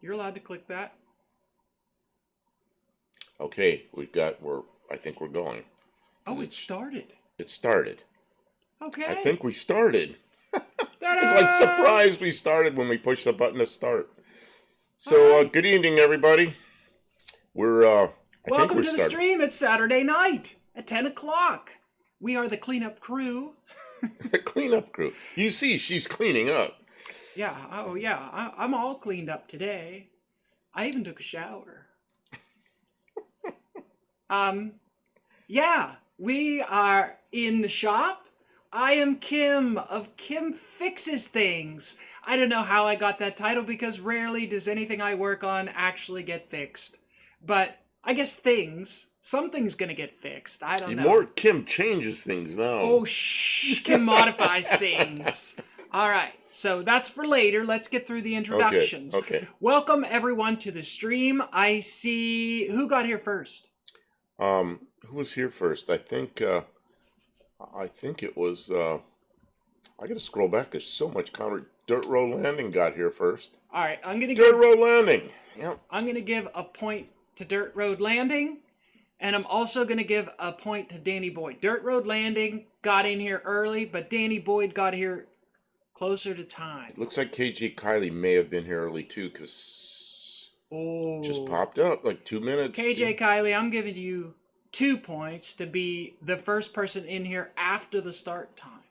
You're allowed to click that. Okay, I think we're going. Oh, it started. It started. Okay. I think we started. Ta-da! It's like surprised we started when we pushed the button to start. So, All right. good evening, everybody. I think Welcome we're to the starting. stream. It's Saturday night at 10 o'clock. We are the cleanup crew. The cleanup crew. You see, she's cleaning up. Yeah. Oh, yeah. I'm all cleaned up today. I even took a shower. Yeah. We are in the shop. I am Kim of Kim Fixes Things. I don't know how I got that title because rarely does anything I work on actually get fixed. But I guess something's gonna get fixed. I don't know. More Kim changes things now. Oh, shh. Kim modifies things. All right, so that's for later. Let's get through the introductions. Okay. Welcome everyone to the stream. I see who got here first. Who was here first? I think it was. I got to scroll back. There's so much comment. Dirt Road Landing got here first. All right, Dirt Road Landing. Yep. I'm gonna give a point to Dirt Road Landing, and I'm also gonna give a point to Danny Boyd. Dirt Road Landing got in here early, but Danny Boyd got here closer to time. It looks like KJ Kylie may have been here early too, because just popped up like 2 minutes. KJ Kylie, I'm giving you 2 points to be the first person in here after the start time.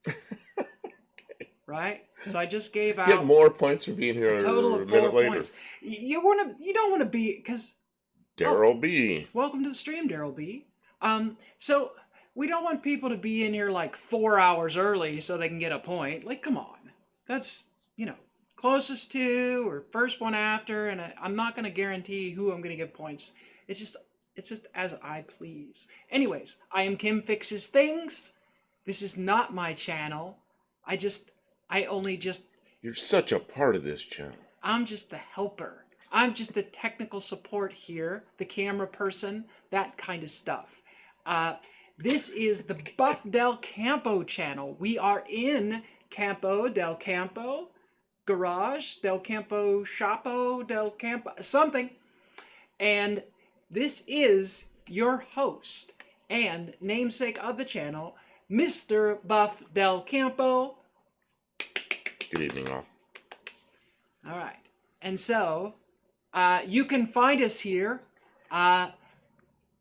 Okay. Right? So I just gave out. Get more points for being here a total of 4 points. Later. You don't want to be because Daryl B. Welcome to the stream, Daryl B. So we don't want people to be in here like 4 hours early so they can get a point. Like, come on. That's, closest to or first one after, and I'm not going to guarantee who I'm going to give points. It's just as I please. Anyways, I am Kim Fixes Things. This is not my channel. You're such a part of this channel. I'm just the helper. I'm just the technical support here, the camera person, that kind of stuff. This is the Buff Del Campo channel. We are in Campo del Campo, Garage, Del Campo, Chapo, Del Campo, something. And this is your host and namesake of the channel, Mr. Buff Del Campo. Good evening, all. All right. And so, you can find us here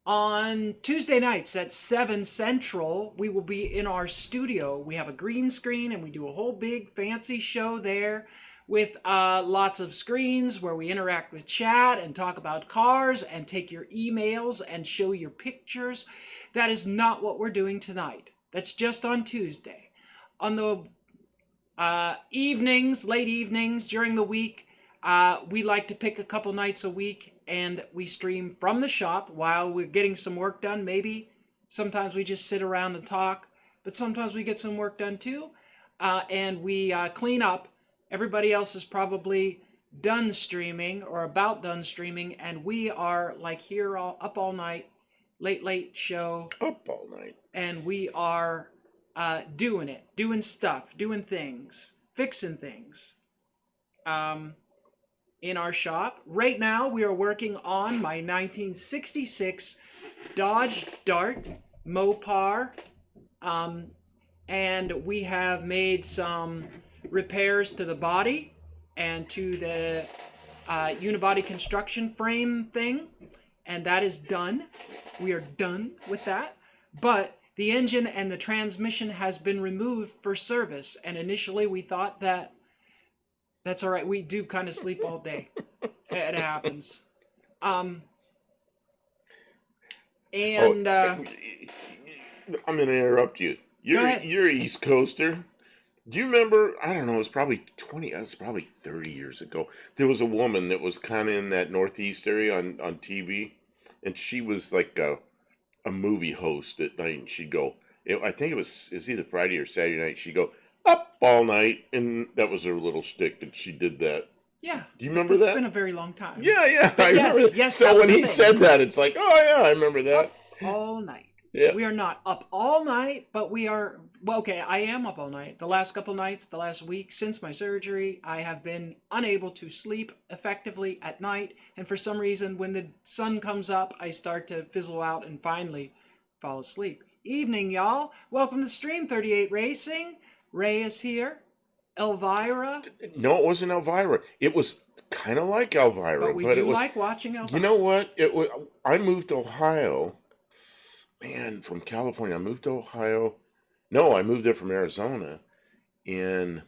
on Tuesday nights at 7 Central. We will be in our studio. We have a green screen and we do a whole big fancy show there with lots of screens where we interact with chat and talk about cars and take your emails and show your pictures. That is not what we're doing tonight. That's just on Tuesday. On the late evenings during the week, we like to pick a couple nights a week and we stream from the shop while we're getting some work done. Maybe sometimes we just sit around and talk, but sometimes we get some work done too. And we clean up. Everybody else is probably done streaming or about done streaming, and we are like here up all night, late show. Up all night. And we are doing stuff, doing things, fixing things. In our shop. Right now, we are working on my 1966 Dodge Dart Mopar. And we have made some repairs to the body and to the unibody construction frame thing. And that is done. We are done with that. But the engine and the transmission has been removed for service. And initially we thought that that's all right. We do kind of sleep all day. It happens. I'm going to interrupt you. You're an East Coaster. Do you remember, I don't know, it's probably 30 years ago. There was a woman that was kind of in that Northeast area on TV. And she was like a movie host at night. And she'd go, I think it was either Friday or Saturday night. She'd go, up all night, and that was her little shtick that she did that. Yeah. Do you remember that? It's been a very long time. Yeah. Yes. So when he said that, it's like, oh yeah, I remember that. Up all night. Yeah. We are not up all night, but we are Well, okay, I am up all night. The last couple nights, the last week since my surgery, I have been unable to sleep effectively at night. And for some reason, when the sun comes up, I start to fizzle out and finally fall asleep. Evening, y'all. Welcome to Stream 38 Racing. Ray is here. Elvira. No, it wasn't Elvira. It was kind of like Elvira, But we but do it was. like watching Elvira. You know what? It was. I moved to Ohio. Man, from California, I moved to Ohio. No, I moved there from Arizona in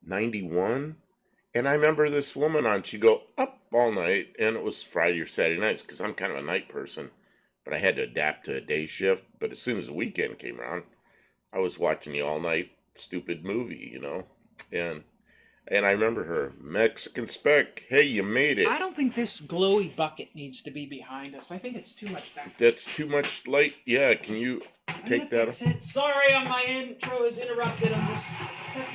'91, and I remember this woman on. She'd go up all night, and it was Friday or Saturday nights because I'm kind of a night person, but I had to adapt to a day shift. But as soon as the weekend came around, I was watching the all night stupid movie, and I remember her Mexican Spec. Hey, you made it. I don't think this glowy bucket needs to be behind us. I think it's too much back. That's too much light. Yeah, can you take that off? Sorry, my intro is interrupted.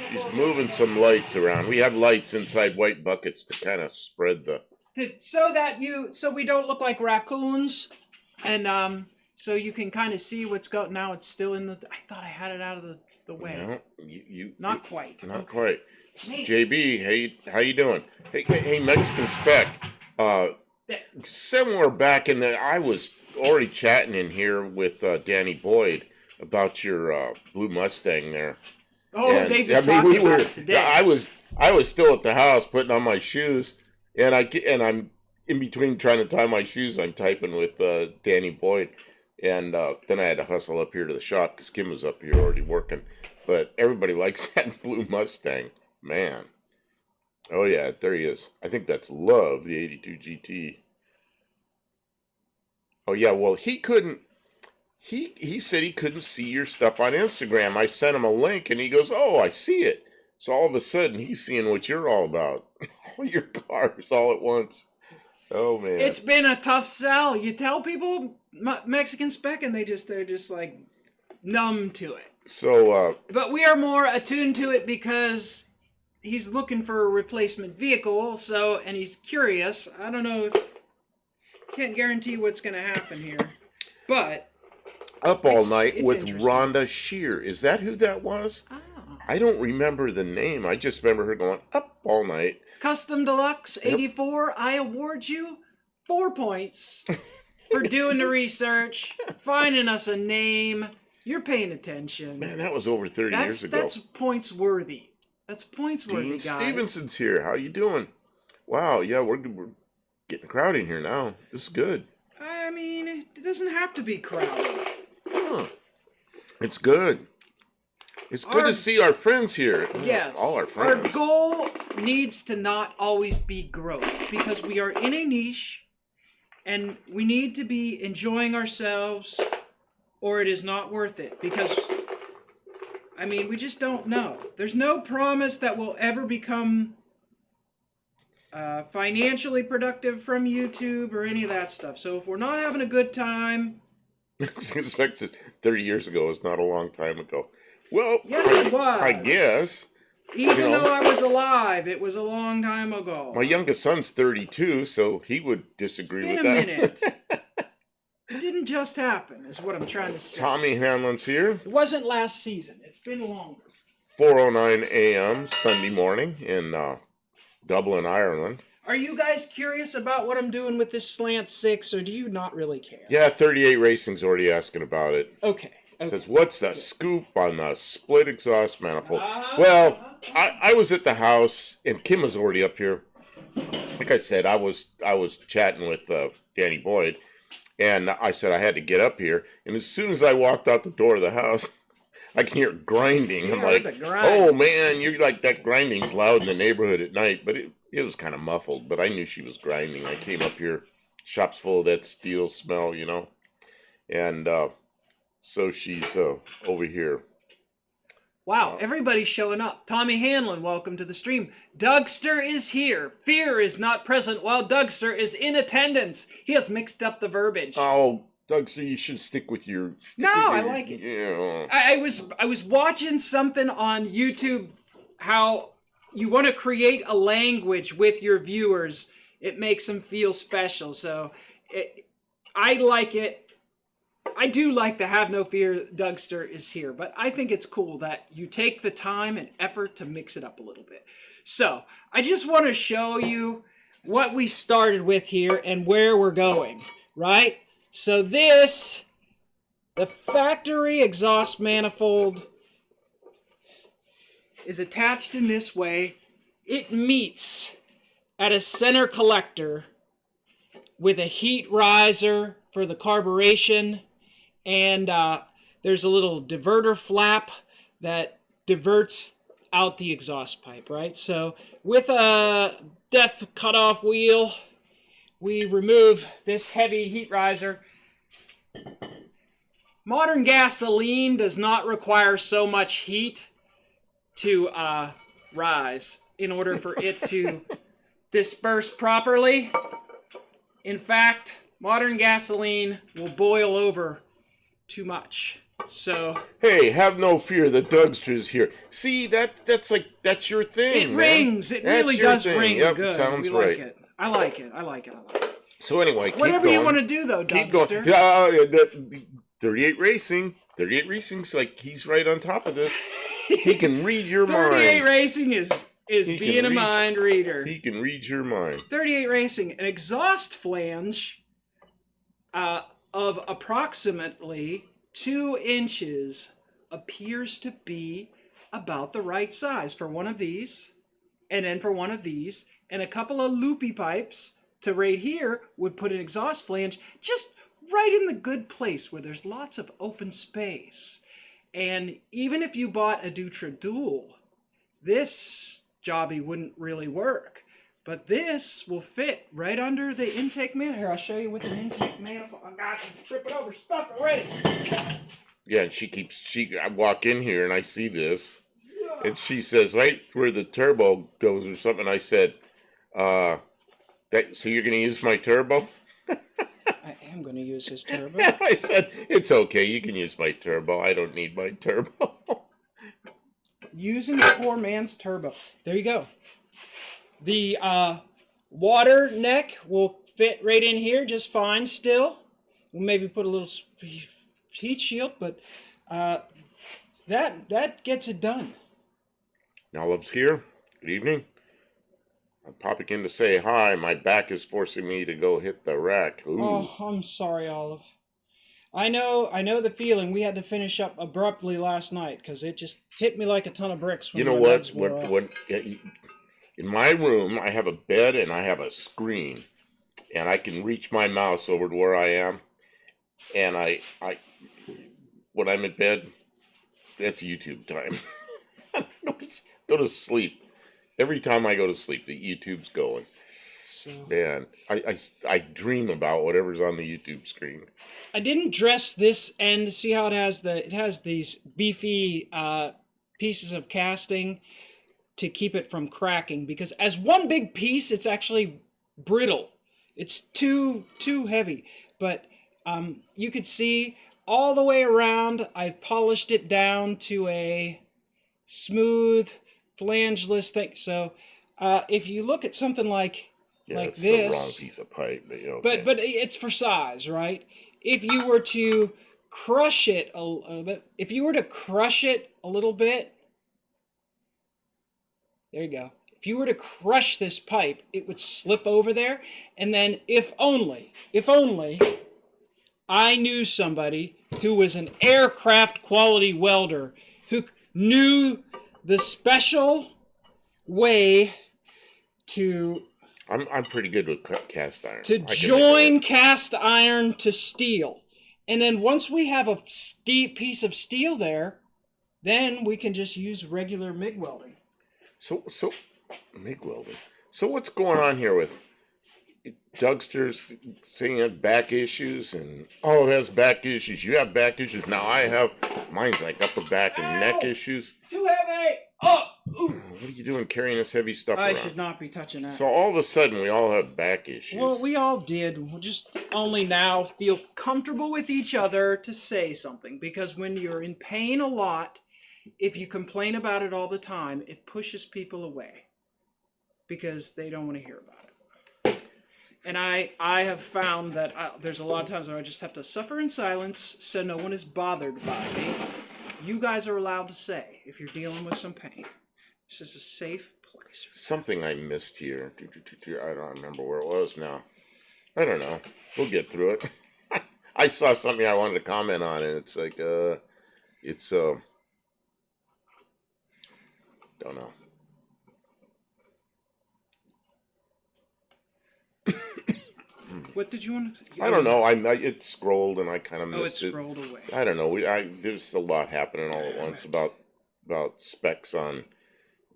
She's moving some lights around. We have lights inside white buckets to kind of spread the. So we don't look like raccoons, and so you can kind of see what's going. Now it's still in the. I thought I had it out of the way. No, Not quite. Not quite. JB, hey, how you doing? Hey, Mexican Spec. Somewhere back in the, I was already chatting in here with Danny Boyd about your blue Mustang there. Oh, they've been talking about it today. I was still at the house putting on my shoes, and I'm in between trying to tie my shoes. I'm typing with Danny Boyd, and then I had to hustle up here to the shop because Kim was up here already working. But everybody likes that blue Mustang. Man. Oh, yeah, there he is. I think that's Love, the 82 GT. Oh, yeah, well, he couldn't. He said he couldn't see your stuff on Instagram. I sent him a link, and he goes, oh, I see it. So all of a sudden, he's seeing what you're all about. All your cars all at once. Oh, man. It's been a tough sell. You tell people Mexican Spec, and they're just like numb to it. So, but we are more attuned to it because he's looking for a replacement vehicle, and he's curious. I don't know can't guarantee what's going to happen here. But Up All Night with Rhonda Shear. Is that who that was? Oh. I don't remember the name. I just remember her going Up All Night. Custom Deluxe 84, yep. I award you 4 points for doing the research, finding us a name. You're paying attention. Man, that was over 30 years ago. That's points worthy. That's points worthy, Dean guys. Stevenson's here. How you doing? Wow, yeah, we're getting crowded in here now. This is good. I mean, it doesn't have to be crowded. Huh. It's good. It's good to see our friends here. Yes. All our friends. Our goal needs to not always be growth because we are in a niche and we need to be enjoying ourselves or it is not worth it because, I mean, we just don't know. There's no promise that we'll ever become financially productive from YouTube or any of that stuff. So if we're not having a good time... 30 years ago is not a long time ago. Well, yes, it was. I guess. Even though I was alive, it was a long time ago. My youngest son's 32, so he would disagree with that. It's been a minute. It didn't just happen, is what I'm trying to say. Tommy Hanlon's here. It wasn't last season. It's been longer. 4:09 a.m. Sunday morning in Dublin, Ireland. Are you guys curious about what I'm doing with this Slant 6, or do you not really care? Yeah, 38 Racing's already asking about it. Okay. Says, what's the scoop on the split exhaust manifold? Well, I was at the house, and Kim was already up here. Like I said, I was chatting with Danny Boyd, and I said I had to get up here. And as soon as I walked out the door of the house, I can hear grinding. I'm like, oh, man, you're like, that grinding's loud in the neighborhood at night. But it was kind of muffled, but I knew she was grinding. I came up here, shop's full of that steel smell, and... So she's over here. Wow, everybody's showing up. Tommy Hanlon, welcome to the stream. Dougster is here. Fear is not present while Dougster is in attendance. He has mixed up the verbiage. Oh, Dougster, you should stick with your... I like it. Yeah. I was watching something on YouTube, how you want to create a language with your viewers. It makes them feel special. So I like it. I do like the Have No Fear Dougster is here, but I think it's cool that you take the time and effort to mix it up a little bit. So I just want to show you what we started with here and where we're going, right? So this, the factory exhaust manifold is attached in this way. It meets at a center collector with a heat riser for the carburation, and there's a little diverter flap that diverts out the exhaust pipe, right? So with a depth cutoff wheel, we remove this heavy heat riser. Modern gasoline does not require so much heat to rise in order for it to disperse properly. In fact, modern gasoline will boil over too much. So hey, have no fear, the Dougster's here. See, that's your thing. it rings. It really does ring. Yep, good. sounds we right. Like it. I like it. I like it. I like it. So anyway, keep Whatever going. you want to do, though, Keep Dougster. going. 38 Racing. 38 Racing's like he's right on top of this. He can read your 38 mind. Racing is being a mind reader. He can read your mind. 38 Racing, an exhaust flange of approximately 2 inches appears to be about the right size for one of these, and then for one of these, and a couple of loopy pipes to right here would put an exhaust flange just right in the good place where there's lots of open space. And even if you bought a Dutra Dual, this jobby wouldn't really work. But this will fit right under the intake manifold. Here, I'll show you with an intake manifold. I got to trip it over stuff already. Yeah, and I walk in here and I see this, and she says, right where the turbo goes or something, I said, so you're going to use my turbo? I am going to use his turbo. I said, it's okay, you can use my turbo. I don't need my turbo. Using the poor man's turbo. There you go. The water neck will fit right in here just fine still. We'll maybe put a little heat shield, but that gets it done. Olive's here. Good evening. I'm popping in to say hi. My back is forcing me to go hit the rack. Ooh. Oh, I'm sorry, Olive. I know the feeling. We had to finish up abruptly last night because it just hit me like a ton of bricks. When you know what? In my room, I have a bed and I have a screen, and I can reach my mouse over to where I am. And I when I'm in bed, that's YouTube time. Go to sleep. Every time I go to sleep, the YouTube's going. So, and I dream about whatever's on the YouTube screen. I didn't dress this end to see how it has these beefy pieces of casting to keep it from cracking, because as one big piece, it's actually brittle. It's too heavy. But you could see all the way around, I polished it down to a smooth, flangeless thing. So if you look at something like it's this, the wrong piece of pipe, but okay. But it's for size, right? If you were to crush it, a little bit, there you go. If you were to crush this pipe, it would slip over there. And then if only I knew somebody who was an aircraft quality welder who knew the special way to... I'm pretty good with cast iron. To join cast iron to steel. And then once we have a piece of steel there, then we can just use regular MIG welding. So MIG welding. So what's going on here with Dougster's saying it back issues, and it has back issues. You have back issues. Now I have mine's like upper back and neck issues. Too heavy. Oh. Ooh. What are you doing carrying this heavy stuff around? I should not be touching that. So all of a sudden we all have back issues. Well, we all did. We'll just only now feel comfortable with each other to say something, because when you're in pain a lot, if you complain about it all the time, it pushes people away because they don't want to hear about it. And I have found that there's a lot of times where I just have to suffer in silence so no one is bothered by me. You guys are allowed to say if you're dealing with some pain. This is a safe place. Something I missed here. I don't remember where it was now. I don't know. We'll get through it. I saw something I wanted to comment on, and it's like, it's don't know. What did you want to? I don't know. It scrolled and I kind of Oh, it missed it. scrolled away. I don't know. There's a lot happening all at once about specs on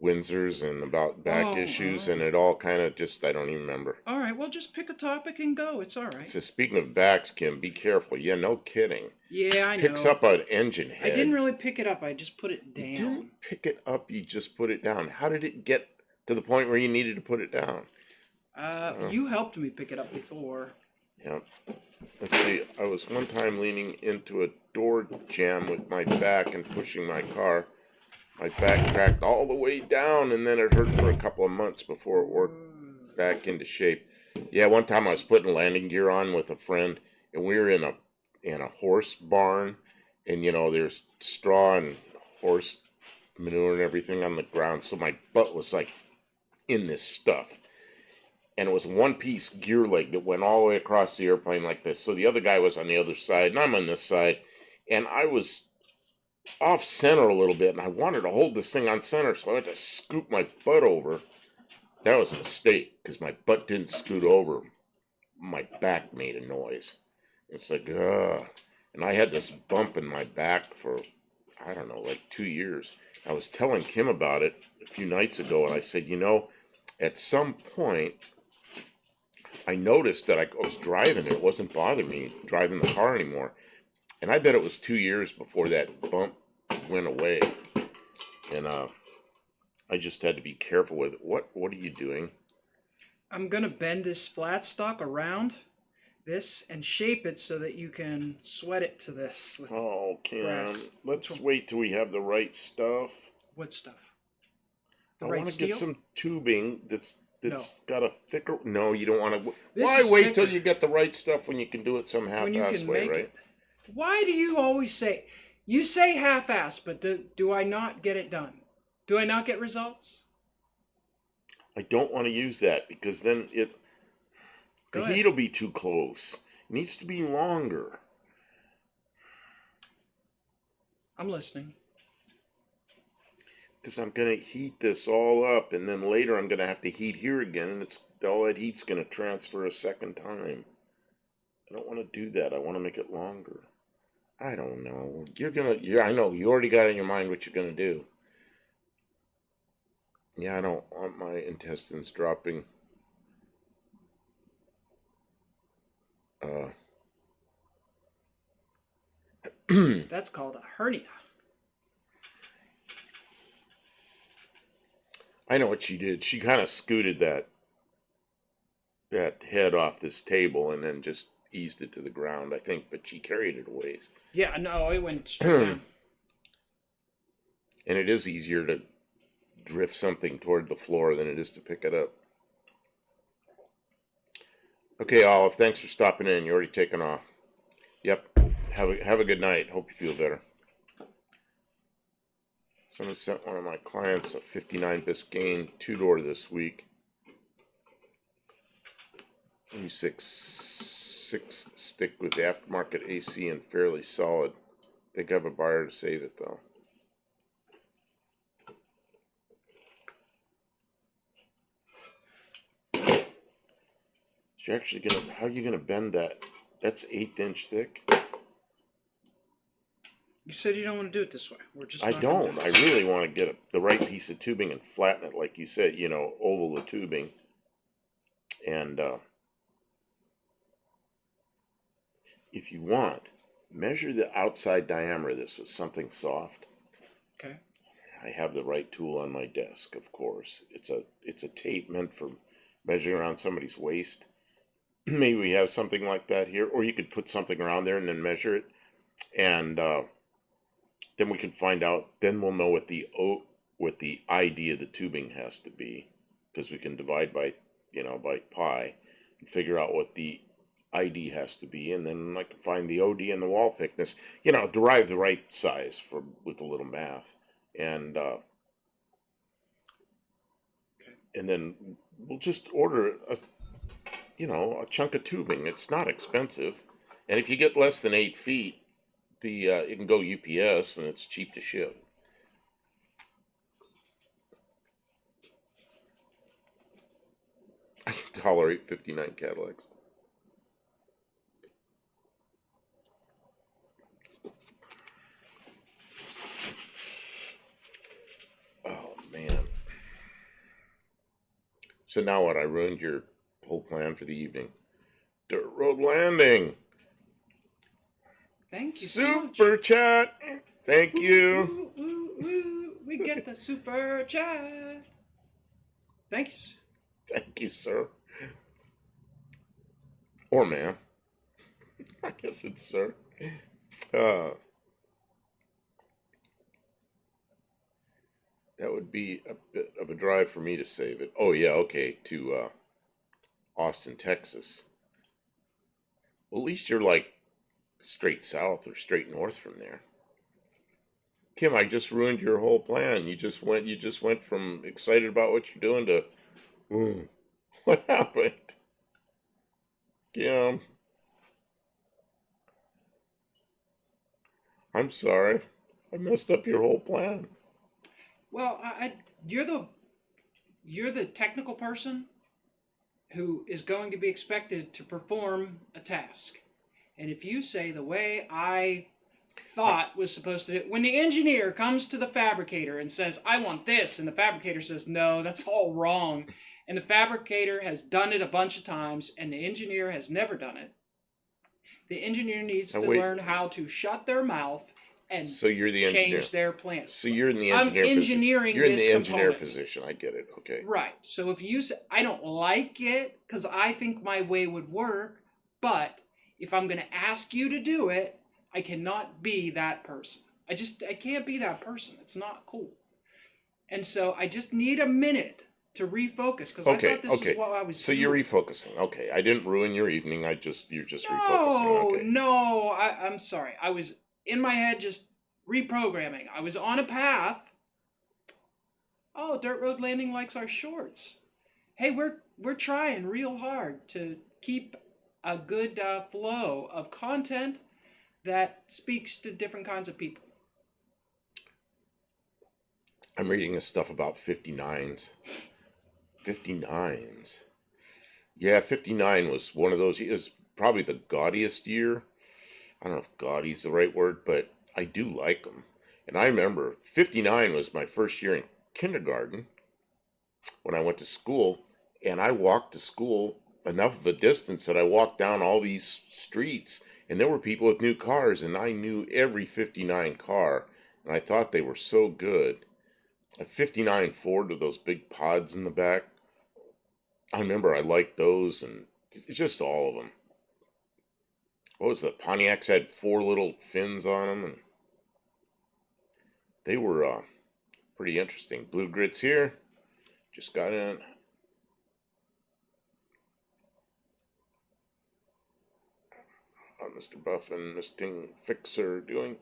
Windsors and about back issues, and it all kind of just I don't even remember. All right, well, just pick a topic and go. It's all right. So speaking of backs, Kim, be careful. Yeah, no kidding. Yeah, I know. Picks up an engine head. I didn't really pick it up. I just put it down. You didn't pick it up. You just put it down. How did it get to the point where you needed to put it down? You helped me pick it up before. Yeah. Let's see. I was one time leaning into a door jamb with my back and pushing my car. My back cracked all the way down, and then it hurt for a couple of months before it worked back into shape. Yeah, one time I was putting landing gear on with a friend, and we were in a horse barn, and there's straw and horse manure and everything on the ground, so my butt was like in this stuff. And it was one piece gear leg that went all the way across the airplane like this. So the other guy was on the other side, and I'm on this side. And I was off center a little bit, and I wanted to hold this thing on center, so I had to scoop my butt over. That was a mistake, because my butt didn't scoot over. My back made a noise. It's like, ugh. And I had this bump in my back for, I don't know, like 2 years. I was telling Kim about it a few nights ago, and I said, at some point, I noticed that I was driving. It wasn't bothering me driving the car anymore. And I bet it was 2 years before that bump went away. And I just had to be careful with it. What are you doing? I'm going to bend this flat stock around this and shape it so that you can sweat it to this. Oh, Kim, brass. let's wait till we have the right stuff. What stuff? I want to get some tubing that's No. got a thicker. No, you don't want to. This Why is wait till thicker. you get the right stuff when you can do it some half-ass way, right? It. Why do you always say? You say half-ass, but do I not get it done? Do I not get results? I don't want to use that because then the heat will be too close. It needs to be longer. I'm listening. Because I'm going to heat this all up, and then later I'm going to have to heat here again, and all that heat's going to transfer a second time. I don't want to do that. I want to make it longer. I don't know. I know. You already got in your mind what you're going to do. Yeah, I don't want my intestines dropping. That's called a hernia. I know what she did. She kind of scooted that head off this table and then just eased it to the ground, I think, but she carried it a ways. Yeah, no, it went straight down. And it is easier to drift something toward the floor than it is to pick it up. Okay, Olive, thanks for stopping in. You're already taken off. Yep. Have a good night. Hope you feel better. Someone sent one of my clients a 59 Biscayne 2-door this week. 26 stick with aftermarket AC and fairly solid. Think I have a buyer to save it though. You're actually how are you gonna bend that? That's 1/8 inch thick. You said you don't want to do it this way. We're just. I don't. I really want to get the right piece of tubing and flatten it, like you said. Oval the tubing. And if you want, measure the outside diameter of this with something soft. Okay. I have the right tool on my desk, of course. It's a tape meant for measuring around somebody's waist. Maybe we have something like that here, or you could put something around there and then measure it, and then we can find out. Then we'll know what the ID of the tubing has to be, because we can divide by by pi. figure out what the ID has to be, and then I can find the OD and the wall thickness. Derive the right size with a little math, and and then we'll just order a chunk of tubing. It's not expensive, and if you get less than 8 feet, it can go UPS, and it's cheap to ship. I can tolerate 59 Cadillacs. Oh man. So now what? I ruined your whole plan for the evening. Dirt Road Landing. Thank you so much. Super chat. Thank you. We get the super chat. Thanks. Thank you, sir. Or ma'am. I guess it's sir. That would be a bit of a drive for me to save it. Oh yeah, okay, to Austin, Texas. Well, at least you're like straight south or straight north from there. Kim, I just ruined your whole plan. You just went from excited about what you're doing to what happened? Kim, I'm sorry. I messed up your whole plan. Well, you're the technical person who is going to be expected to perform a task. And if you say the way I thought was supposed to do, when the engineer comes to the fabricator and says, I want this, and the fabricator says, no, that's all wrong, and the fabricator has done it a bunch of times, and the engineer has never done it, the engineer needs to learn how to shut their mouth and so you're the engineer. Change their plans. So you're in the engineer I'm engineering position. You're in the engineer component. Position. I get it. Okay. Right. So if you say, I don't like it because I think my way would work, but if I'm going to ask you to do it, I cannot be that person. I can't be that person. It's not cool. And so I just need a minute to refocus because I thought this is what I was doing. You're refocusing. Okay. I didn't ruin your evening. You're just refocusing. Okay. No, I'm sorry. I was in my head just reprogramming. I was on a path. Oh, Dirt Road Landing likes our shorts. Hey, we're trying real hard to keep a good flow of content that speaks to different kinds of people. I'm reading this stuff about 59s. 59s. Yeah, 59 was one of those. It was probably the gaudiest year. I don't know if gaudy's the right word, but I do like them. And I remember 59 was my first year in kindergarten when I went to school, and I walked to school enough of a distance that I walked down all these streets, and there were people with new cars, and I knew every 59 car, and I thought they were so good. A 59 Ford with those big pods in the back, I remember I liked those, and just all of them. What was the Pontiacs had 4 little fins on them, and they were pretty interesting. Blue Grits here, just got in. Mr. Buff and Mr. Fixer doing.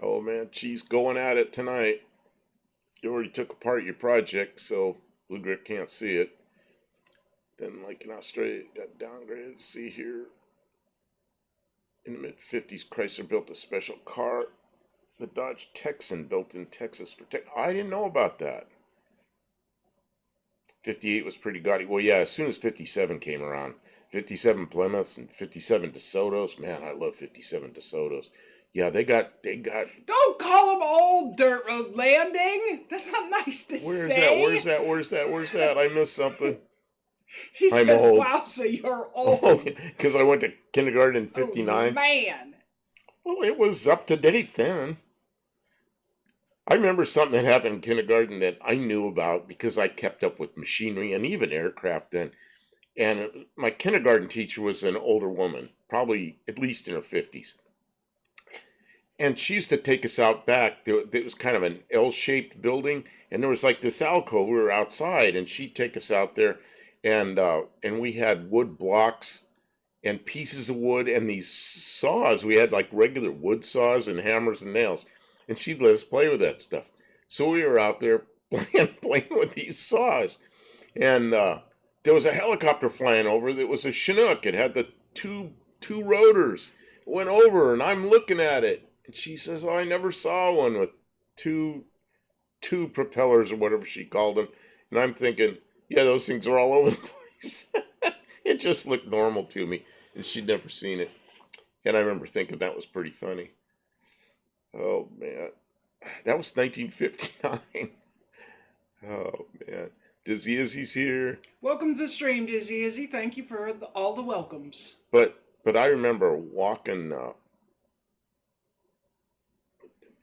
Oh man, she's going at it tonight. You already took apart your project, so Blue Grit can't see it. Then, like in Australia, it got downgraded. See here. In the mid-50s, Chrysler built a special car, the Dodge Texan, built in Texas for I didn't know about that. 58 was pretty gaudy. Well, yeah, as soon as 57 came around, 57 Plymouths and 57 DeSotos. Man, I love 57 DeSotos. Yeah, they got. Don't call them old, Dirt Road Landing. That's not nice to say. Where's that? I missed something. He said, old. Wow, so you're old. Because I went to kindergarten in 59. Oh, man. Well, it was up to date then. I remember something that happened in kindergarten that I knew about because I kept up with machinery and even aircraft then. And my kindergarten teacher was an older woman, probably at least in her 50s. And she used to take us out back. It was kind of an L-shaped building, and there was like this alcove. We were outside, and she'd take us out there. and we had wood blocks and pieces of wood and these saws. We had like regular wood saws and hammers and nails, and she'd let us play with that stuff. So we were out there playing with these saws, and there was a helicopter flying over that was a Chinook. It had the two rotors. It went over, and I'm looking at it, and she says, "Oh, I never saw one with two propellers or whatever she called them." And I'm thinking, yeah, those things are all over the place. It just looked normal to me, and she'd never seen it. And I remember thinking that was pretty funny. Oh man, that was 1959. Oh man, Dizzy Izzy's here. Welcome to the stream, Dizzy Izzy. Thank you for all the welcomes. But I remember walking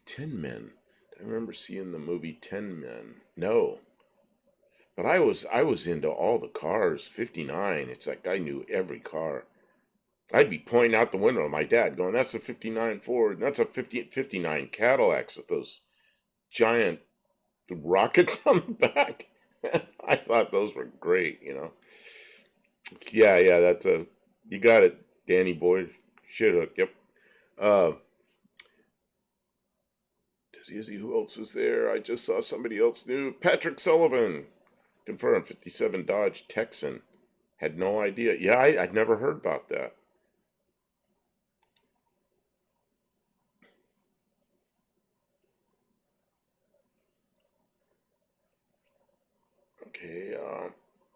Tin Men. I remember seeing the movie Tin Men. No. But I was into all the cars. 59. It's like I knew every car. I'd be pointing out the window at my dad going, "That's a 59 Ford. That's a 59 Cadillacs with those giant rockets on the back." I thought those were great, you know. Yeah, you got it, Danny boy. Shit hook, yep. Dizzy, who else was there? I just saw somebody else new. Patrick Sullivan. Confirmed, 57 Dodge Texan. Had no idea. Yeah, I'd never heard about that. Okay,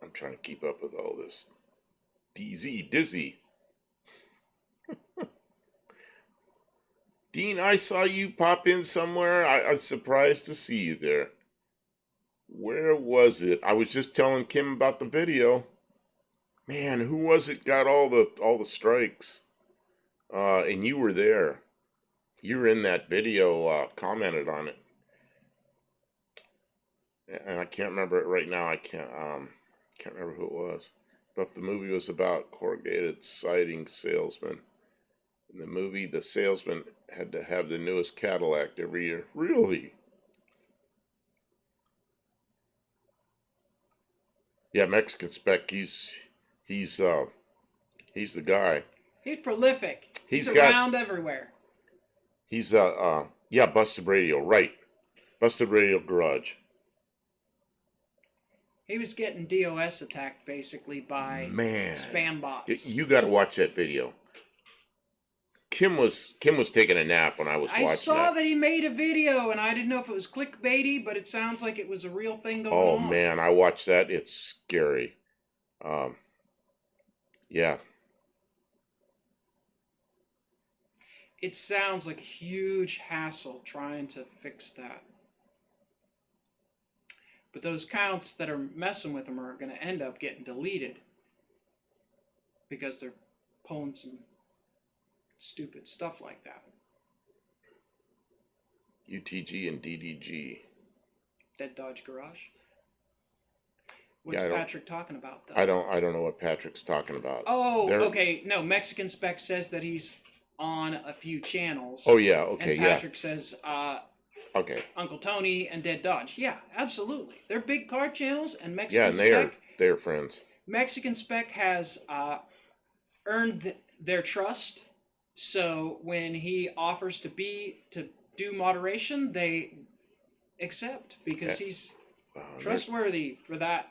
I'm trying to keep up with all this. Dizzy. Dean, I saw you pop in somewhere. I was surprised to see you there. Where was it? I was just telling Kim about the video. Man, who was it got all the strikes? And you were there. You were in that video, commented on it. And I can't remember it right now. I can't remember who it was. But the movie was about corrugated siding salesman. In the movie, the salesman had to have the newest Cadillac every year. Really? Yeah, Mexican Spec. He's the guy. He's prolific. He's around everywhere. He's yeah, Busted Radio, right? Busted Radio Garage. He was getting DOS attacked basically by spam bots. You got to watch that video. Kim was taking a nap when I was watching. I saw that he made a video, and I didn't know if it was clickbaity, but it sounds like it was a real thing going on. Oh man, I watched that. It's scary. Yeah. It sounds like a huge hassle trying to fix that. But those accounts that are messing with them are going to end up getting deleted because they're pulling some stupid stuff like that. UTG and DDG. Dead Dodge Garage. What's Patrick talking about, though? I don't know what Patrick's talking about. Oh, okay. No, Mexican Spec says that he's on a few channels. Oh yeah, okay, and Patrick says okay. Uncle Tony and Dead Dodge. Yeah, absolutely. They're big car channels, and Mexican Spec. Yeah, and they're friends. Mexican Spec has earned their trust. So when he offers to do moderation, they accept because he's trustworthy for that.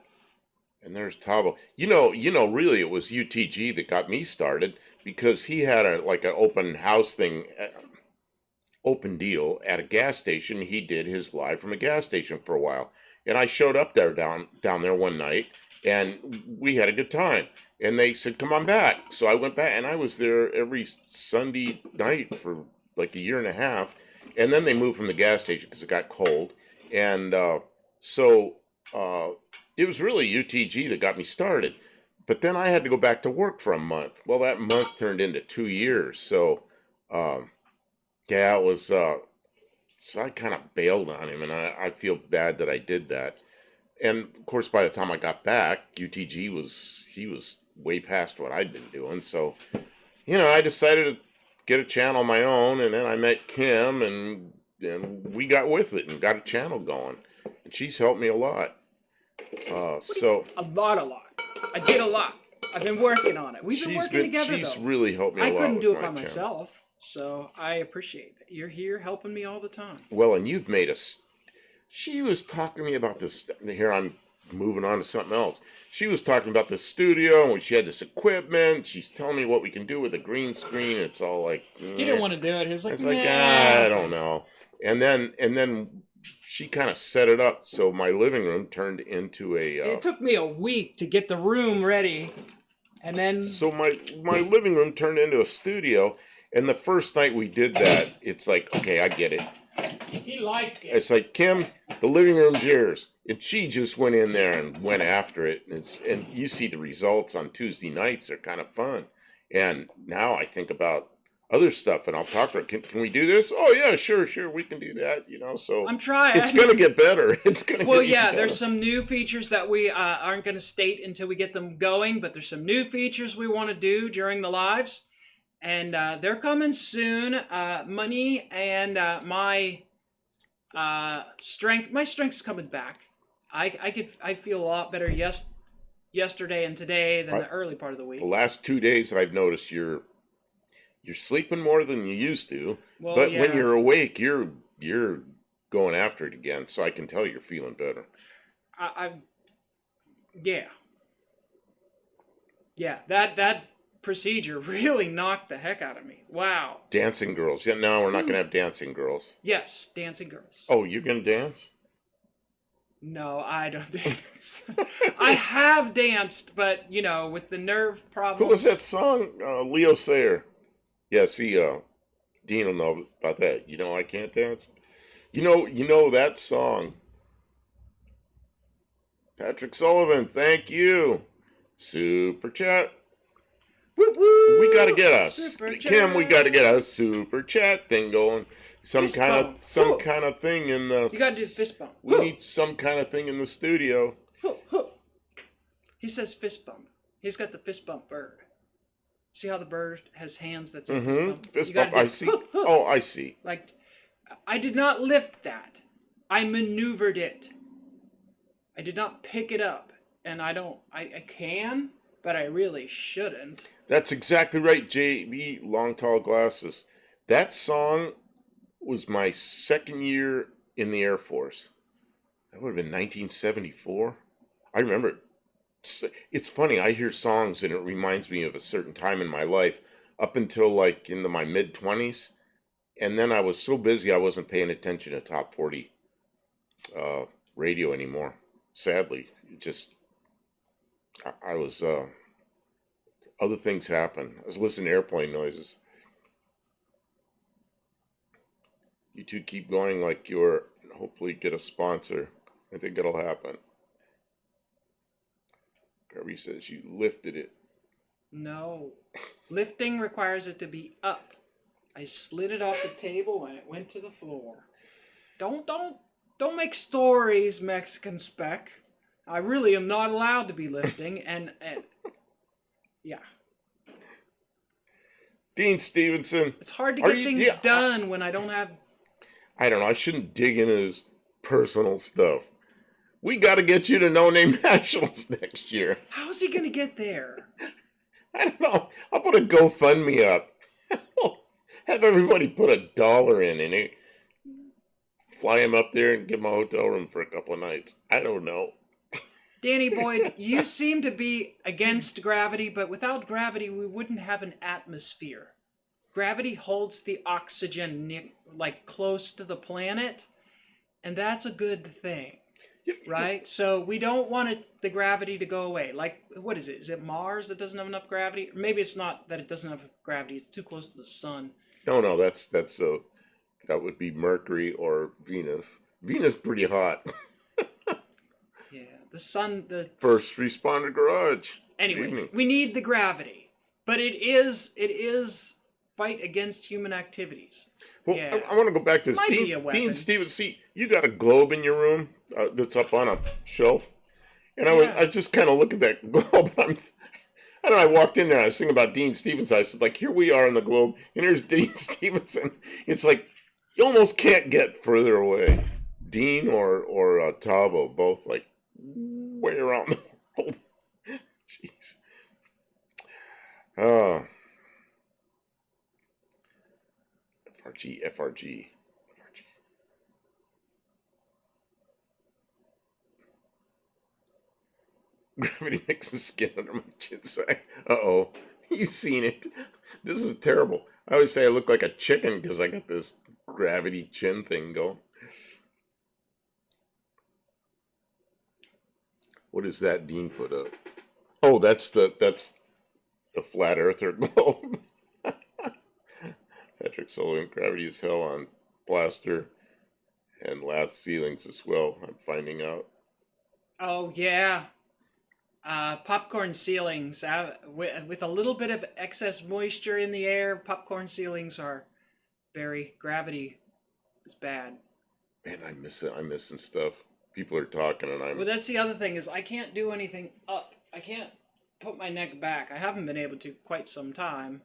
And there's Tavo. You know, really, it was UTG that got me started because he had an open house thing, open deal at a gas station. He did his live from a gas station for a while, and I showed up there down there one night, and we had a good time. And they said, "Come on back." So I went back, and I was there every Sunday night for like a year and a half. And then they moved from the gas station because it got cold, and it was really UTG that got me started. But then I had to go back to work for a month. Well, that month turned into 2 years. So, yeah, it was. So I kind of bailed on him, and I feel bad that I did that. And of course, by the time I got back, UTG was way past what I'd been doing. So, I decided to get a channel of my own, and then I met Kim, and we got with it and got a channel going. And she's helped me a lot. A lot. I did a lot. I've been working on it. We've been working together, she's though. really helped me a I lot couldn't with do it my by channel. myself, so I appreciate that. You're here helping me all the time. Well, and you've made us. She was talking to me about this. Here I'm moving on to something else. She was talking about the studio and she had this equipment. She's telling me what we can do with a green screen. It's all like He didn't want to do it. He was like, it's like nah. I don't know. And then she kind of set it up so my living room turned into a. It took me a week to get the room ready, and then So my living room turned into a studio. And the first night we did that, it's like, okay, I get it. he liked it. It's like, Kim, the living room's yours. And she just went in there and went after it. And you see the results on Tuesday nights. They're kind of fun. And now I think about other stuff and I'll talk to her. Can we do this? Oh, yeah, sure, we can do that. So I'm trying. it's going to get better. It's going to Well, get yeah, better. there's some new features that we aren't going to state until we get them going, but there's some new features we want to do during the lives. And they're coming soon. Money and my strength's coming back. I feel a lot better yesterday and today than the early part of the week. The last 2 days I've noticed you're sleeping more than you used to. Well, but yeah. when you're awake, you're going after it again. So I can tell you're feeling better. Yeah, that procedure really knocked the heck out of me. Wow. Dancing girls. Yeah, no, we're not going to have dancing girls. Yes, dancing girls. Oh, you're going to dance? No, I don't dance. I have danced, but, with the nerve problems. Who was that song? Leo Sayer. Yeah, see, Dean will know about that. I can't dance. You know that song. Patrick Sullivan, thank you. Super chat. Woo woo! We gotta get us, Super Kim. We chat. gotta get a super chat thing going. Some Fist kind bump. of Woo. kind of thing in the. You gotta do fist bump. We Woo. need some kind of thing in the studio. Woo, woo. He says fist bump. He's got the fist bump bird. See how the bird has hands that say fist bump? Fist You gotta bump. do I see. woo, woo. Oh, I see. Like, I did not lift that. I maneuvered it. I did not pick it up. And I can, but I really shouldn't. That's exactly right, JB. Long tall glasses. That song was my second year in the Air Force. That would have been 1974. I remember it. It's funny. I hear songs and it reminds me of a certain time in my life up until like into my mid 20s. And then I was so busy I wasn't paying attention to top 40 radio anymore. Sadly, I was other things happened. I was listening to airplane noises. You two keep going like you're hopefully get a sponsor. I think it'll happen. Kirby says you lifted it. No. Lifting requires it to be up. I slid it off the table and it went to the floor. Don't make stories, Mexican Spec. I really am not allowed to be lifting and yeah. Dean Stevenson. It's hard to get things done when I don't have. I don't know. I shouldn't dig into his personal stuff. We got to get you to No Name Nationals next year. How's he going to get there? I don't know. I'll put a GoFundMe up. Have everybody put $1 in and it, fly him up there and give him a hotel room for a couple of nights. I don't know. Danny Boyd, you seem to be against gravity, but without gravity, we wouldn't have an atmosphere. Gravity holds the oxygen like close to the planet, and that's a good thing, right? So we don't want the gravity to go away. Like, what is it? Is it Mars that doesn't have enough gravity? Or maybe it's not that it doesn't have gravity. It's too close to the sun. No, that would be Mercury or Venus. Venus pretty hot. Yeah, the sun. The First Responder Garage. Anyways, we need the gravity, but it is fight against human activities. Well, yeah. I want to go back to this. Might be a weapon. Dean Stevens, see, you got a globe in your room that's up on a shelf, and I was just kind of looking at that globe. I don't know, I walked in there, I was thinking about Dean Stevens. I said, like, here we are on the globe, and here's Dean Stevenson. It's like, you almost can't get further away. Dean or Tavo, both, like, way around the world. Jeez. Oh, FRG, FRG, FRG. Gravity makes the skin under my chin side. Uh-oh. You've seen it. This is terrible. I always say I look like a chicken because I got this gravity chin thing going. What is that Dean put up? Oh, that's the flat earther globe. Patrick Sullivan, gravity is hell on plaster and lath ceilings as well, I'm finding out. Oh yeah. Popcorn ceilings. With a little bit of excess moisture in the air, popcorn ceilings are very gravity is bad. Man, I miss it. I'm missing stuff. People are talking and Well, that's the other thing is I can't do anything up. I can't put my neck back. I haven't been able to quite some time.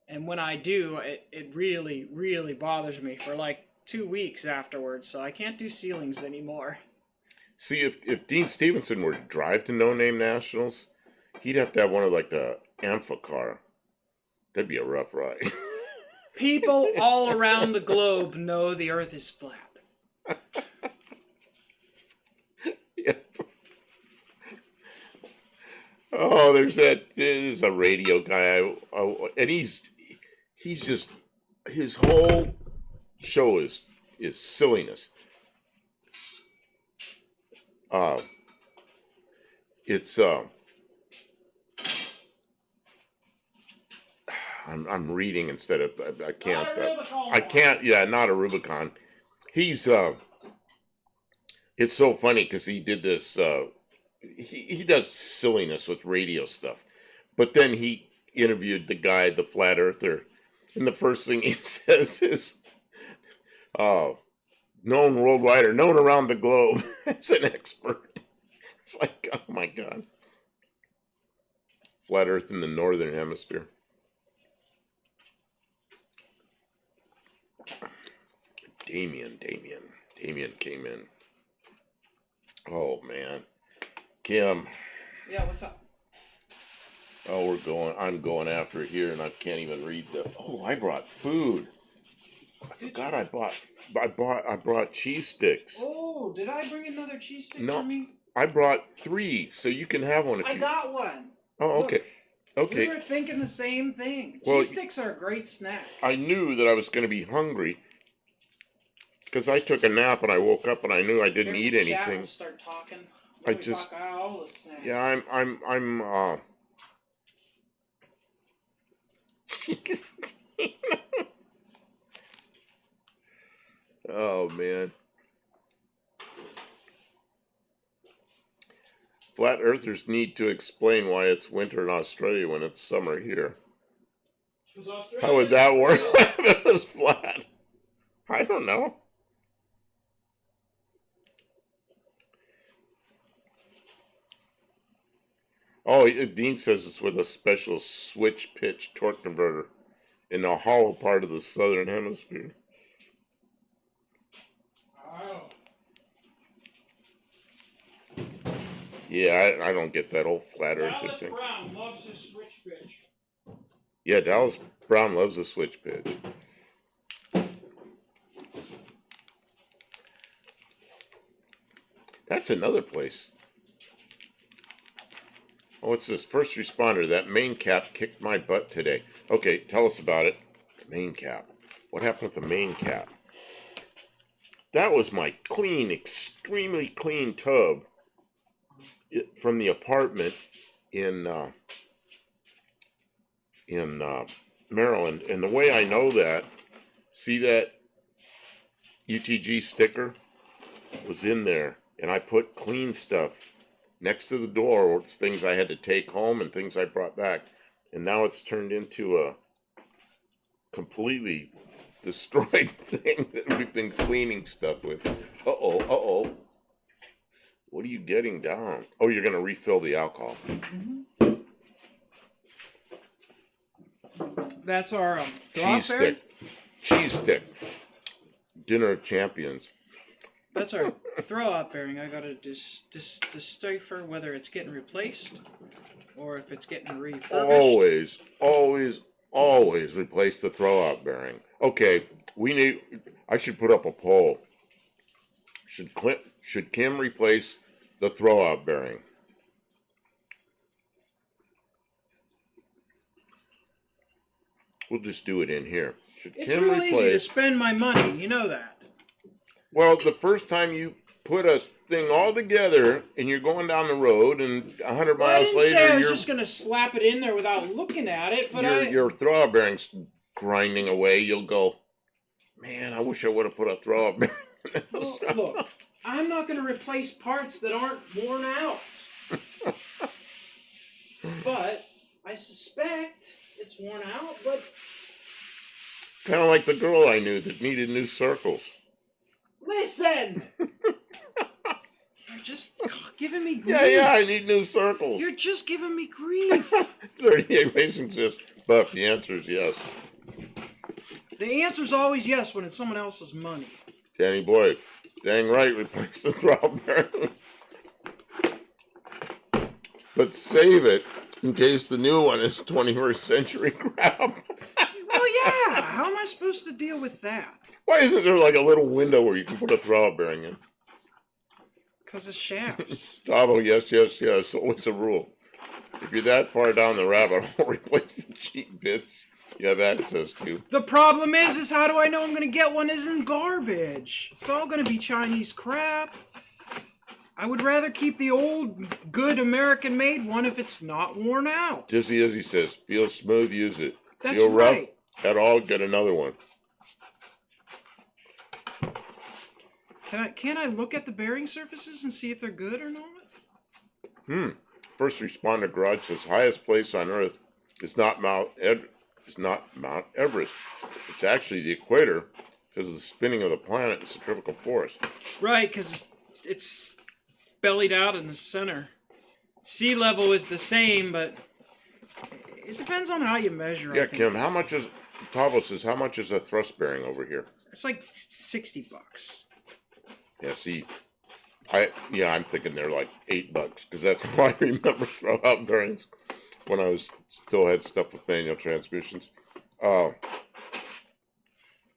And when I do, it really, really bothers me for like 2 weeks afterwards. So I can't do ceilings anymore. See, if Dean Stevenson were to drive to No Name Nationals, he'd have to have one of like the Amphicar. That'd be a rough ride. People all around the globe know the Earth is flat. Yep. Oh, there's a radio guy, and he's just, his whole show is silliness. It's I'm reading instead of I can't yeah, not a Rubicon. He's it's so funny because he did this he does silliness with radio stuff, but then he interviewed the guy, the flat earther, and the first thing he says is known worldwide or known around the globe as an expert. It's like, oh my god. Flat earth in the northern hemisphere. Damien came in. Oh man. Kim. Yeah, what's up? Oh, I'm going after it here and I can't even read I brought food. I forgot I brought cheese sticks. Oh, did I bring another cheese stick No, for me? I brought 3, so you can have one if I you got one. Oh, okay. Look, Okay. we were thinking the same thing. Well, Cheese sticks are a great snack. I knew that I was going to be hungry because I took a nap and I woke up and I knew I didn't eat anything. Will start talking. I just yeah, I'm Oh man. Flat earthers need to explain why it's winter in Australia when it's summer here. How would that work if it was flat? I don't know. Oh, Dean says it's with a special switch pitch torque converter in the hollow part of the southern hemisphere. Oh. Yeah, I don't get that old flat earther Dallas thing. Brown loves his switch pitch. Yeah, Dallas Brown loves a switch pitch. That's another place. Oh, it's this first responder. That main cap kicked my butt today. Okay, tell us about it. Main cap. What happened with the main cap? That was my clean, extremely clean tub from the apartment in Maryland. And the way I know that, see that UTG sticker was in there, and I put clean stuff next to the door. It's things I had to take home and things I brought back, and now it's turned into a completely destroyed thing that we've been cleaning stuff with. Uh-oh. What are you getting down? Oh, you're going to refill the alcohol. Mm-hmm. That's our cheese stick. Cheese stick. Dinner of Champions. That's our throw-out bearing. I gotta just decipher whether it's getting replaced or if it's getting refurbished. Always replace the throwout bearing. Okay, I should put up a poll. Should Kim replace the throwout bearing? We'll just do it in here. Should It's Kim real easy to replace? spend my money. You know that. Well, the first time you put a thing all together and you're going down the road and 100 Well, I miles didn't later, say I was just going to slap it in there without looking at it, but your throwout bearing's grinding away. You'll go, man, I wish I would have put a throwout bearing in this. Well, look, I'm not going to replace parts that aren't worn out. But I suspect it's worn out, but... Kind of like the girl I knew that needed new circles. Listen! You're just giving me grief. Yeah, I need new circles. You're just giving me grief. 38 Racing says, Buff, the answer is yes. The answer's always yes when it's someone else's money. Danny Boy, dang right, replace the throwout bearing. But save it in case the new one is 21st century crap. Well, yeah. How am I supposed to deal with that? Why isn't there like a little window where you can put a throwout bearing in? Because of shafts. Bravo, yes. Always a rule. If you're that far down the rabbit hole, replace the cheap bits you have access to. The problem is how do I know I'm going to get one that isn't garbage? It's all going to be Chinese crap. I would rather keep the old, good American-made one if it's not worn out. Dizzy as he says, feel smooth, use it. That's feel rough right. at all, get another one. Can I look at the bearing surfaces and see if they're good or not? First responder garage says highest place on Earth is not Mount Everest. It's actually the equator because of the spinning of the planet and centrifugal force. Right, because it's bellied out in the center. Sea level is the same, but it depends on how you measure. Yeah, Kim, how much is Tavo says? How much is a thrust bearing over here? It's like $60. Yeah, see, I'm thinking they're like $8 because that's how I remember throwout bearings when I still had stuff with manual transmissions. And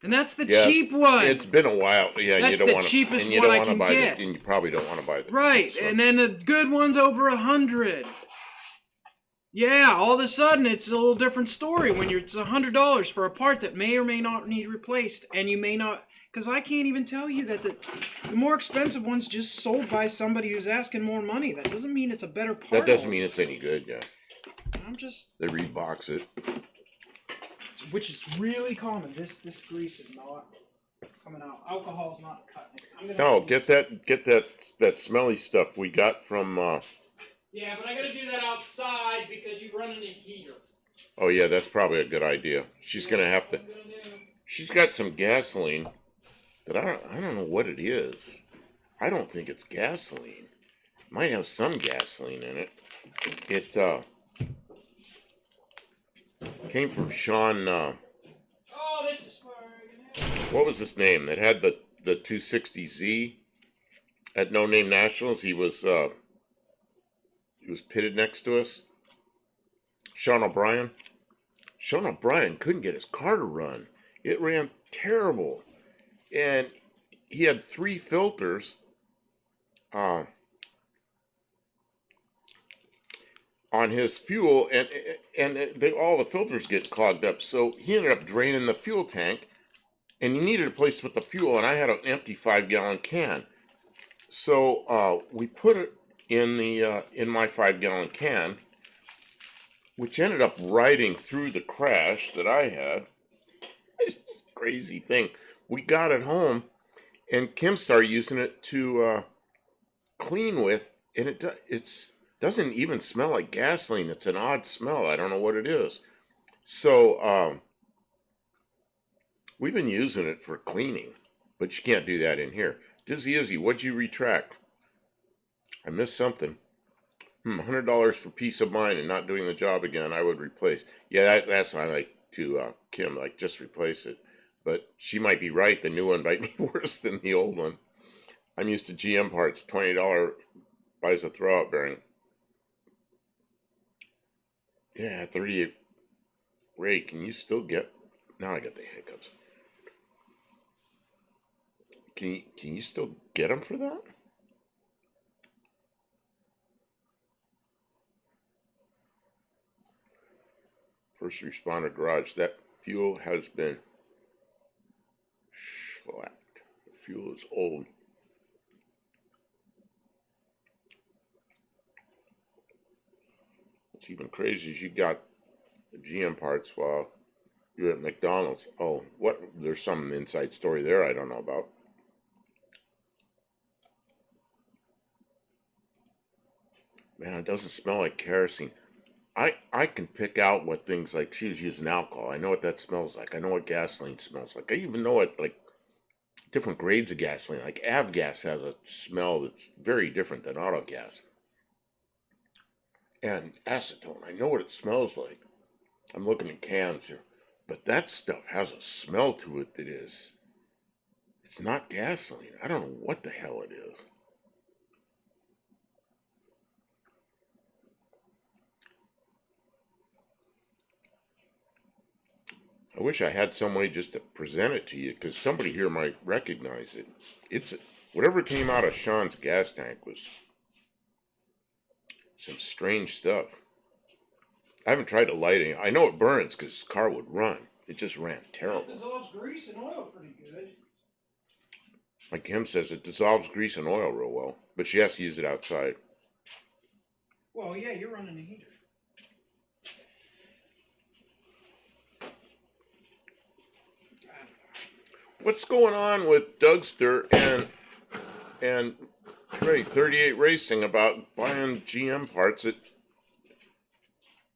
that's the cheap one. It's been a while. Yeah, that's you don't the want cheapest and you one don't I want can to buy get. and you probably don't want to buy the right, cheap and then the good one's over 100. Yeah, all of a sudden it's a little different story when it's $100 for a part that may or may not need replaced, and you may not, because I can't even tell you that the more expensive one's just sold by somebody who's asking more money. That doesn't mean it's a better part. That doesn't mean it's any good. Yeah, they rebox it, which is really common. This grease is not coming out. Alcohol's not cutting it. No, get that smelly stuff we got from. Yeah, but I gotta do that outside because you run into heater. Oh yeah, that's probably a good idea. She's gonna have to. She's got some gasoline that I don't know what it is. I don't think it's gasoline. It might have some gasoline in it. It came from Sean. Oh, this is what was his name? That had the 260Z at No Name Nationals. He was pitted next to us. Sean O'Brien. Sean O'Brien couldn't get his car to run. It ran terrible. And he had 3 filters on his fuel, and all the filters get clogged up. So he ended up draining the fuel tank, and he needed a place to put the fuel, and I had an empty 5-gallon can. So we put it in my 5-gallon can, which ended up riding through the crash that I had. It's just a crazy thing. We got it home, and Kim started using it to clean with, and it doesn't even smell like gasoline. It's an odd smell. I don't know what it is. So we've been using it for cleaning, but you can't do that in here. Dizzy Izzy, what'd you retract? I missed something. $100 for peace of mind and not doing the job again. I would replace. Yeah, that's what I like to Kim. Like, just replace it. But she might be right. The new one might be worse than the old one. I'm used to GM parts. $20 buys a throwout bearing. Yeah, 38. Ray, can you still get? Now I got the hiccups. Can you still get them for that? First responder garage. That fuel has been shellacked. The fuel is old. What's even crazy is you got the GM parts while you're at McDonald's. Oh, what? There's some inside story there I don't know about. Man, it doesn't smell like kerosene. I can pick out what things like she was using alcohol. I know what that smells like. I know what gasoline smells like. I even know what like different grades of gasoline. Like avgas has a smell that's very different than auto gas. And acetone, I know what it smells like. I'm looking at cans here. But that stuff has a smell to it that is, it's not gasoline. I don't know what the hell it is. I wish I had some way just to present it to you, because somebody here might recognize it. It's whatever came out of Sean's gas tank was some strange stuff. I haven't tried to light it. I know it burns because his car would run. It just ran terrible. It dissolves grease and oil pretty good. Like Kim says, it dissolves grease and oil real well, but she has to use it outside. Well, yeah, you're running a heater. What's going on with Dougster and Ray 38 Racing about buying GM parts at?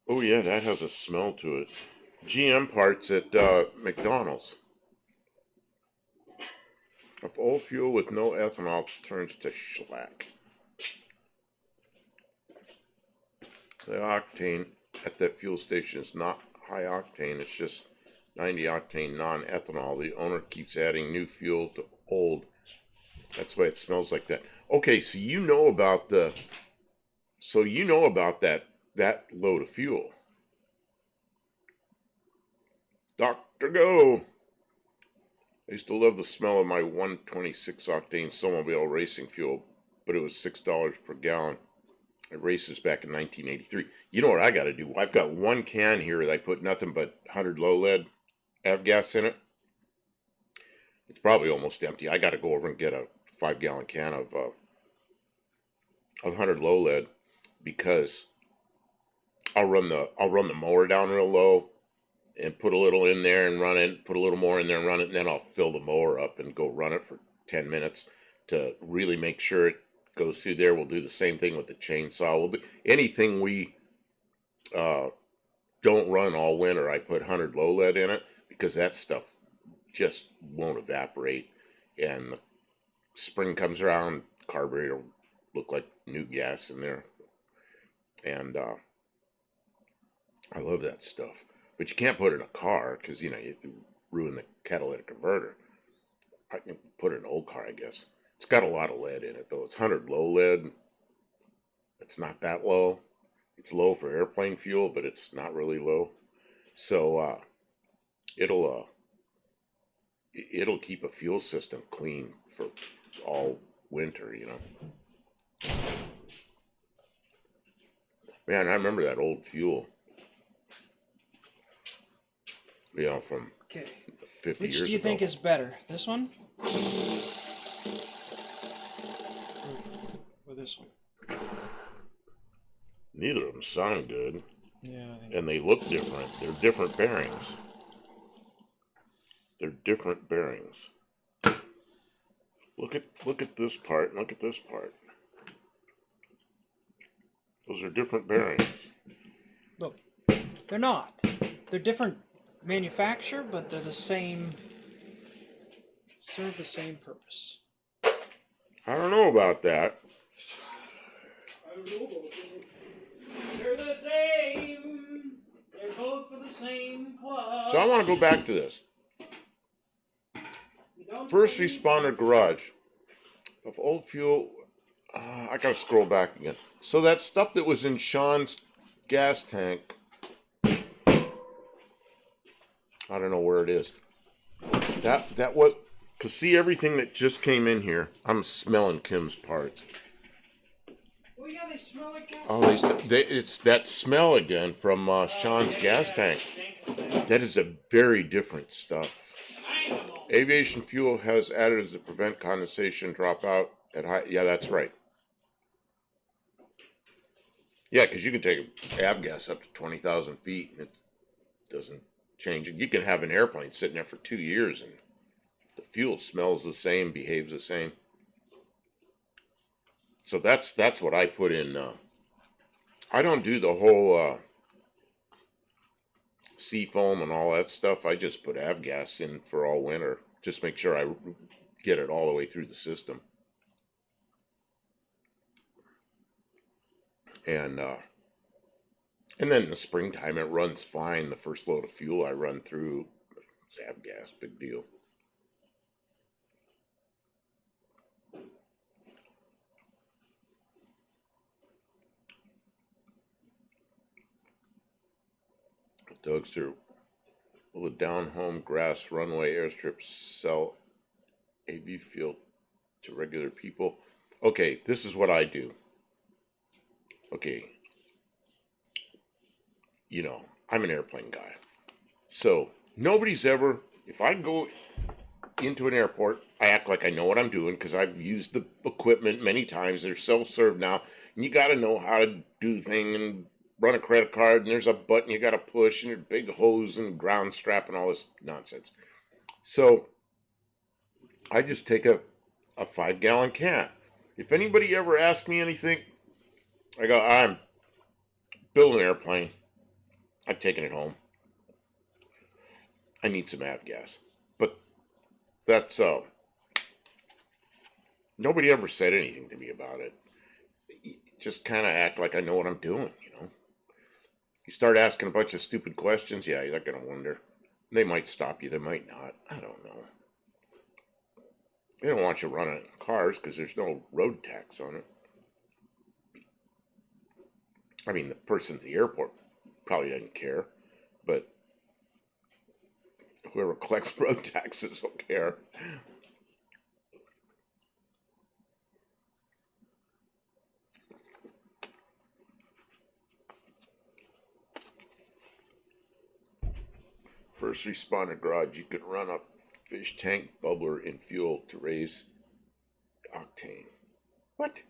Oh yeah, that has a smell to it. GM parts at McDonald's. If old fuel with no ethanol turns to shellac. The octane at that fuel station is not high octane, it's just 90 octane non-ethanol. The owner keeps adding new fuel to old. That's why it smells like that. Okay, so you know about that load of fuel. Dr. Go! I used to love the smell of my 126 octane snowmobile racing fuel, but it was $6 per gallon. I raced this back in 1983. You know what I got to do? I've got one can here that I put nothing but 100 low lead avgas in it. It's probably almost empty. I got to go over and get a 5-gallon can of 100 low lead, because I'll run the mower down real low and put a little in there and run it, put a little more in there and run it, and then I'll fill the mower up and go run it for 10 minutes to really make sure it goes through there. We'll do the same thing with the chainsaw. We'll do anything we don't run all winter. I put 100 low lead in it because that stuff just won't evaporate, and the spring comes around, carburetor will look like new gas in there, and I love that stuff. But you can't put it in a car because, you ruin the catalytic converter. I can put it in an old car, I guess. It's got a lot of lead in it, though. It's 100 low lead. It's not that low. It's low for airplane fuel, but it's not really low. So it'll keep a fuel system clean for all winter, Man, I remember that old fuel. From 50 Which years ago. do you think is better? This one? Or this one? Neither of them sound good. Yeah, I think. And they look different. They're different bearings. Look at this part and look at this part. Those are different bearings. Look, they're not. They're different manufacture, but they're the same. Serve the same purpose. I don't know about that. I don't know about that. They're the same. They're both for the same club. So I want to go back to this. First responder garage. Of old fuel. I gotta scroll back again. So that stuff that was in Sean's gas tank I don't know where it is. That was, cause see everything that just came in here. I'm smelling Kim's parts. Oh yeah, they smell like gas. Oh, it's that smell again from Sean's gas tank. That is a very different stuff. Aviation fuel has additives to prevent condensation drop out at high. Yeah, that's right. Yeah, because you can take avgas up to 20,000 feet and it doesn't change it. You can have an airplane sitting there for 2 years and the fuel smells the same, behaves the same. So that's what I put in. I don't do the whole sea foam and all that stuff. I just put avgas in for all winter. Just make sure I get it all the way through the system. And then in the springtime it runs fine. The first load of fuel I run through, it's avgas, big deal. Dougster, will the down-home grass runway airstrip sell AV fuel to regular people? Okay, this is what I do. Okay, I'm an airplane guy. So nobody's ever, if I go into an airport, I act like I know what I'm doing because I've used the equipment many times. They're self-serve now, and you got to know how to do the thing and run a credit card, and there's a button you got to push, and there's a big hose and ground strap and all this nonsense. So I just take a 5-gallon can. If anybody ever asks me anything, I go, I'm building an airplane. I'm taking it home. I need some avgas. But that's nobody ever said anything to me about it. Just kind of act like I know what I'm doing, You start asking a bunch of stupid questions, yeah, you're going to wonder. They might stop you, they might not. I don't know. They don't want you running cars because there's no road tax on it. I mean, the person at the airport probably doesn't care, but whoever collects road taxes will care. First responder garage, you could run a fish tank bubbler in fuel to raise octane. What?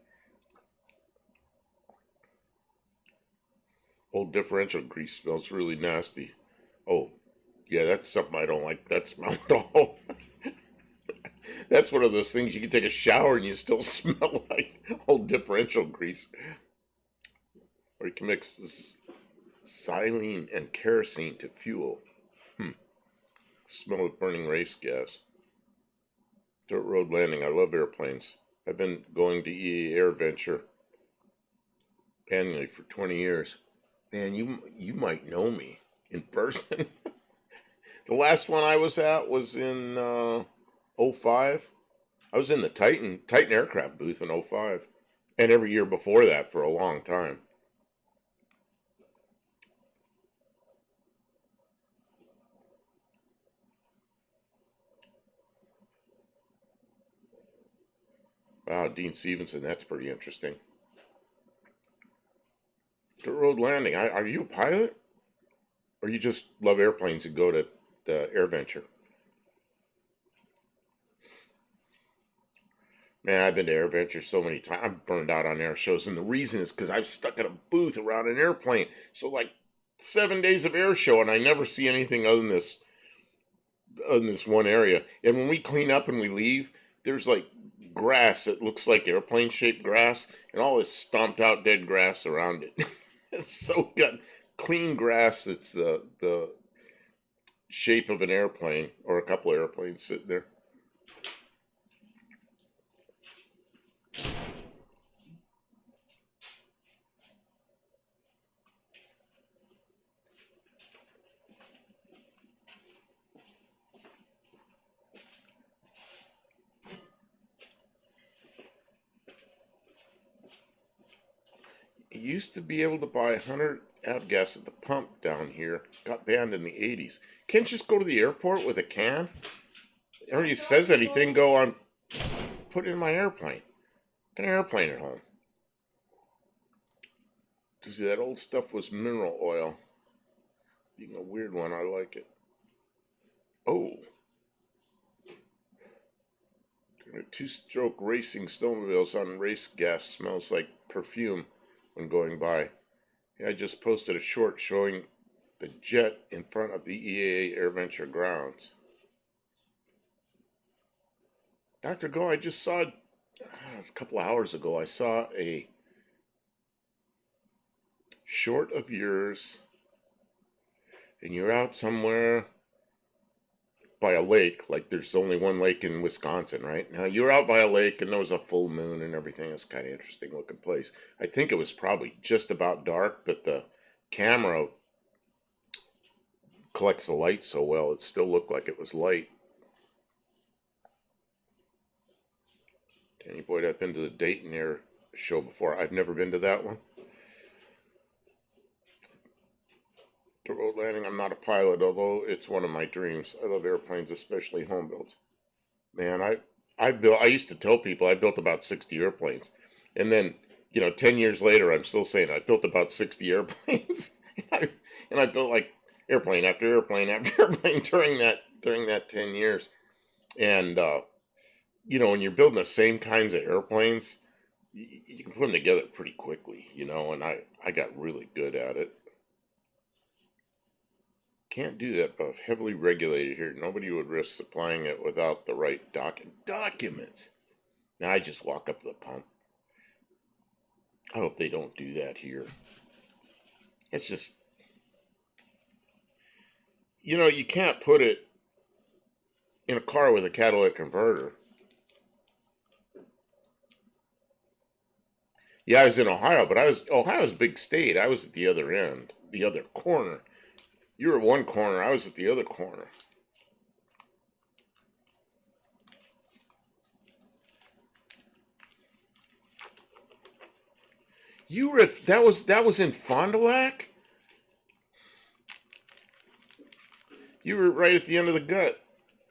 Old differential grease smells really nasty. Oh, yeah, that's something I don't like that smell at all. That's one of those things you can take a shower and you still smell like old differential grease. Or you can mix xylene and kerosene to fuel. Smell of burning race gas. Dirt road landing. I love airplanes. I've been going to EA Air Venture annually for 20 years. Man, you might know me in person. The last one I was at was in 05. I was in the Titan aircraft booth in 05. And every year before that for a long time. Wow, Dean Stevenson, that's pretty interesting. Dirt road landing. Are you a pilot? Or you just love airplanes and go to the Air Venture? Man, I've been to Air Venture so many times. I'm burned out on air shows, and the reason is because I'm stuck in a booth around an airplane. So like 7 days of air show, and I never see anything other than this one area. And when we clean up and we leave, there's like grass that looks like airplane shaped grass, and all this stomped out dead grass around it. So got clean grass that's the shape of an airplane or a couple of airplanes sitting there. You used to be able to buy 100 avgas at the pump down here. Got banned in the 80s. Can't you just go to the airport with a can? Nobody says anything, go on, put it in my airplane. Got an airplane at home. See, that old stuff was mineral oil. Being a weird one, I like it. Oh. A two-stroke racing snowmobiles on race gas smells like perfume when going by. Yeah, I just posted a short showing the jet in front of the EAA AirVenture grounds. Dr. Go, I just saw, it was a couple of hours ago, I saw a short of yours, and you're out somewhere by a lake, like there's only one lake in Wisconsin, right? Now you're out by a lake and there was a full moon and everything. It was kind of interesting looking place. I think it was probably just about dark, but the camera collects the light so well, it still looked like it was light. Danny Boyd, I've been to the Dayton Air Show before. I've never been to that one. The road landing, I'm not a pilot, although it's one of my dreams. I love airplanes, especially home builds. Man, I used to tell people I built about 60 airplanes. And then, 10 years later, I'm still saying I built about 60 airplanes. and I built like airplane after airplane after airplane during that 10 years. And, when you're building the same kinds of airplanes, you can put them together pretty quickly, and I got really good at it. Can't do that, but heavily regulated here. Nobody would risk supplying it without the right documents. Now I just walk up to the pump. I hope they don't do that here. It's just, you can't put it in a car with a catalytic converter. Yeah, I was in Ohio, but Ohio's a big state. I was at the other end, the other corner. You were at one corner, I was at the other corner. You were at, that was in Fond du Lac? You were right at the end of the gut.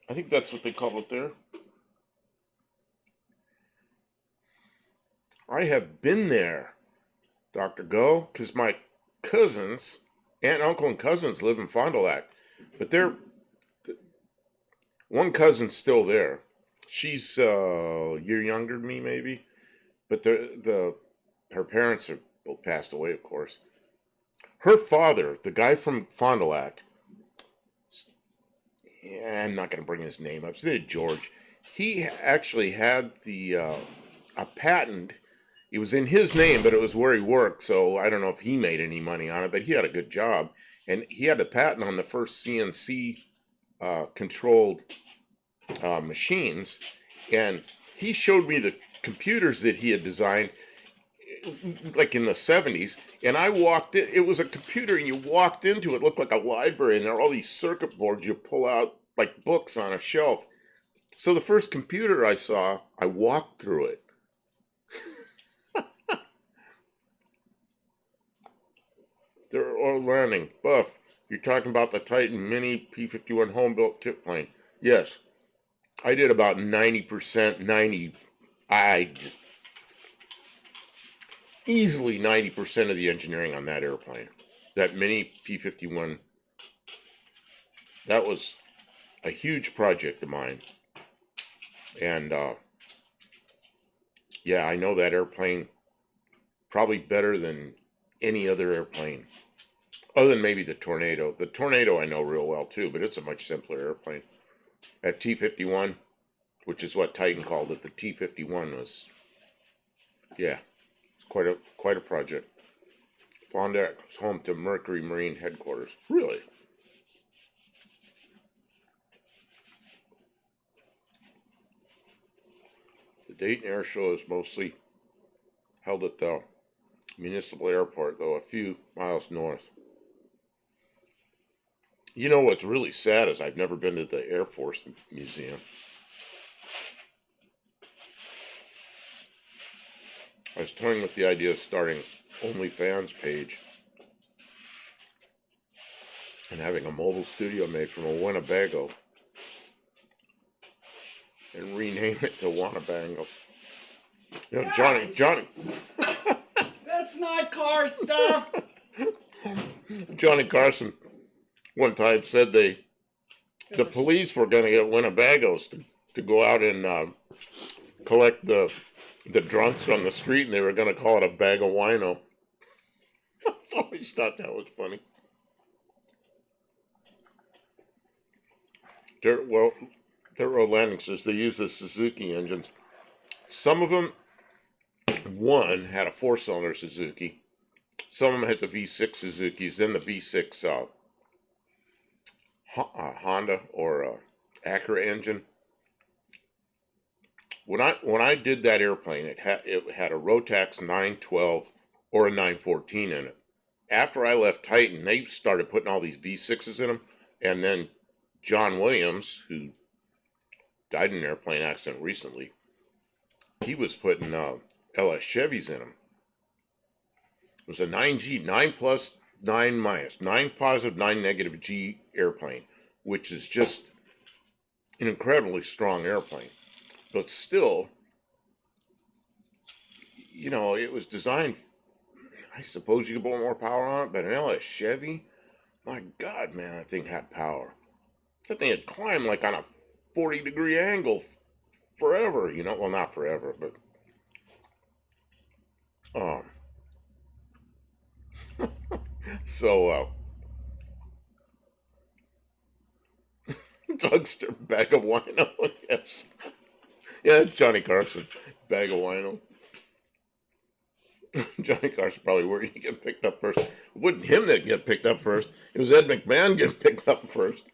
I think that's what they call it there. I have been there, Dr. Go, because my cousins, aunt, uncle, and cousins live in Fond du Lac. But one cousin's still there. She's a year younger than me, maybe. But her parents are both passed away, of course. Her father, the guy from Fond du Lac, I'm not going to bring his name up. So George. He actually had a patent. It was in his name, but it was where he worked. So I don't know if he made any money on it, but he had a good job. And he had a patent on the first CNC controlled machines. And he showed me the computers that he had designed, like in the 70s. And I walked in, it was a computer, and you walked into it, looked like a library, and there are all these circuit boards you pull out like books on a shelf. So the first computer I saw, I walked through it. They're all landing. Buff, you're talking about the Titan Mini P-51 home-built kit plane. Yes, I did about 90%, easily 90% of the engineering on that airplane. That Mini P-51, that was a huge project of mine. And, yeah, I know that airplane probably better than any other airplane, other than maybe the Tornado. The Tornado I know real well too, but it's a much simpler airplane. That T-51, which is what Titan called it, the T-51 was, yeah, it's quite a project. Fond du Lac is home to Mercury Marine headquarters. Really? The Dayton Air Show is mostly held at the municipal airport, though a few miles north. You know what's really sad is I've never been to the Air Force Museum. I was toying with the idea of starting OnlyFans page and having a mobile studio made from a Winnebago and rename it to Wannabango. You know, Guys! Johnny, That's not car stuff. Johnny Carson one time said the police were going to get Winnebagos to go out and collect the drunks on the street, and they were going to call it a bag of wino. I always thought that was funny. Dirt Road Landing says they use the Suzuki engines. Some of them, one had a 4-cylinder Suzuki. Some of them had the V6 Suzukis, then the V6 Honda or Acura engine. When I did that airplane, it had a Rotax 912 or a 914 in it. After I left Titan, they started putting all these V6s in them, and then John Williams, who died in an airplane accident recently, he was putting LS Chevys in them. It was a 9G, 9 plus, 9 minus, 9 positive, 9 negative G airplane, which is just an incredibly strong airplane. But still, you know, it was designed, I suppose you could put more power on it, but an LS Chevy, my God, man, that thing had power. That thing had climbed like on a 40-degree angle forever, you know, well, not forever, but so Dougster, bag of wino. Yes, yeah, it's Johnny Carson, bag of wino. Johnny Carson probably worried he'd get picked up first. It wasn't him that get picked up first. It was Ed McMahon getting picked up first.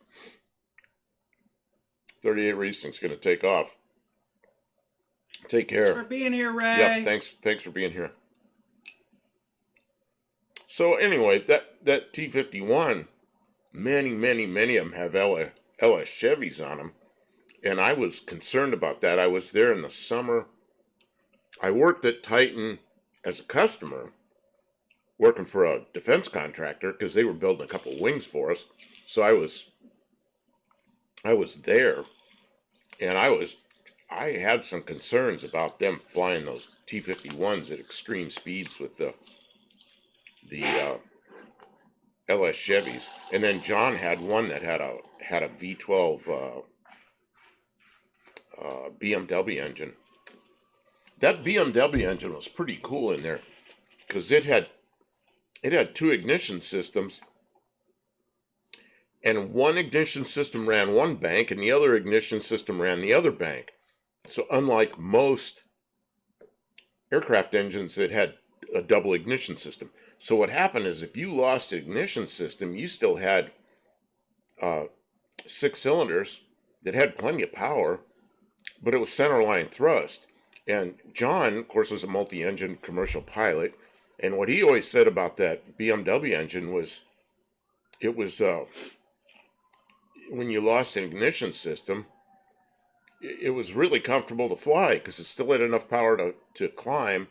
38 Racing's going to take off. Take care. Thanks for being here, Ray. Yep, thanks for being here. So anyway, that T51, many of them have LS Chevys on them, and I was concerned about that. I was there in the summer. I worked at Titan as a customer, working for a defense contractor because they were building a couple of wings for us. So I was there, and I had some concerns about them flying those T51s at extreme speeds with the LS Chevys. And then John had one that had a V12 BMW engine. That BMW engine was pretty cool in there because it had 2 ignition systems, and one ignition system ran one bank and the other ignition system ran the other bank. So unlike most aircraft engines that had a double ignition system. So what happened is if you lost an ignition system, you still had 6 cylinders that had plenty of power, but it was centerline thrust. And John, of course, was a multi-engine commercial pilot, and what he always said about that BMW engine was it was when you lost an ignition system, it was really comfortable to fly because it still had enough power to climb,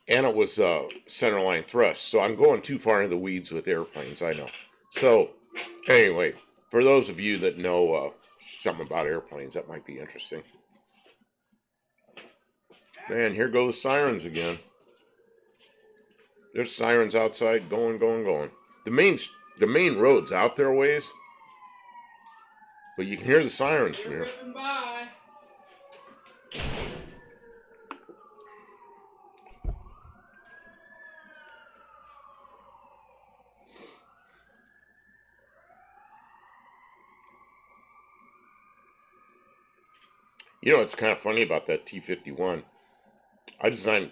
and it was centerline thrust. So I'm going too far into the weeds with airplanes, I know. So anyway, for those of you that know something about airplanes, that might be interesting. Man, here go the sirens again. There's sirens outside going. The main road's out there a ways, but you can hear the sirens from here. By. You know, it's kind of funny about that T51. I designed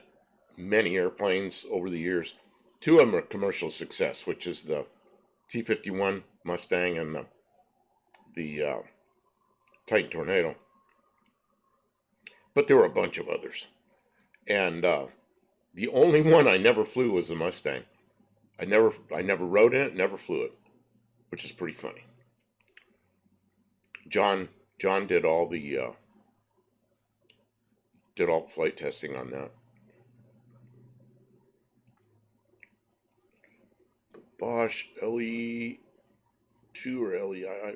many airplanes over the years. 2 of them are commercial success, which is the T51 Mustang and the Titan Tornado. But there were a bunch of others. And the only one I never flew was the Mustang. I never rode in it, never flew it, which is pretty funny. John did all the Did all flight testing on that. The Bosch LE2 or LEI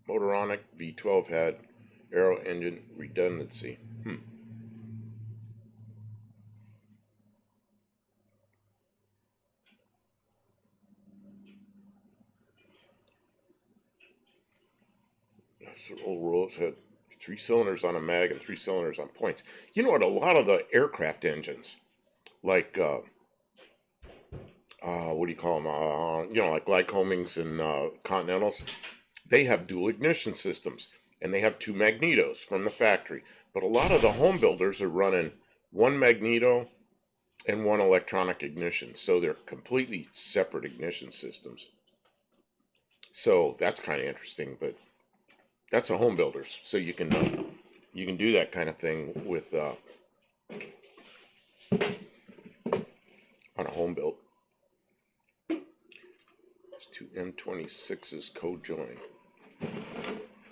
Motoronic V12 had aero engine redundancy. So old Rolls had 3 cylinders on a mag and 3 cylinders on points. You know what? A lot of the aircraft engines, like what do you call them? Like Lycomings and Continentals, they have dual ignition systems, and they have 2 magnetos from the factory. But a lot of the home builders are running 1 magneto and 1 electronic ignition, so they're completely separate ignition systems. So that's kind of interesting, but that's a home builders, so you can do that kind of thing with on a home build. It's 2 M26s co-join.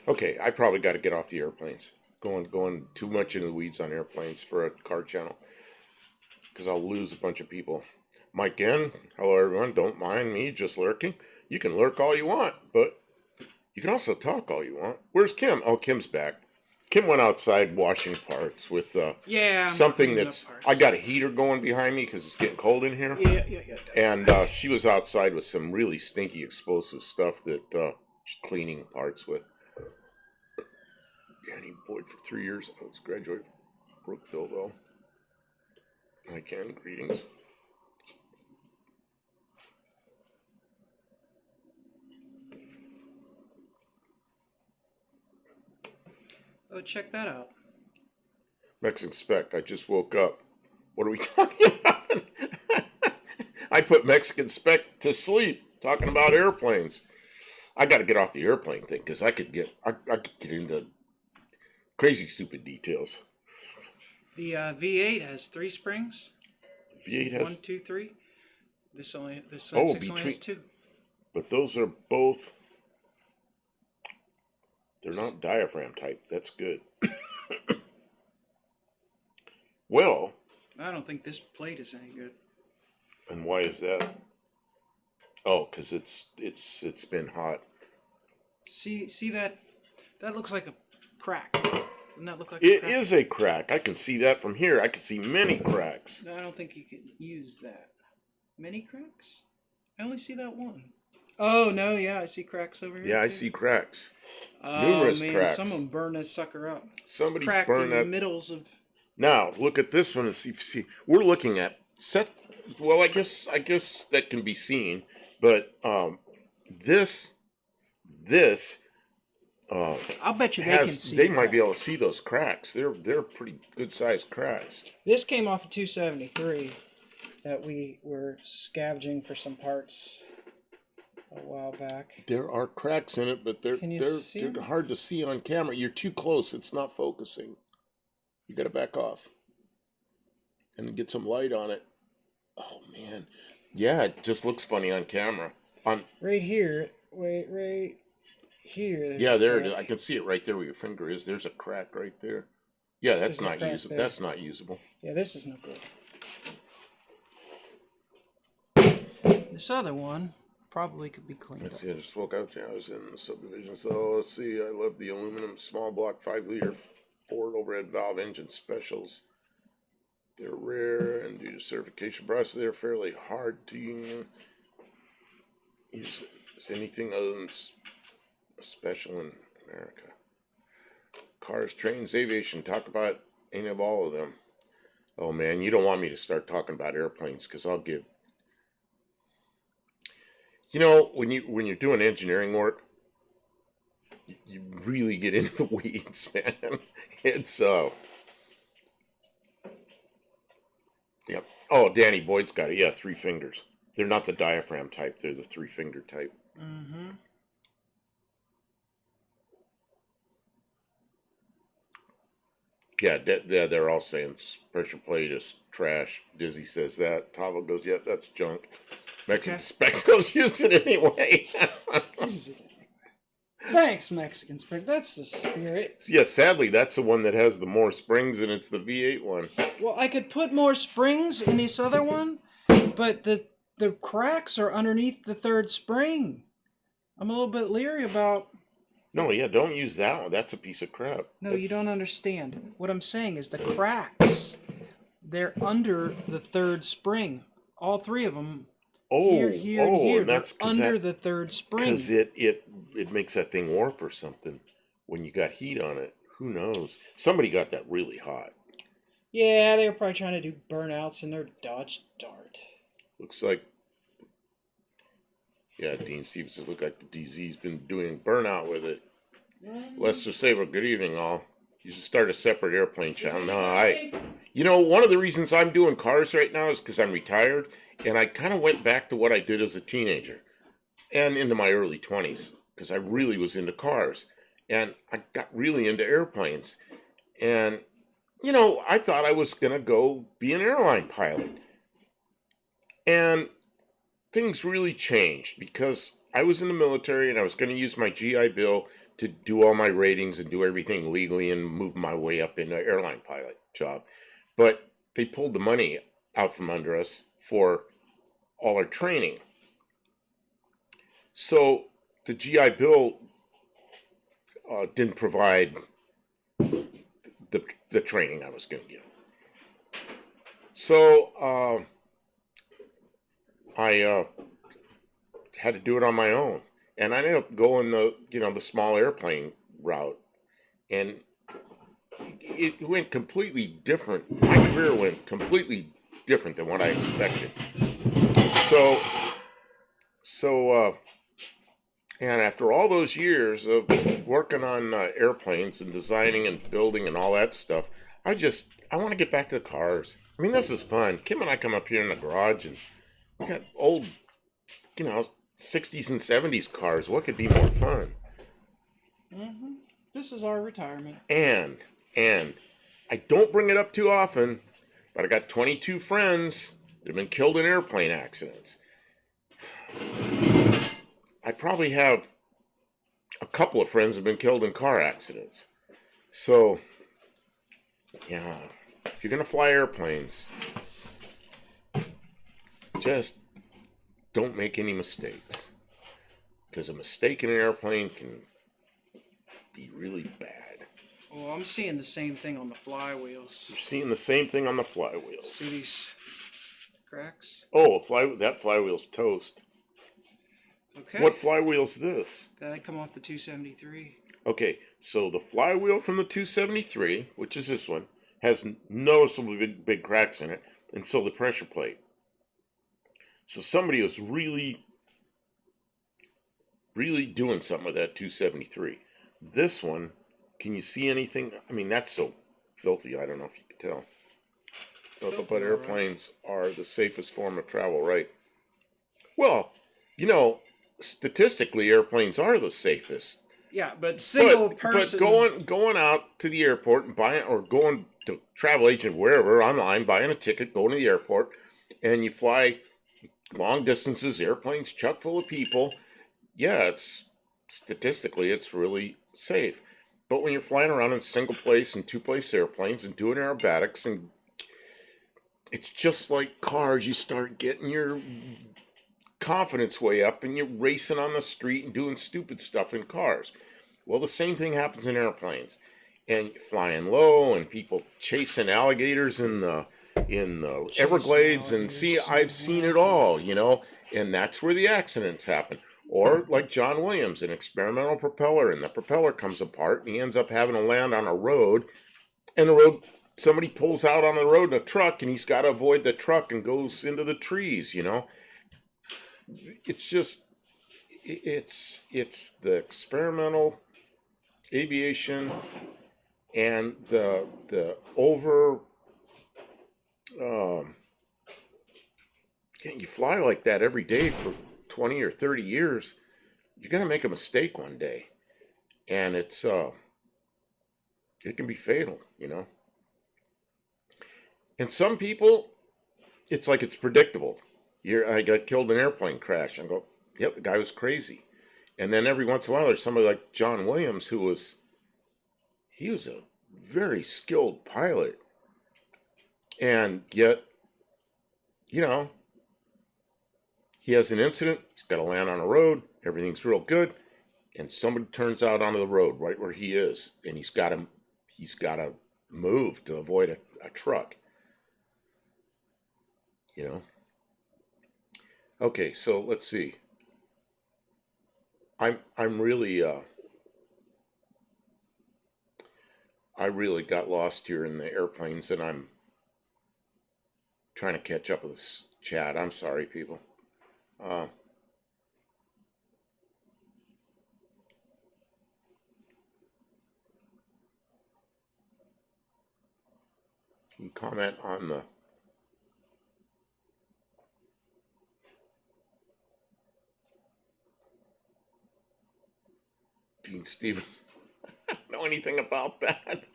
Okay, I probably got to get off the airplanes. Going too much into the weeds on airplanes for a car channel, because I'll lose a bunch of people. Mike N, hello everyone. Don't mind me just lurking. You can lurk all you want, but you can also talk all you want. Where's Kim? Oh, Kim's back. Kim went outside washing parts with something that's. I got a heater going behind me because it's getting cold in here. Yeah. And she was outside with some really stinky explosive stuff that she's cleaning parts with. Danny Boyd for 3 years. I was graduated from Brookville though. I can. Greetings. Oh, check that out. Mexican Spec, I just woke up. What are we talking about? I put Mexican Spec to sleep talking about airplanes. I got to get off the airplane thing because I could get into crazy stupid details. The V8 has 3 springs. V8 has 1, 2, 3. This only has 2. But those are both. They're not diaphragm type. That's good. Well, I don't think this plate is any good. And why is that? Oh, because it's been hot. See that? That looks like a crack. Doesn't that look like It a crack? is a crack. I can see that from here. I can see many cracks. No, I don't think you can use that. Many cracks? I only see that one. Oh no, yeah, I see cracks over here. Yeah, I too. see cracks. Oh, Numerous man, cracks. Some of them burn this sucker up. Somebody Cracked burned in that. the middles of. Now look at this one and see. We're looking at set. Well, I guess that can be seen, but this. I'll bet you they can see. They might be able to see those cracks. They're pretty good sized cracks. This came off of 273 that we were scavenging for some parts a while back. There are cracks in it, but they're hard to see on camera. You're too close. It's not focusing. You got to back off and get some light on it. Oh man, yeah, it just looks funny on camera. Right here, right here. Yeah, there it is. I can see it right there where your finger is. There's a crack right there. Yeah, that's not usable. That's not usable. Yeah, this is no good. This other one probably could be cleaned Let's up. see, I just woke up. I was in the subdivision. So let's see. I love the aluminum small block 5-liter Ford overhead valve engine specials. They're rare, and due to certification process, they're fairly hard to use. Is anything other than special in America? Cars, trains, aviation. Talk about any of all of them. Oh man, you don't want me to start talking about airplanes because I'll get. You know, when you're doing engineering work, you really get into the weeds, man. It's Yep. Oh, Danny Boyd's got it. Yeah, 3 fingers. They're not the diaphragm type. They're the 3-finger type. Mm-hmm. Yeah, they're all saying pressure plate is trash. Dizzy says that. Tavo goes, yeah, that's junk. Mexican Specs goes, use it anyway. Thanks, Mexican Spirit. That's the spirit. Yeah, sadly, that's the one that has the more springs, and it's the V8 one. Well, I could put more springs in this other one, but the cracks are underneath the third spring. I'm a little bit leery about. No, yeah, don't use that one. That's a piece of crap. No, you don't understand. What I'm saying is the cracks. They're under the third spring. All three of them. Here, and here. And that's under the third spring. Because it makes that thing warp or something when you got heat on it. Who knows? Somebody got that really hot. Yeah, they were probably trying to do burnouts in their Dodge Dart. Looks like, yeah, Dean Stevens look like the DZ's been doing burnout with it. Lester Saber, good evening, all. You should start a separate airplane channel. No, one of the reasons I'm doing cars right now is because I'm retired, and I kind of went back to what I did as a teenager and into my early 20s because I really was into cars, and I got really into airplanes. And, I thought I was going to go be an airline pilot. And things really changed because I was in the military and I was going to use my GI Bill to do all my ratings and do everything legally and move my way up in an airline pilot job. But they pulled the money out from under us for all our training. So the GI Bill didn't provide the training I was going to get. So I had to do it on my own. And I ended up going the small airplane route. And it went completely different. My career went completely different than what I expected. And after all those years of working on airplanes and designing and building and all that stuff, I want to get back to the cars. I mean, this is fun. Kim and I come up here in the garage and we got old, 60s and 70s cars. What could be more fun? Mm-hmm. This is our retirement. And I don't bring it up too often, but I got 22 friends that have been killed in airplane accidents. I probably have a couple of friends that have been killed in car accidents. So, yeah, if you're going to fly airplanes, just don't make any mistakes. Because a mistake in an airplane can be really bad. Oh, I'm seeing the same thing on the flywheels. You're seeing the same thing on the flywheels. See these cracks? Oh, that flywheel's toast. Okay. What flywheel's this? That come off the 273. Okay, so the flywheel from the 273, which is this one, has noticeably big cracks in it, and so the pressure plate. So somebody was really, really doing something with that 273. This one, can you see anything? I mean, that's so filthy, I don't know if you can tell. But airplanes are the safest form of travel, right? Well, statistically, airplanes are the safest. Yeah, but person. But going out to the airport and buying, or going to travel agent wherever online, buying a ticket, going to the airport, and you fly long distances, airplanes chock full of people. Yeah, statistically it's really safe. But when you're flying around in single place and two place airplanes and doing aerobatics, and it's just like cars, you start getting your confidence way up and you're racing on the street and doing stupid stuff in cars. Well, the same thing happens in airplanes, and flying low and people chasing alligators in the Everglades, and I've seen it all, and that's where the accidents happen. Or like John Williams, an experimental propeller, and the propeller comes apart and he ends up having to land on a road, and somebody pulls out on the road in a truck and he's got to avoid the truck and goes into the trees. It's just, it's the experimental aviation and the over, you fly like that every day for 20 or 30 years, you're going to make a mistake one day, and it can be fatal, And some people, it's like it's predictable. I got killed in an airplane crash. I go, yep, the guy was crazy. And then every once in a while, there's somebody like John Williams he was a very skilled pilot. And yet, you know, he has an incident, he's got to land on a road, everything's real good, and somebody turns out onto the road right where he is, and he's got to move to avoid a truck. You know? Okay, so let's see. I'm really I really got lost here in the airplanes, and I'm trying to catch up with this chat. I'm sorry, people. Can you comment on the Dean Stevens? I don't know anything about that.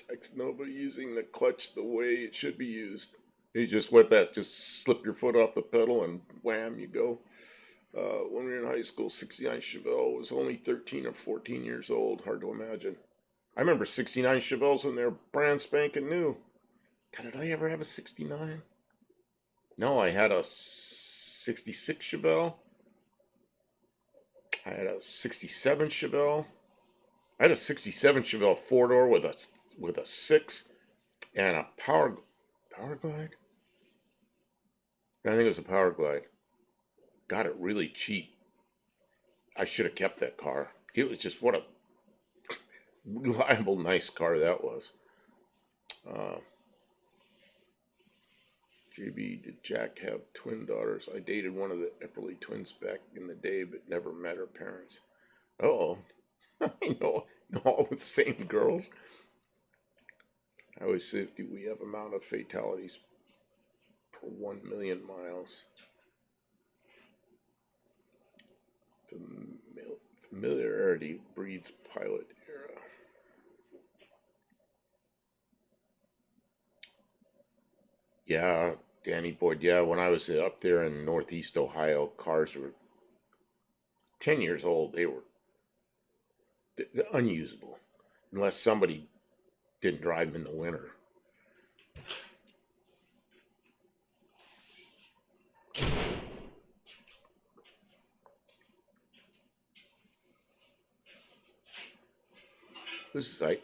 Text nobody using the clutch the way it should be used. You just just slip your foot off the pedal and wham, you go. When we were in high school, 69 Chevelle was only 13 or 14 years old. Hard to imagine. I remember 69 Chevelles when they were brand spanking new. God, did I ever have a 69? No, I had a 66 Chevelle. I had a 67 Chevelle. I had a 67 Chevelle 4-door with a 6 and a Power Glide. I think it was a Power Glide. Got it really cheap. I should have kept that car. It was just what a reliable, nice car that was. JB, did Jack have twin daughters? I dated one of the Epperly twins back in the day, but never met her parents. Uh-oh. I know all the same girls. Highway safety, we have amount of fatalities per 1 million miles. Familiarity breeds pilot era. Yeah, Danny Boyd. Yeah, when I was up there in Northeast Ohio, cars were 10 years old. They were unusable unless somebody didn't drive them in the winter. This is like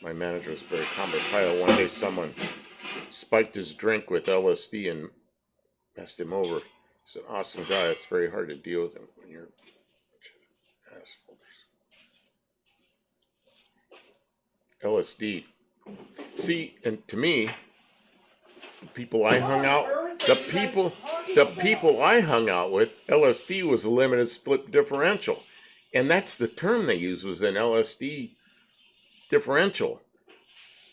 my manager was a very competent pilot. One day someone spiked his drink with LSD and messed him over. He's an awesome guy. It's very hard to deal with him when you're assholes. LSD. See, and to me, the people I hung out with, LSD was a limited slip differential. And that's the term they used, was an LSD differential.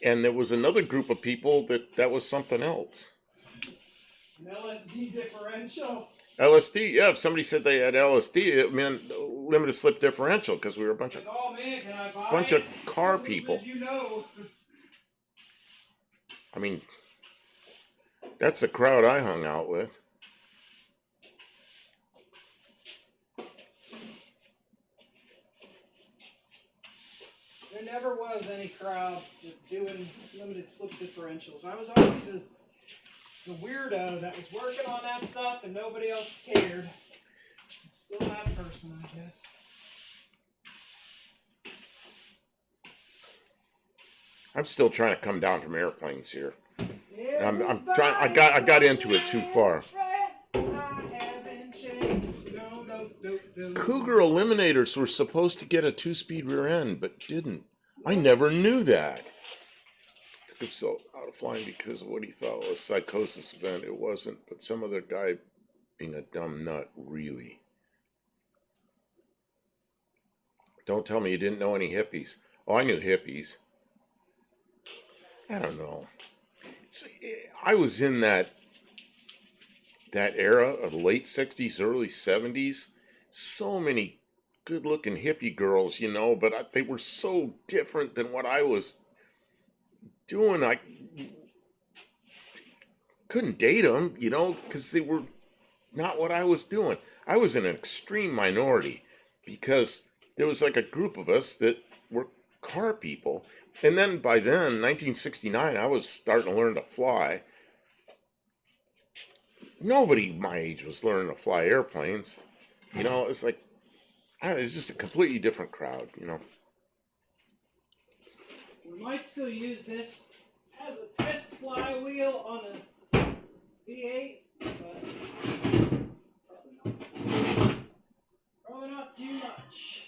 And there was another group of people that was something else. An LSD differential? LSD, yeah. If somebody said they had LSD, it meant limited slip differential, because we were a bunch of car people. You know. I mean, that's the crowd I hung out with. There never was any crowd doing limited slip differentials. I was always the weirdo that was working on that stuff and nobody else cared. Still that person, I guess. I'm still trying to come down from airplanes here. I'm trying. I got into it too far. Cougar Eliminators were supposed to get a 2-speed rear end, but didn't. I never knew that. Took himself out of flying because of what he thought was a psychosis event. It wasn't, but some other guy being a dumb nut, really. Don't tell me you didn't know any hippies. Oh, I knew hippies. I don't know. I was in that era of late 60s, early 70s. So many good-looking hippie girls, you know, but they were so different than what I was doing. couldn't date them, you know, because they were not what I was doing. I was in an extreme minority because there was like a group of us that were car people. And then by then, 1969, I was starting to learn to fly. Nobody my age was learning to fly airplanes. You know, it's like, it's just a completely different crowd, you know. We might still use this as a test flywheel on a V8, but probably not too much.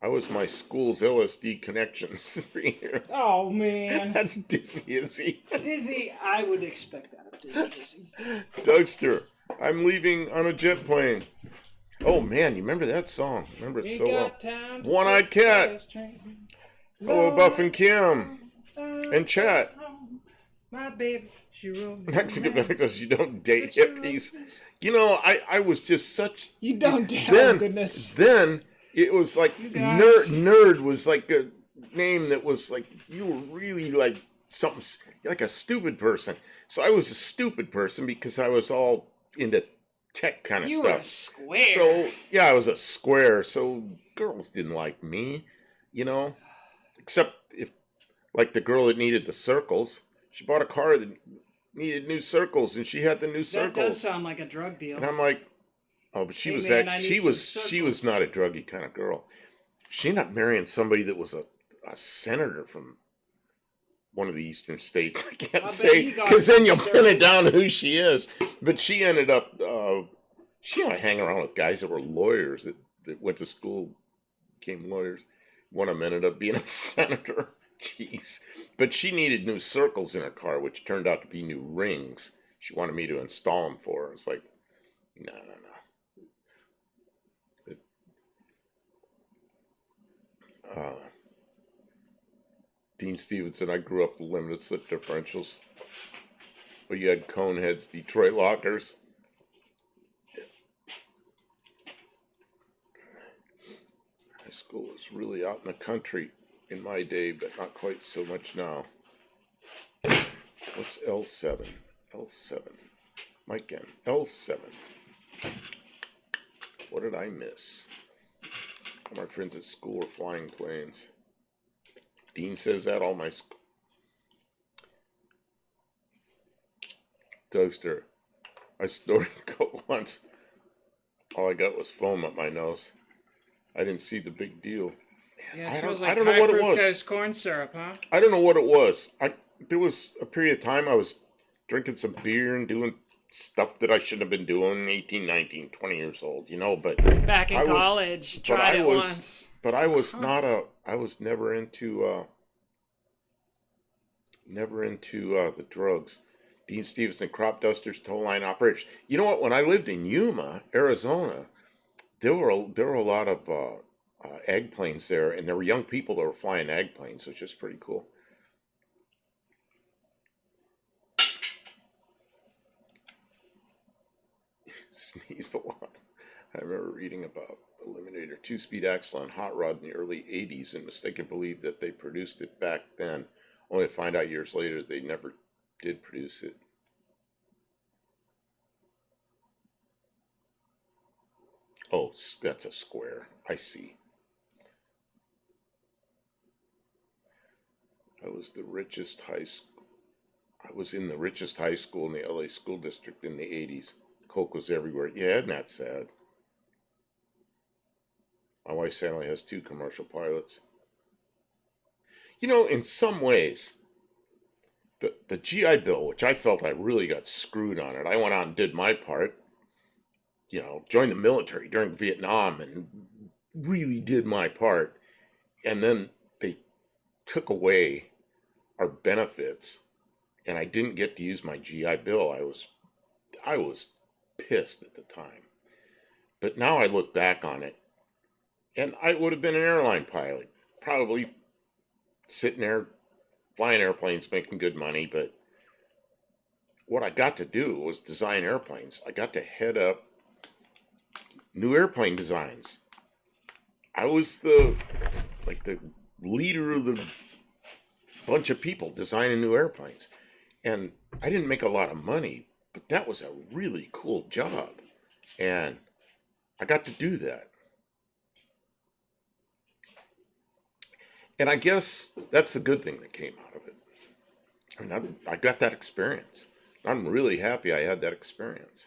I was my school's LSD connections 3 years. Oh, man. That's dizzy, is he? Dizzy, I would expect that of Dizzy. Dougster, I'm leaving on a jet plane. Oh man, you remember that song? Remember it so well. One-Eyed Cat. Hello, Buff and Kim. And Chat. My baby, she wrote me. Mexican because you don't date hippies. You know, I was just such. You don't date. Then, oh, goodness. Then it was like nerd was like a name that was like you were really like something like a stupid person. So I was a stupid person because I was all into tech kind of you stuff. Were a square. So yeah, I was a square. So girls didn't like me, you know, except if like the girl that needed the circles. She bought a car that needed new circles, and she had the new circles. That does sound like a drug deal. And I'm like, oh, but she was she was not a druggy kind of girl. She ended up marrying somebody that was a senator from one of the eastern states. I can't say because then you'll pin it down to who she is. But she ended up she ended up hanging around with guys that were lawyers that went to school, became lawyers. One of them ended up being a senator. Jeez. But she needed new circles in her car, which turned out to be new rings. She wanted me to install them for her. It's like, no. Dean Stevenson, I grew up with limited slip differentials. But you had Coneheads, Detroit lockers. High school was really out in the country in my day, but not quite so much now. What's L7? L7. Mike N. L7. What did I miss? All my friends at school are flying planes. Dean says that all my school. Toaster. I snorted coke once. All I got was foam up my nose. I didn't see the big deal. Yeah, I don't know what it was. Corn syrup, huh? I don't know what it was. There was a period of time I was drinking some beer and doing stuff that I shouldn't have been doing, 18, 19, 20 years old, you know, but back in college, tried it once. But I was I was never into the drugs. Dean Stevenson, crop dusters, tow line operators. You know what? When I lived in Yuma, Arizona, there were a lot of ag planes there, and there were young people that were flying ag planes, which is pretty cool. Sneezed a lot. I remember reading about Eliminator 2-speed axle on hot rod in the early 80s and mistakenly believed that they produced it back then, only to find out years later they never did produce it. Oh, that's a square. I see. I was in the richest high school in the LA school district in the 80s. Coke was everywhere. Yeah, isn't that sad? My wife's family has 2 commercial pilots. You know, in some ways, the GI Bill, which I felt I really got screwed on it, I went out and did my part, you know, joined the military during Vietnam and really did my part. And then they took away our benefits, and I didn't get to use my GI Bill. I was pissed at the time. But now I look back on it, and I would have been an airline pilot, probably sitting there flying airplanes, making good money. But what I got to do was design airplanes. I got to head up new airplane designs. I was the leader of the bunch of people designing new airplanes. And I didn't make a lot of money, but that was a really cool job. And I got to do that. And I guess that's the good thing that came out of it. I mean, I got that experience. I'm really happy I had that experience.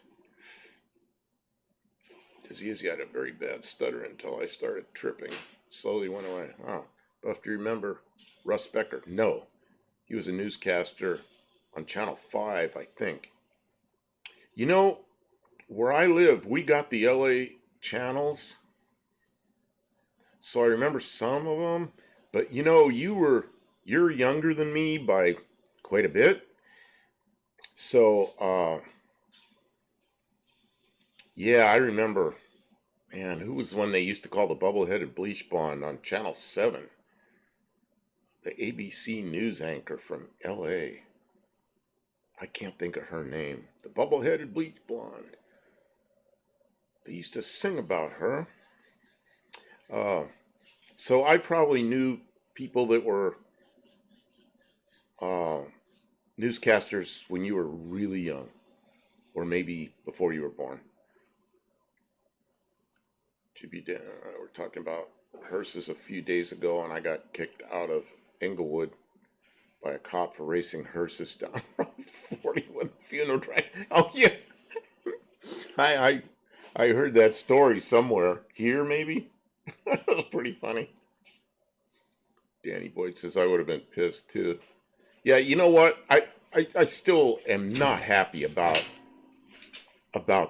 Disease had a very bad stutter until I started tripping. Slowly went away. Oh, Buff, do you remember Russ Becker? No. He was a newscaster on Channel 5, I think. You know, where I lived, we got the LA channels. So I remember some of them. But you know, you're younger than me by quite a bit. So, yeah, I remember, man, who was the one they used to call the bubble-headed bleach blonde on Channel 7? The ABC news anchor from LA. I can't think of her name. The bubble-headed bleach blonde. They used to sing about her. So I probably knew people that were newscasters when you were really young, or maybe before you were born. We're talking about hearses a few days ago, and I got kicked out of Englewood by a cop for racing hearses down Route 40 with a funeral drive. Oh yeah, I heard that story somewhere here, maybe. That was pretty funny. Danny Boyd says I would have been pissed too. Yeah, you know what? I still am not happy about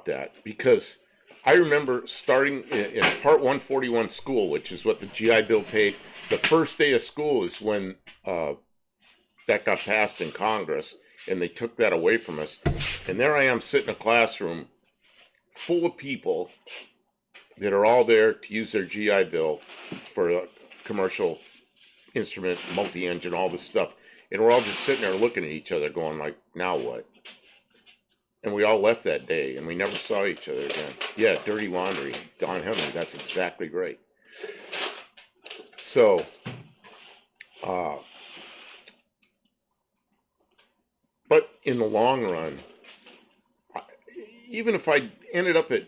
that, because I remember starting in Part 141 school, which is what the GI Bill paid. The first day of school is when that got passed in Congress, and they took that away from us. And there I am sitting in a classroom full of people that are all there to use their GI Bill for a commercial instrument, multi-engine, all this stuff. And we're all just sitting there looking at each other going like, now what? And we all left that day, and we never saw each other again. Yeah, dirty laundry. Don Henley, that's exactly right. So, but in the long run, even if I ended up at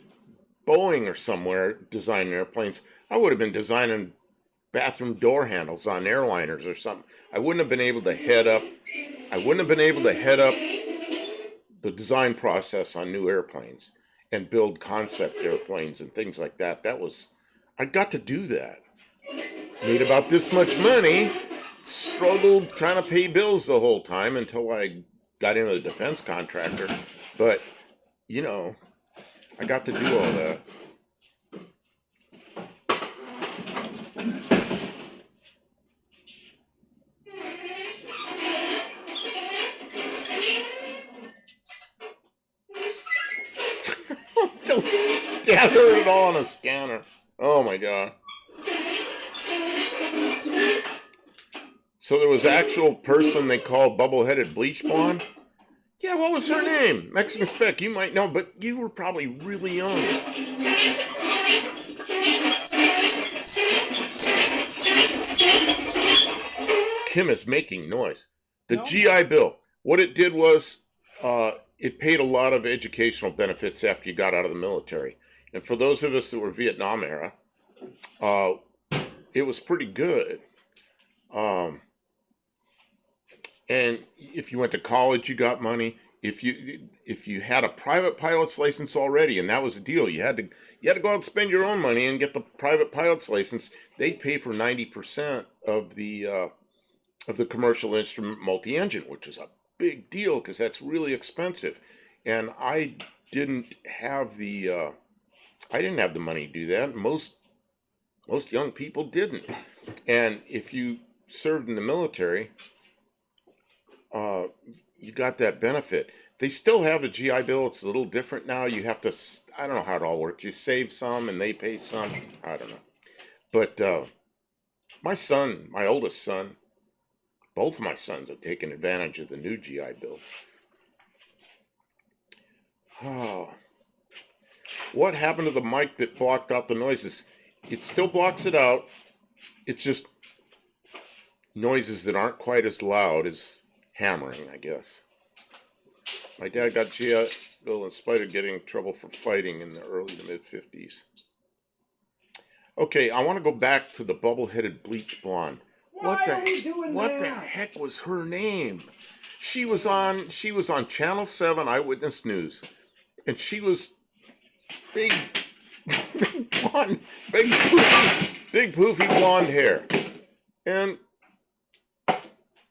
Boeing or somewhere designing airplanes, I would have been designing bathroom door handles on airliners or something. I wouldn't have been able to head up the design process on new airplanes and build concept airplanes and things like that. I got to do that. Made about this much money, struggled trying to pay bills the whole time until I got into the defense contractor. But, you know, I got to do all that. Dad heard it all on a scanner. Oh my God. So there was actual person they called bubble-headed bleach blonde? Yeah, what was her name? Mexican Spec, you might know, but you were probably really young. Kim is making noise. The GI Bill, what it did was it paid a lot of educational benefits after you got out of the military. And for those of us that were Vietnam era, it was pretty good. And if you went to college, you got money. If you had a private pilot's license already, and that was the deal, you had to go out and spend your own money and get the private pilot's license. They'd pay for 90% of the commercial instrument multi-engine, which is a big deal because that's really expensive. And I didn't have the money to do that. Most young people didn't. And if you served in the military, you got that benefit. They still have a GI Bill. It's a little different now. You have to, I don't know how it all works. You save some and they pay some. I don't know. But my oldest son, both of my sons have taken advantage of the new GI Bill. Oh, what happened to the mic that blocked out the noises? It still blocks it out. It's just noises that aren't quite as loud as hammering, I guess. My dad got GI Bill in spite of getting in trouble for fighting in the early to mid-50s. Okay, I want to go back to the bubble-headed bleach blonde. Why are we doing what the that? heck was her name? She was on Channel 7 Eyewitness News, and she was big blonde, big poofy blonde hair. And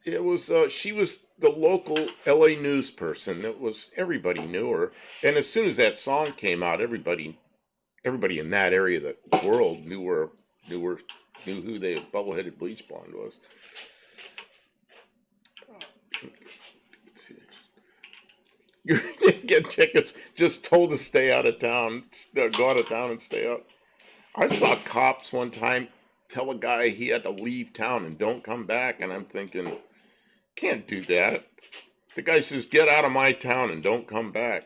it was she was the local LA news person. That was, everybody knew her. And as soon as that song came out, everybody in that area of the world knew who the bubble-headed bleach blonde was. You're gonna get tickets. Just told to stay out of town. Go out of town and stay out. I saw cops one time tell a guy he had to leave town and don't come back, and I'm thinking, can't do that. The guy says, get out of my town and don't come back.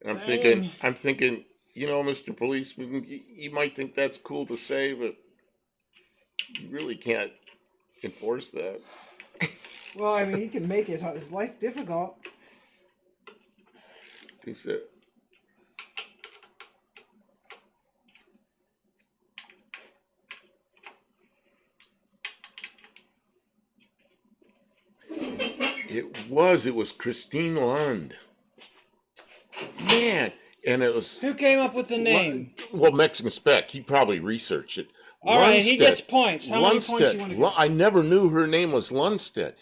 And I'm thinking, you know, Mr. Policeman, you might think that's cool to say, but you really can't enforce that. Well, I mean, he can make his life difficult. He said, it was Christine Lund. Man, and it was... Who came up with the name? Well, Mexican Spec. He probably researched it. All right, he gets points. How many points you want to get? I never knew her name was Lundstedt.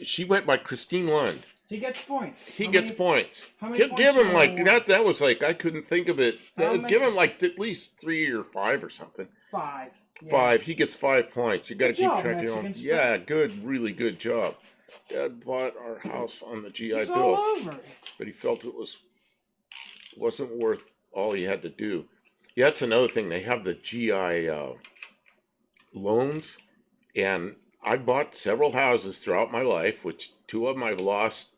She went by Christine Lund. He gets points. He gets points. How many points give him do like you want? that was like, I couldn't think of it. Give him like at least 3 or 5 or something. 5. Yeah. 5. He gets 5 points. You got to keep job, track of your own. Mexican Yeah, good, really good job. Dad bought our house on the GI It's Bill, all over it. but he felt it wasn't worth all he had to do. Yeah, that's another thing. They have the GI loans, and I bought several houses throughout my life, which 2 of them I've lost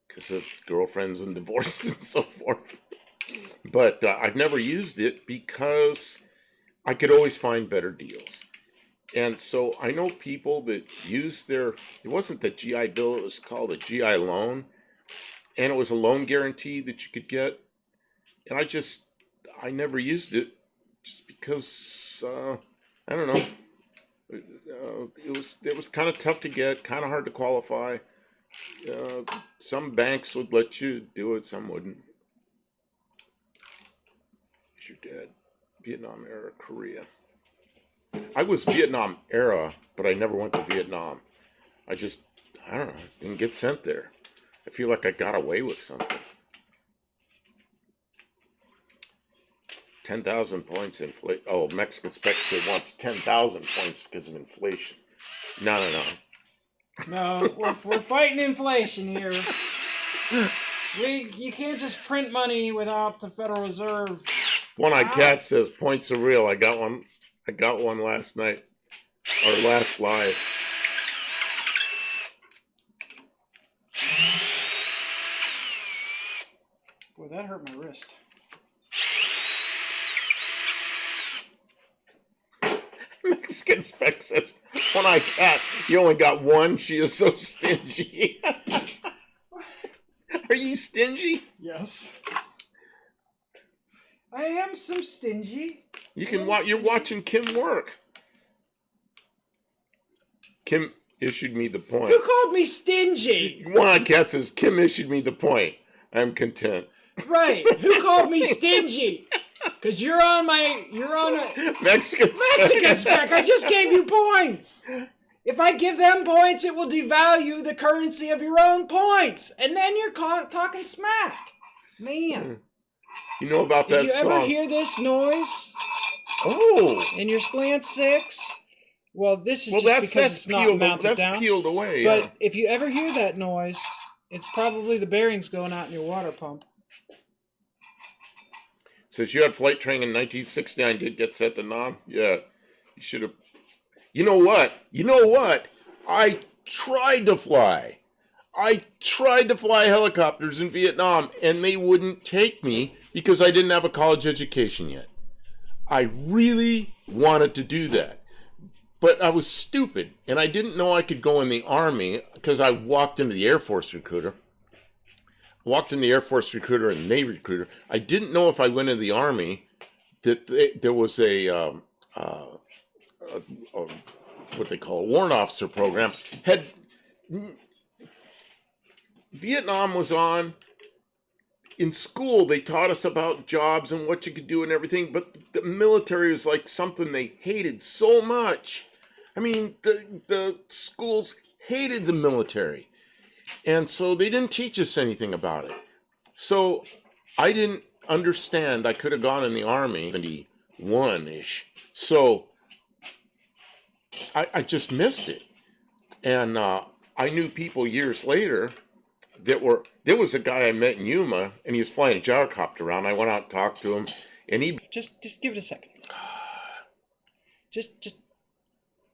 because of girlfriends and divorces and so forth. But I've never used it because I could always find better deals. And so I know people that use it wasn't the GI Bill, it was called a GI loan. And it was a loan guarantee that you could get. And I never used it just because, I don't know. It was kind of tough to get, kind of hard to qualify. Some banks would let you do it, some wouldn't. Is your dad Vietnam era, Korea? I was Vietnam era, but I never went to Vietnam. I don't know, didn't get sent there. I feel like I got away with something. 10,000 points inflation. Oh, Mexican Spectre wants 10,000 points because of inflation. No. No, we're fighting inflation here. You can't just print money without the Federal Reserve. One-Eyed Cat says points are real. I got one last night, or last live. Boy, that hurt my wrist. Mexican Spec says, One-Eyed Cat, you only got one. She is so stingy. Are you stingy? Yes. I am some stingy. You're watching Kim work. Kim issued me the point. Who called me stingy? One-Eyed Cat says, Kim issued me the point. I'm content. Right. Who called me stingy? Because you're on a Mexican Spec. I just gave you points. If I give them points, it will devalue the currency of your own points. And then you're talking smack. Man. You know about that song? Did you ever hear this noise? Oh. In your slant 6? Well, this is because it's not mounted down. That's peeled away. But if you ever hear that noise, it's probably the bearings going out in your water pump. Says you had flight training in 1969. Did get set to Nam? Yeah. You should have. You know what? I tried to fly. Helicopters in Vietnam, and they wouldn't take me because I didn't have a college education yet. I really wanted to do that. But I was stupid, and I didn't know I could go in the Army because I walked into the Air Force recruiter. Walked in the Air Force recruiter and Navy recruiter. I didn't know if I went into the Army that there was a what they call a warrant officer program. Vietnam was on. In school, they taught us about jobs and what you could do and everything, but the military was like something they hated so much. I mean, the schools hated the military, and so they didn't teach us anything about it. So I didn't understand I could have gone in the Army 71-ish. So I just missed it. And I knew people years later there was a guy I met in Yuma, and he was flying a gyrocopter around. I went out and talked to him, and he Just give it a second. Just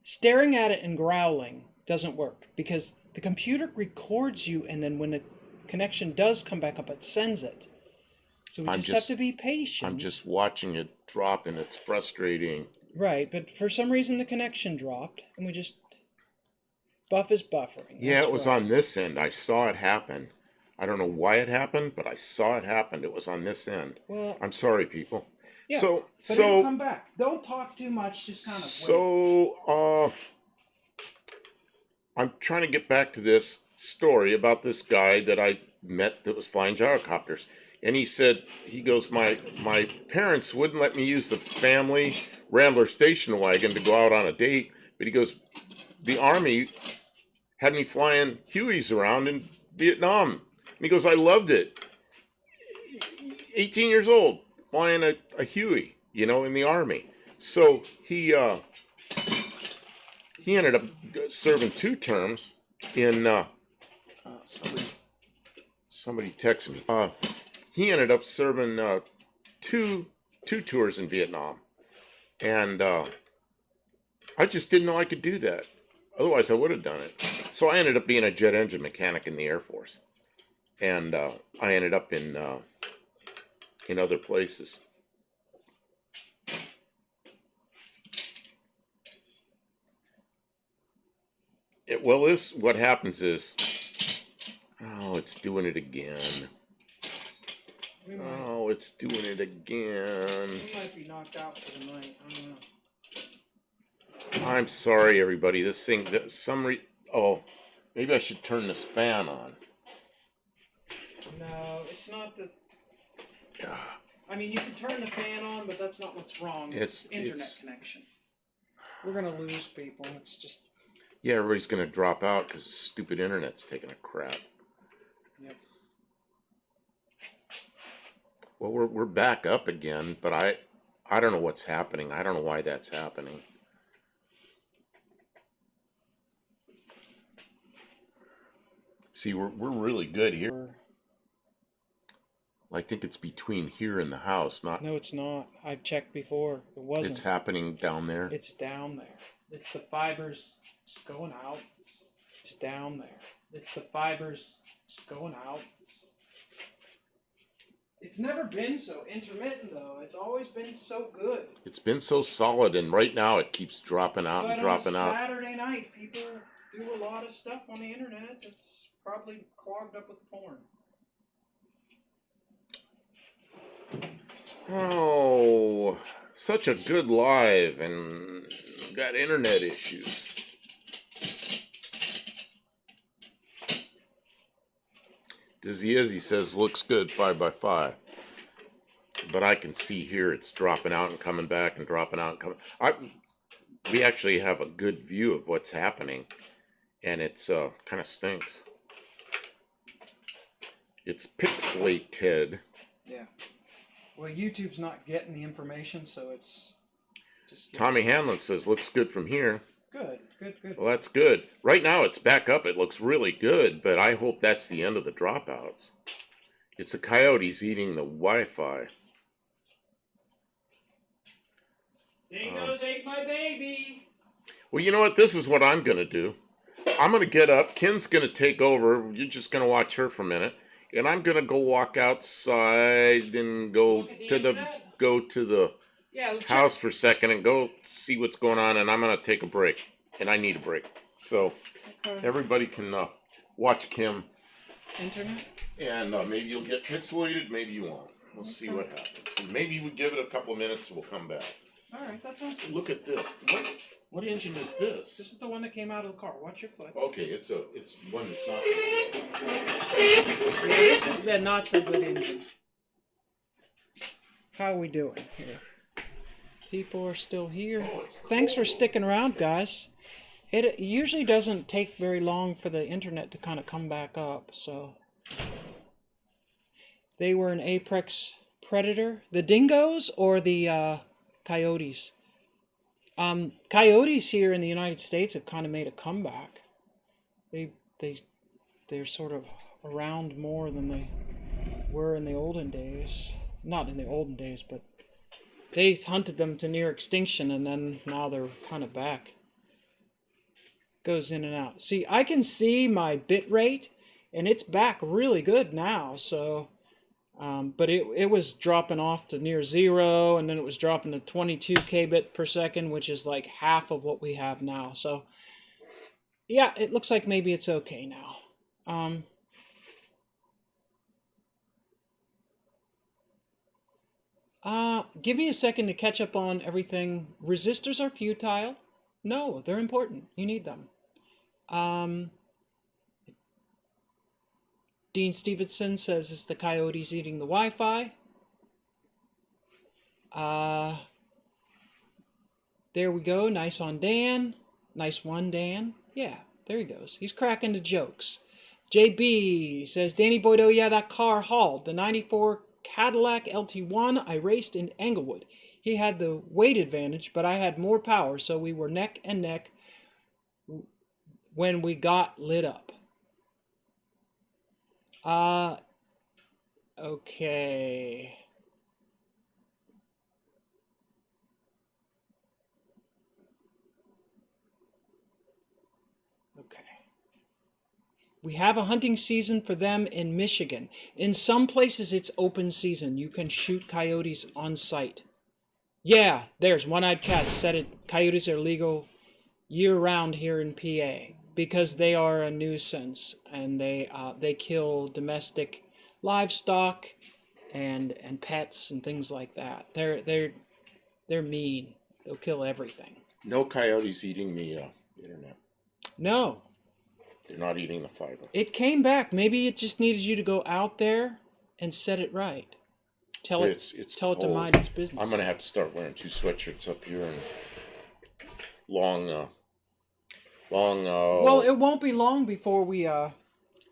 staring at it and growling doesn't work because the computer records you, and then when the connection does come back up, it sends it. So we just have to be patient. I'm just watching it drop, and it's frustrating. Right, but for some reason the connection dropped, and we just... Buff is buffering. Yeah, it was on this end. I saw it happen. I don't know why it happened, but I saw it happen. It was on this end. Well, I'm sorry, people. Yeah, but it'll come back. Don't talk too much. Just kind of wait. I'm trying to get back to this story about this guy that I met that was flying gyrocopters. And he goes, my parents wouldn't let me use the family Rambler station wagon to go out on a date. But he goes, the Army had me flying Hueys around in Vietnam. And he goes, I loved it. 18 years old, flying a Huey, in the Army. So he ended up serving 2 terms in, somebody texted me. He ended up serving two tours in Vietnam. And I just didn't know I could do that. Otherwise, I would have done it. So I ended up being a jet engine mechanic in the Air Force, and I ended up in other places. What happens is, it's doing it again. It's doing it again. We might be knocked out for the night. I don't know. I'm sorry, everybody. This thing, maybe I should turn this fan on. No, it's not the... I mean, you can turn the fan on, but that's not what's wrong. It's internet connection. We're going to lose people. It's just... Yeah, everybody's going to drop out because the stupid internet's taking a crap. Yep. Well, we're back up again, but I don't know what's happening. I don't know why that's happening. See, we're really good here. I think it's between here and the house, not... No, it's not. I've checked before. It wasn't. It's happening down there? It's down there. It's the fibers just going out. It's down there. It's the fibers just going out. It's never been so intermittent, though. It's always been so good. It's been so solid, and right now it keeps dropping out and dropping out. But on Saturday night, people do a lot of stuff on the internet. It's probably clogged up with porn. Oh, such a good live, and got internet issues. Dizzy Izzy says, looks good 5x5. But I can see here it's dropping out and coming back and dropping out and coming. We actually have a good view of what's happening, and it's kind of stinks. It's pixelated. Yeah. Well, YouTube's not getting the information, so it's just... Tommy Hanlon says, looks good from here. Good. Well, that's good. Right now, it's back up. It looks really good, but I hope that's the end of the dropouts. It's the coyotes eating the Wi-Fi. Dingoes ate my baby. Well, you know what? This is what I'm going to do. I'm going to get up. Ken's going to take over. You're just going to watch her for a minute. And I'm going to go walk outside and go to the Yeah, let's house for a second and go see what's going on, and I'm gonna take a break, and I need a break. So check everybody can watch Kim, internet. and maybe you'll get pixelated, maybe you won't. We'll see what happens. And maybe we give it a couple of minutes, and we'll come back. All right, that sounds good. Look at this. What engine is This this? is the one that came out of the car. Watch your foot. Okay, it's one that's not. Yeah, this is the not so good engine. How are we doing here? People are still here. Thanks for sticking around, guys. It usually doesn't take very long for the internet to kind of come back up, so. They were an apex predator. The dingoes or the coyotes? Coyotes here in the United States have kind of made a comeback. They're sort of around more than they were in the olden days. Not in the olden days, but they hunted them to near extinction, and then now they're kind of back. Goes in and out. See, I can see my bit rate, and it's back really good now. So, but it was dropping off to near 0, and then it was dropping to 22 kbit per second, which is like half of what we have now. So, yeah, it looks like maybe it's okay now. Give me a second to catch up on everything. Resistors are futile. No, they're important. You need them. Dean Stevenson says it's the coyotes eating the Wi-Fi. There we go. Nice on Dan. Nice one, Dan. Yeah, there he goes. He's cracking the jokes. JB says, Danny Boyd, oh yeah, that car hauled. The 94 Cadillac LT1 I raced in Englewood. He had the weight advantage, but I had more power, so we were neck and neck when we got lit up. Okay. We have a hunting season for them in Michigan. In some places, it's open season. You can shoot coyotes on site. Yeah, there's One-Eyed Cat said it. Coyotes are legal year-round here in PA because they are a nuisance, and they kill domestic livestock and pets and things like that. They're mean. They'll kill everything. No coyotes eating the internet. No. They're not eating the fiber. It came back. Maybe it just needed you to go out there and set it right. Tell it to mind its business. I'm going to have to start wearing 2 sweatshirts up here and long. Well, it won't be long before we have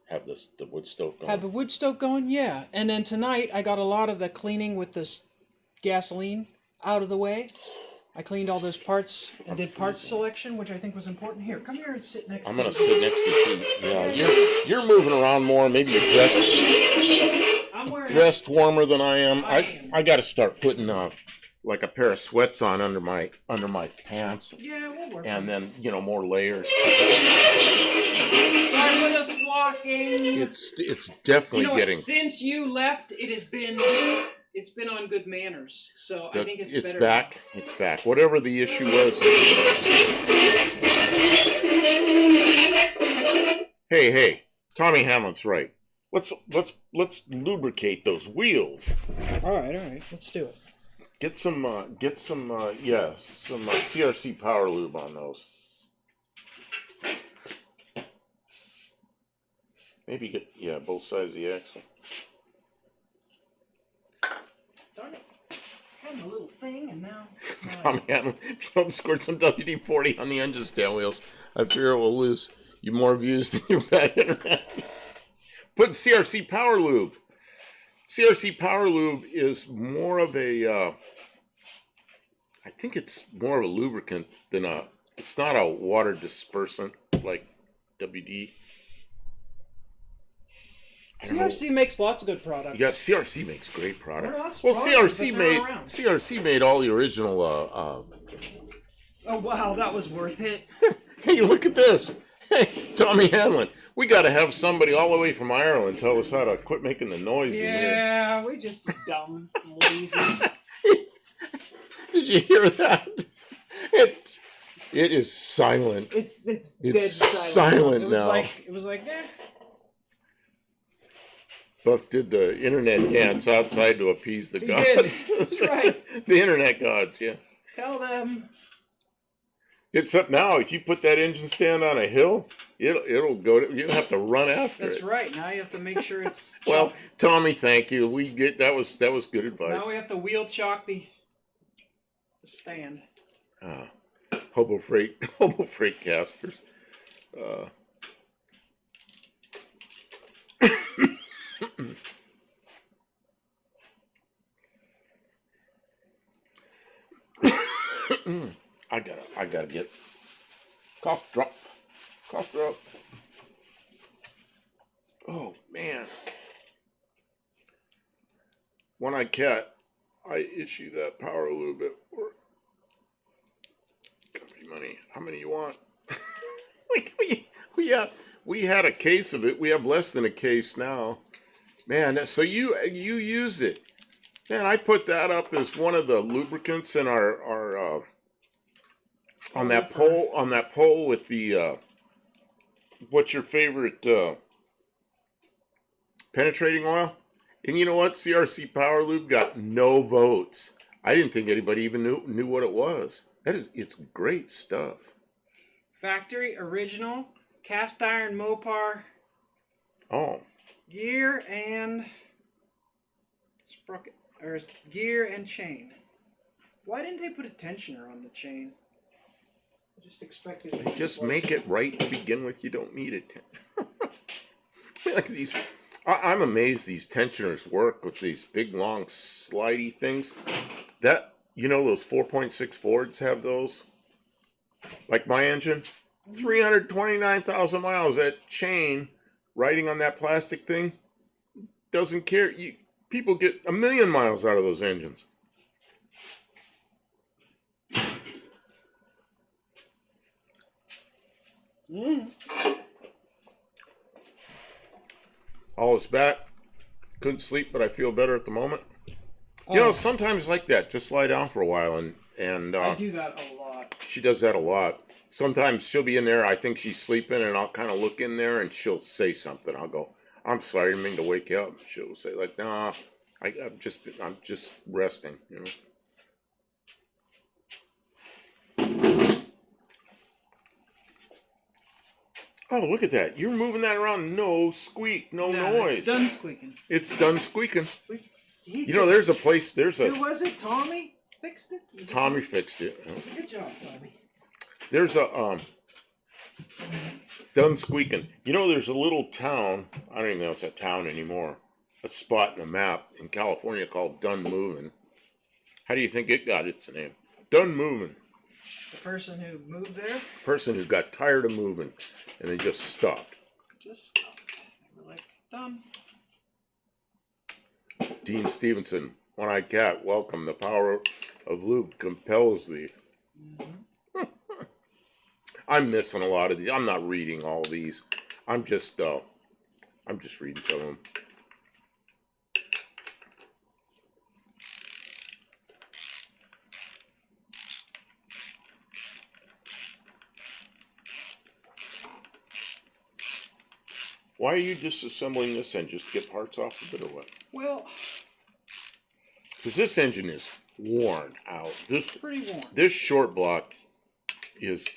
the wood stove going. Have the wood stove going, yeah. And then tonight I got a lot of the cleaning with this gasoline out of the way. I cleaned all those parts and did parts selection, which I think was important. Here, come here and sit next to me. I'm going to sit next to you. Yeah, you're moving around more. Maybe you're dressed warmer than I am. I got to start putting like a pair of sweats on under my pants. Yeah, we'll work. And then more layers. Sorry for the squawking. It's definitely getting. Since you left, it's been on good manners, so I think it's better. Back. It's back. Whatever the issue was. Hey, Tommy Hamlin's right. Let's lubricate those wheels. All right. Let's do it. Get some CRC power lube on those. Maybe get both sides of the axle. Darn it. Had a little thing and now. Tommy Hamlin, if you don't squirt some WD-40 on the engine's tail wheels, I fear it will lose you more views than your bad internet. Put CRC Power Lube. CRC Power Lube is more of a, I think it's more of a lubricant than it's not a water dispersant like WD. CRC makes lots of good products. Yeah, CRC makes great products. Well, CRC made all the original. Oh wow, that was worth it. Hey, look at this. Hey, Tommy Hamlin, we got to have somebody all the way from Ireland tell us how to quit making the noise in here. Yeah, we're just dumb, lazy. Did you hear that? It it is silent. It's dead It's silent. silent now. It was like, eh. Buff did the internet dance outside to appease the He gods. did. That's right. The internet gods, yeah. Tell them. It's up now. If you put that engine stand on a hill, it'll go. You'll have to run after That's it. right. Now you have to make sure it's. Well, Tommy, thank you. That was good advice. Now we have to wheel chalk the stand. Hobo freight casters. I gotta get cough drop. Oh man, one-eyed cat. I issue that power lube at work. Company money. How many you want? we had a case of it. We have less than a case now. Man, so you use it. Man, I put that up as one of the lubricants in our on that pole with the what's your favorite penetrating oil? And you know what? CRC Power Lube got no votes. I didn't think anybody even knew what it was. It's great stuff. Factory original cast iron Mopar. Oh. Gear and sprocket, or gear and chain. Why didn't they put a tensioner on the chain? I just expected it. Just make it right to begin with. You don't need it. Like these, I'm amazed these tensioners work with these big long slidey things. That those 4.6 Fords have those. Like my engine, 329,000 miles. That chain riding on that plastic thing doesn't care. People get 1,000,000 miles out of those engines. All is back. Couldn't sleep, but I feel better at the moment. Sometimes like that. Just lie down for a while, and I do that a lot. She does that a lot. Sometimes she'll be in there. I think she's sleeping, and I'll kind of look in there, and she'll say something. I'll go, "I'm sorry, I didn't mean to wake you up." She'll say like, "Nah, I'm just resting." Oh, look at that! You're moving that around. No squeak, no noise. It's done squeaking. It's done squeaking. Who There's a place. was it? Tommy fixed it. Tommy fixed it. Good job, Tommy. There's a done squeaking. There's a little town. I don't even know it's a town anymore. A spot in the map in California called Done Moving. How do you think it got its name? Done Moving. The person who moved there? Person who got tired of moving and they just stopped. They were like, done. Dean Stevenson, one-eyed cat, welcome. The power of lube compels thee. Mm-hmm. I'm missing a lot of these. I'm not reading all these. I'm just reading some of them. Why are you disassembling this engine? Just get parts off of it or what? Well, because this engine is worn out. Pretty worn. This short block is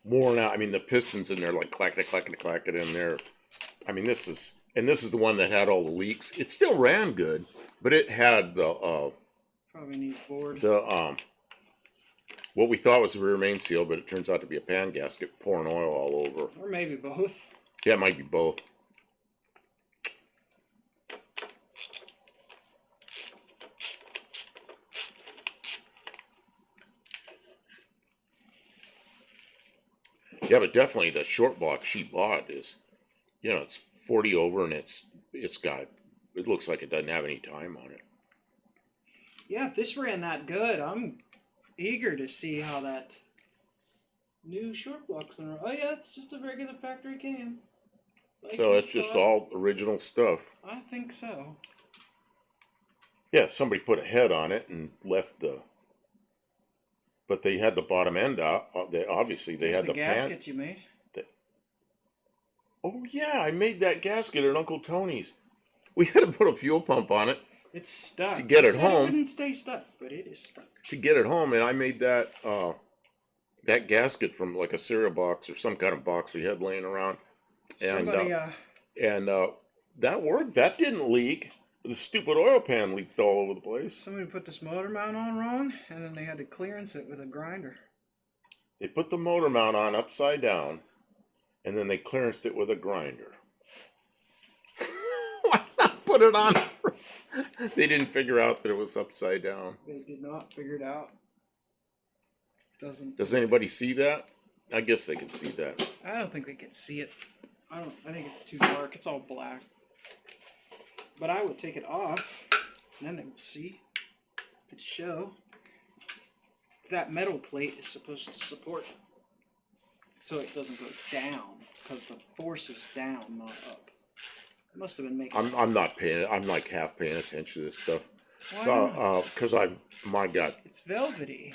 worn out. I mean, the pistons in there like clack-a-clack-a-clack-a in there. I mean, this is the one that had all the leaks. It still ran good, but it had the probably needs board. The what we thought was the rear main seal, but it turns out to be a pan gasket pouring oil all over. Or maybe both. Yeah, it might be both. Yeah, but definitely the short block she bought is, it's 40 over and it looks like it doesn't have any time on it. Yeah, if this ran that good, I'm eager to see how that new short block's gonna run. Oh yeah, it's just a regular factory cam. So it's just all original stuff. I think so. Yeah, somebody put a head on it and left the but they had the bottom end out. They obviously they Here's had the the pan. gasket you made. Oh yeah, I made that gasket at Uncle Tony's. We had to put a fuel pump on it It's stuck. to get You it said home. It wouldn't stay stuck, but it is stuck. To get it home, and I made that that gasket from like a cereal box or some kind of box we had laying around, and Somebody, that worked. That didn't leak. The stupid oil pan leaked all over the place. somebody put this motor mount on wrong, and then they had to clearance it with a grinder. They put the motor mount on upside down, and then they clearanced it with a grinder. Why not put it on? They didn't figure out that it was upside down. They did not figure it out. Does anybody see that? I guess they can see that. I don't think they can see it. I think it's too dark. It's all black. But I would take it off, and then they will see. Could show. That metal plate is supposed to support it, so it doesn't go down, because the force is down, not up. It must have been making. I'm not paying. I'm like half paying attention to this stuff. Why not? Because my God, It's velvety.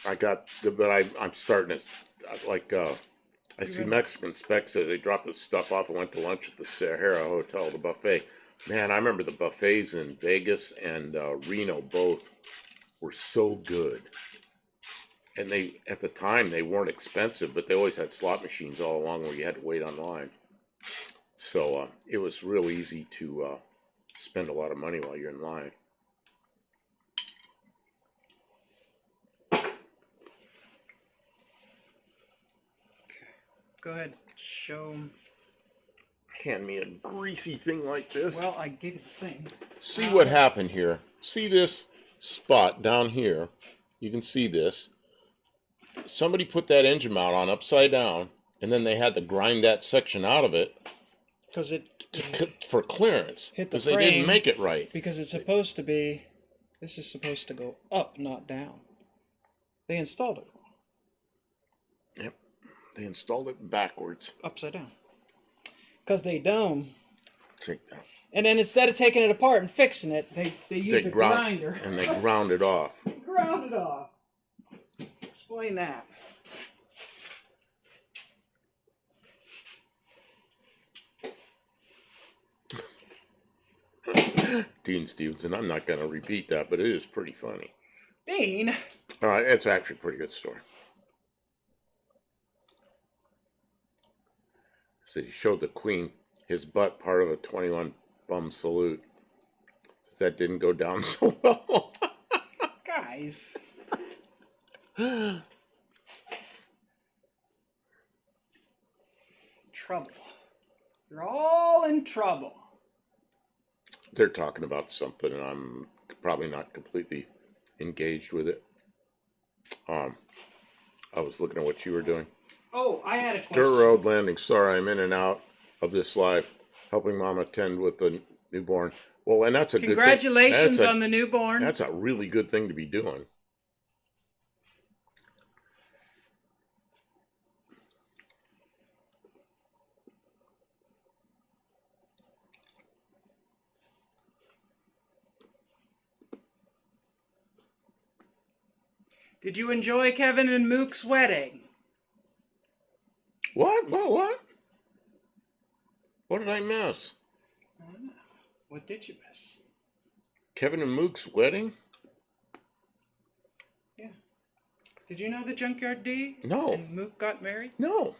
I'm starting to like. I see Mexican specs that they dropped the stuff off and went to lunch at the Sahara Hotel, the buffet. Man, I remember the buffets in Vegas and Reno both were so good. And at the time, they weren't expensive, but they always had slot machines all along where you had to wait online. So it was real easy to spend a lot of money while you're in line. Go ahead, show 'em. Hand me a greasy thing like this. Well, I gave you the thing. See what happened here. See this spot down here? You can see this. Somebody put that engine mount on upside down, and then they had to grind that section out of it Because it for clearance. hit the Because they didn't frame. make it right. Because it's supposed to be. This is supposed to go up, not down. They installed it wrong. Yep. They installed it backwards. Upside down. Because they don't. Take that. And then instead of taking it apart and fixing it, they used a grinder. And they ground it off. Ground it off. Explain that. Dean Stevenson, I'm not going to repeat that, but it is pretty funny. Dean? It's actually a pretty good story. So he showed the Queen his butt part of a 21 bum salute. That didn't go down so well. Guys. Trouble. You're all in trouble. They're talking about something, and I'm probably not completely engaged with it. I was looking at what you were doing. Oh, I had a question. Dirt Road Landing. Sorry, I'm in and out of this live, helping Mom attend with the newborn. Well, and that's a Congratulations good thing. on the newborn. That's a really good thing to be doing. Did you enjoy Kevin and Mook's wedding? What? What did I miss? I don't know. What did you miss? Kevin and Mook's wedding? Yeah. Did you know the Junkyard D? No. And Mook got married? No.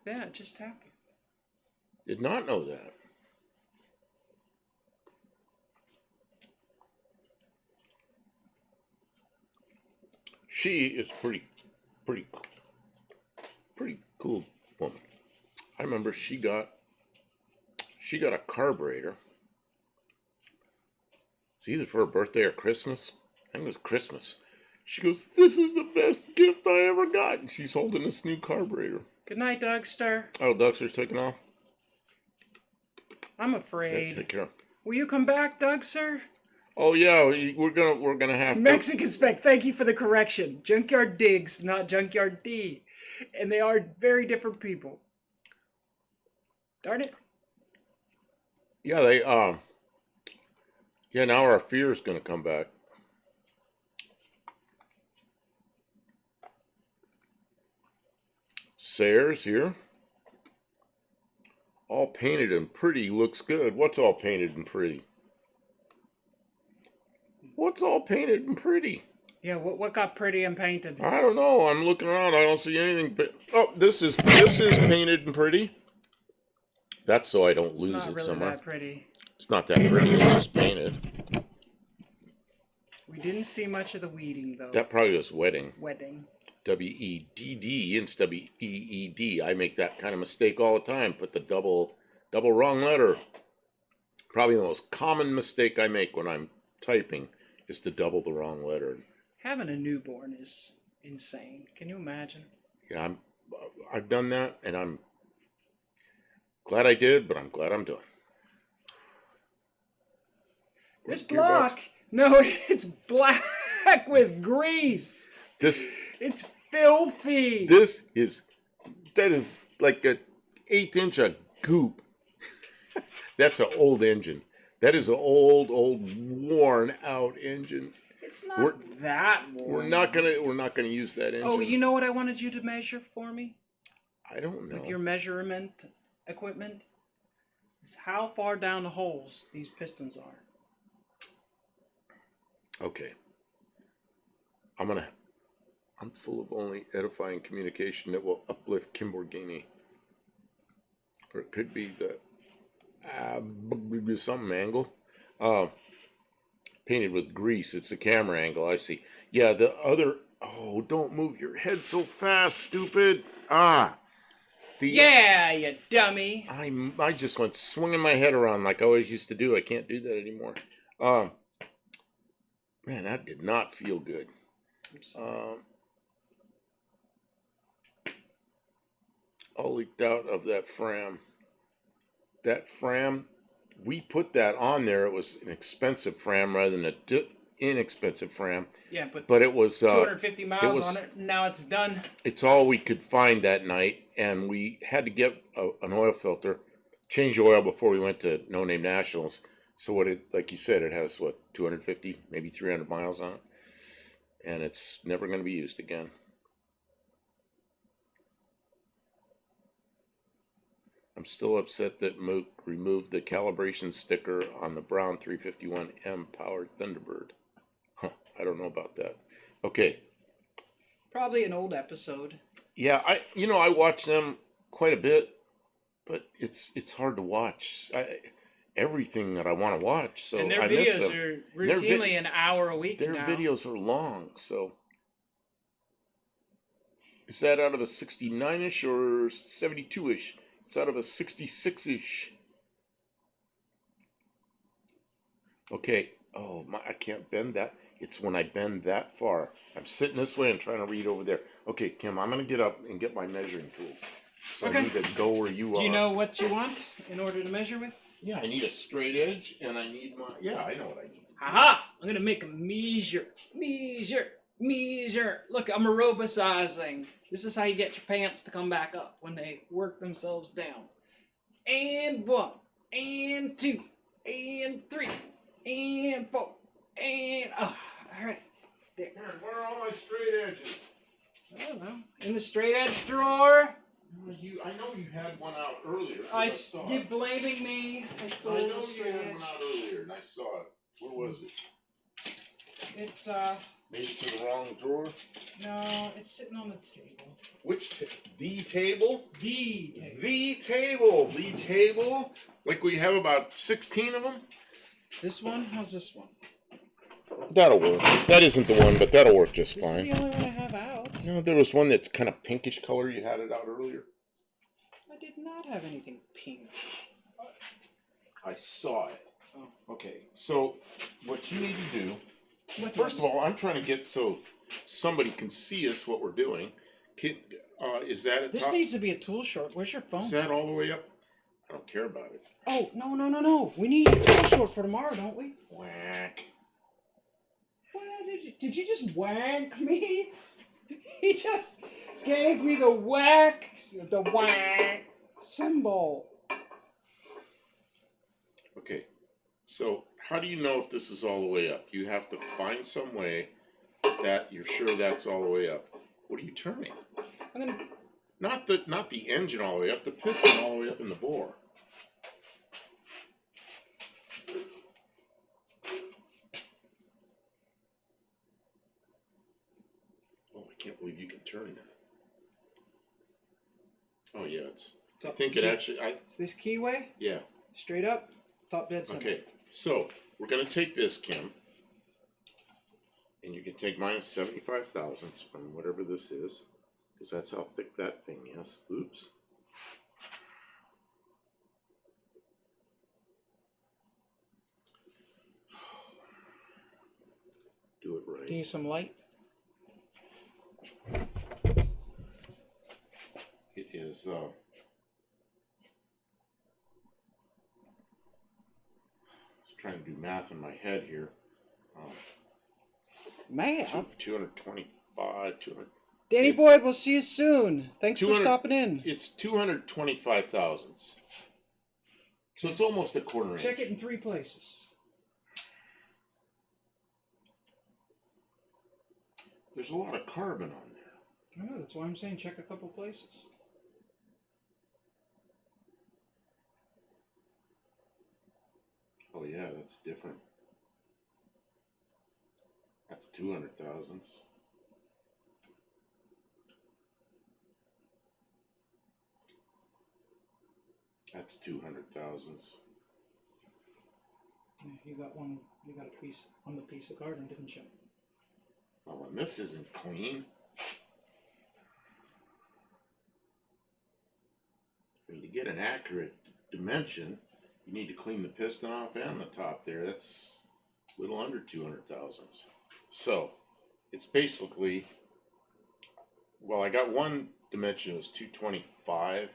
Yeah, it just happened. Did not know that. She is pretty cool woman. I remember she got a carburetor. It's either for her birthday or Christmas. I think it was Christmas. She goes, "This is the best gift I ever got." And she's holding this new carburetor. Good night, Dougster. Oh, Dougster's taking off? I'm Yeah, afraid. take care. Will you come back, Dougster? Oh yeah, we're gonna have to. Mexican Spec, thank you for the correction. Junkyard Diggs, not Junkyard D. And they are very different people. Darn it. Yeah, yeah, now our fear is gonna come back. Sayers here. All painted and pretty looks good. What's all painted and pretty? What's all painted and pretty? Yeah, what got pretty and painted? I don't know. I'm looking around. I don't see anything. Oh, this is painted and pretty. That's so I don't lose Not it really somewhere. that pretty. It's not that pretty. It's just painted. We didn't see much of the weeding though. That probably was wedding. Wedding. W-E-D-D instead of W-E-E-D. I make that kind of mistake all the time. Put the double wrong letter. Probably the most common mistake I make when I'm typing is to double the wrong letter. Having a newborn is insane. Can you imagine? Yeah, I've done that, and I'm glad I did, but I'm glad I'm doing. This block, no, it's black with grease. It's filthy. That is like an 1/8 inch of goop. That's an old engine. That is an old, worn out engine. It's not that worn. We're not gonna use that engine. Oh, you know what I wanted you to measure for me? I don't know. With your measurement equipment? Is how far down the holes these pistons are. Okay. I'm full of only edifying communication that will uplift Kimborghini. Or it could be the something angle. Painted with grease. It's a camera angle, I see. Yeah, the other... Oh, don't move your head so fast, stupid. Yeah, you dummy. I just went swinging my head around like I always used to do. I can't do that anymore. Man, that did not feel good. All leaked out of that fram. That fram, we put that on there. It was an expensive fram rather than an inexpensive fram. Yeah, but it was 250 miles on it. Now it's done. It's all we could find that night, and we had to get an oil filter, change the oil before we went to No Name Nationals. So like you said, it has 250, maybe 300 miles on it, and it's never going to be used again. I'm still upset that Mook removed the calibration sticker on the brown 351M powered Thunderbird. I don't know about that. Okay. Probably an old episode. Yeah, I watch them quite a bit, but it's hard to watch. Everything that I want to watch, so and their I miss them. videos are routinely an hour a week. Their now. videos are long, so is that out of a 69-ish or 72-ish? It's out of a 66-ish. Okay. Oh my! I can't bend that. It's when I bend that far. I'm sitting this way and trying to read over there. Okay, Kim, I'm gonna get up and get my measuring tools. So okay. I need to go where you are. Do you know what you want in order to measure with? Yeah, I need a straight edge, and I need my... Yeah, I know what I need. Aha! I'm gonna make a measure. Look, I'm aerobicizing. This is how you get your pants to come back up when they work themselves down. And 1, and 2, and 3, and 4, and... all right. There. Karen, where are all my straight edges? I don't know. In the straight edge drawer. I know you had one out earlier. You're blaming me. I stole the straight edge. You had one out earlier, and I saw it. Where was it? It's, Maybe to the wrong drawer? No, it's sitting on the table. Which the table? The table. The table. The table? Like we have about 16 of them? This one? How's this one? That'll work. That isn't the one, but that'll work just this fine. This is the only one I have out. No, there was one that's kind of pinkish color. You had it out earlier. I did not have anything pink. I saw it. Oh. Okay, so what you need to do, first of all, I'm trying to get so somebody can see us what we're doing. Is that This needs to be a tool short. Where's your phone? Is that all the way up? I don't care about it. Oh, no. We need a tool short for tomorrow, don't we? Whack. Did you just whack me? He just gave me the whack symbol. Okay, so how do you know if this is all the way up? You have to find some way that you're sure that's all the way up. What are you turning? I'm gonna Not the engine all the way up, the piston all the way up in the bore. Oh, I can't believe you can turn that. Oh yeah, I think it actually. Is this keyway? Yeah. Straight up, top dead center. Okay, so we're gonna take this, Kim, and you can take minus 75 thousandths from whatever this is, because that's how thick that thing is. Oops. Do it right. Do you need some light? It is. Trying to do math in my head here. Math? 225, 200. Danny Boyd, we'll see you soon. Thanks for stopping in. It's 225 thousandths. So it's almost a quarter inch. Check it in 3 places. There's a lot of carbon on there. I know, that's why I'm saying check a couple places. Oh yeah, that's different. That's 200 thousandths. That's 200 thousandths. Yeah, you got a piece on the piece of carbon, didn't you? Well, and this isn't clean. I mean, to get an accurate dimension, you need to clean the piston off and the top there. That's a little under 200 thousandths. So it's basically, well, I got one dimension, it was 225.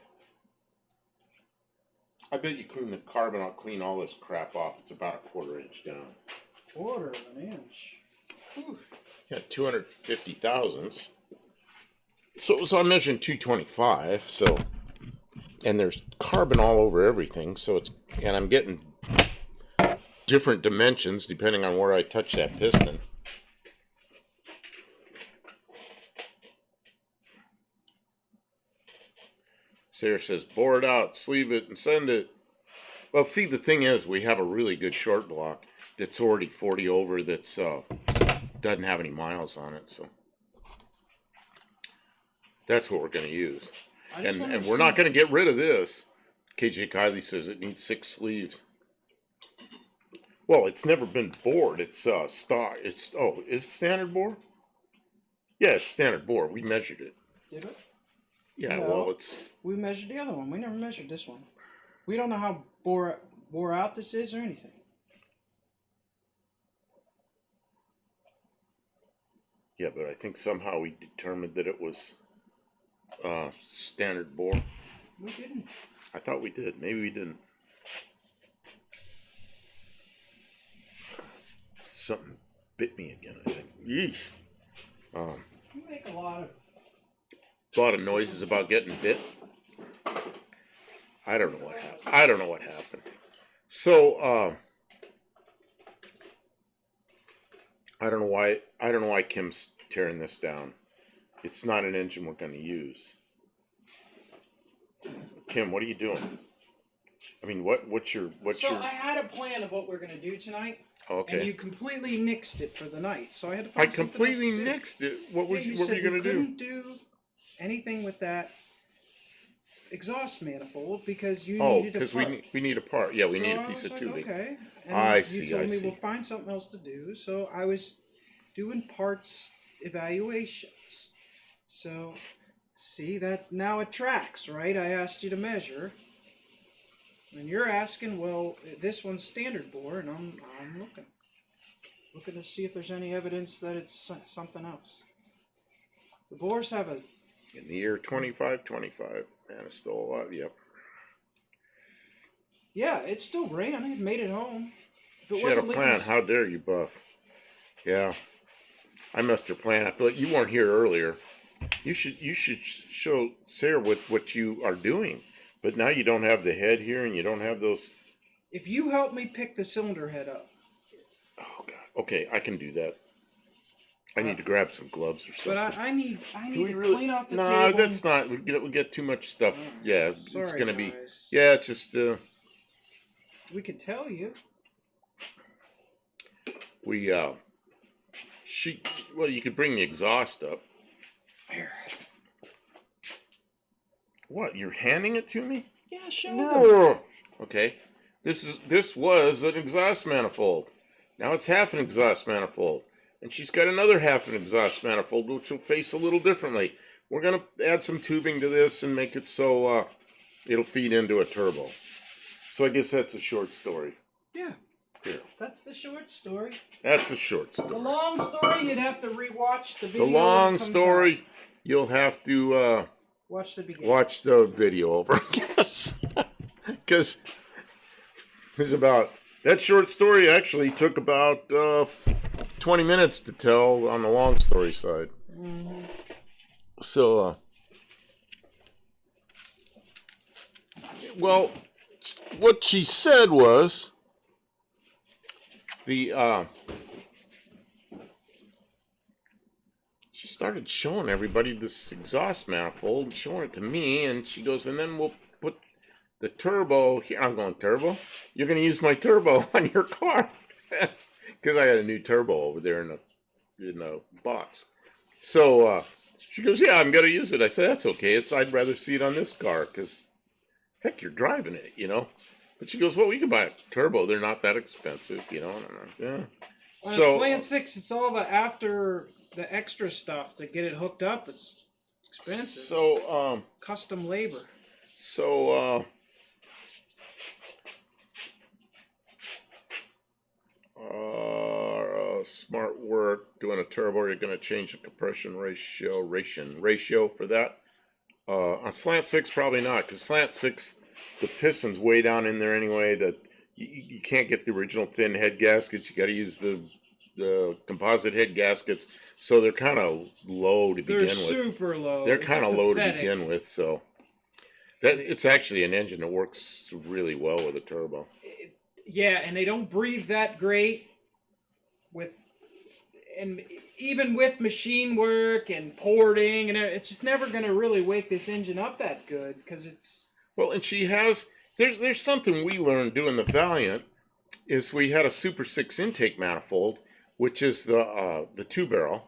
I bet you clean the carbon out, clean all this crap off, it's about a quarter inch down. Quarter of an inch. Oof. Yeah, 250 thousandths. So I mentioned 225, so, and there's carbon all over everything, so it's, and I'm getting different dimensions depending on where I touch that piston. Sarah says, bore it out, sleeve it, and send it. Well, see, the thing is, we have a really good short block that's already 40 over, that's doesn't have any miles on it, so that's what we're going to use. And we're not going to get rid of this. KJ Kiley says it needs 6 sleeves. Well, it's never been bored. It's stock. It's is it standard bore? Yeah, it's standard bore. We measured it. Did it? Yeah, No, well, it's. We measured the other one. We never measured this one. We don't know how bore out this is or anything. Yeah, but I think somehow we determined that it was standard bore. We didn't. I thought we did. Maybe we didn't. Something bit me again, I think. Yeesh. You make a lot of Noises about getting bit. I don't know what happened. So I don't know why Kim's tearing this down. It's not an engine we're going to use. Kim, what are you doing? I mean, what's your I had a plan of what we're going to do tonight. Okay. And you completely nixed it for the night, so I had to find I completely nixed it. What were you going to do? Couldn't do anything with that exhaust manifold because you needed a part. Oh, because we need a part. Yeah, we need a piece of tubing. Okay. And you told me we'll find something else to do, so I was doing parts evaluations. So, see, that now it tracks, right? I asked you to measure. And you're asking, well, this one's standard bore, and I'm looking to see if there's any evidence that it's something else. The bores have a... In the year 2525, man, it's still alive, yep. Yeah, it still ran. It made it home. She had a plan. How dare you, Buff? Yeah, I messed her plan up. But you weren't here earlier. You should show Sarah what you are doing. But now you don't have the head here, and you don't have those. If you help me pick the cylinder head up. Oh God. Okay, I can do that. I need to grab some gloves or something. But I need Do we to really? clean off the No, table. that's not. We get too much stuff. Yeah, it's Sorry, gonna be. guys. Yeah, it's just We could tell you. we well, you could bring the exhaust up. Here. What? You're handing it to me? Yeah, show them. Okay. This was an exhaust manifold. Now it's half an exhaust manifold. And she's got another half an exhaust manifold, which will face a little differently. We're going to add some tubing to this and make it so it'll feed into a turbo. So I guess that's a short story. Yeah. Here. That's the short story. That's a short The story. long story, you'd have to rewatch the video. The long when it comes story, out. you'll have to Watch the beginning. watch the video over, I guess. Because it's about... That short story actually took about 20 minutes to tell on the long story side. Mm-hmm. So, well, what she said was she started showing everybody this exhaust manifold, showing it to me, and she goes, and then we'll put the turbo here. I'm going, turbo? You're going to use my turbo on your car? Because I got a new turbo over there in the box. So she goes, yeah, I'm going to use it. I said, that's okay. I'd rather see it on this car because, heck, you're driving it, you know. But she goes, well, we can buy a turbo. They're not that expensive, you know. And I'm like, yeah. On So a Slant 6, it's all the extra stuff to get it hooked up. It's expensive. So Custom labor. So smart work doing a turbo. You're going to change the compression ratio for that. On Slant 6, probably not, because Slant 6, the piston's way down in there anyway. That you can't get the original thin head gaskets. You got to use the composite head gaskets, so they're kind of low to begin with. They're super low. They're It's kind of low to pathetic. begin with, so that it's actually an engine that works really well with a turbo. Yeah, and they don't breathe that great and even with machine work and porting, and it's just never going to really wake this engine up that good because it's... Well, and she has... There's something we learned doing the Valiant, is we had a Super 6 intake manifold, which is the 2-barrel.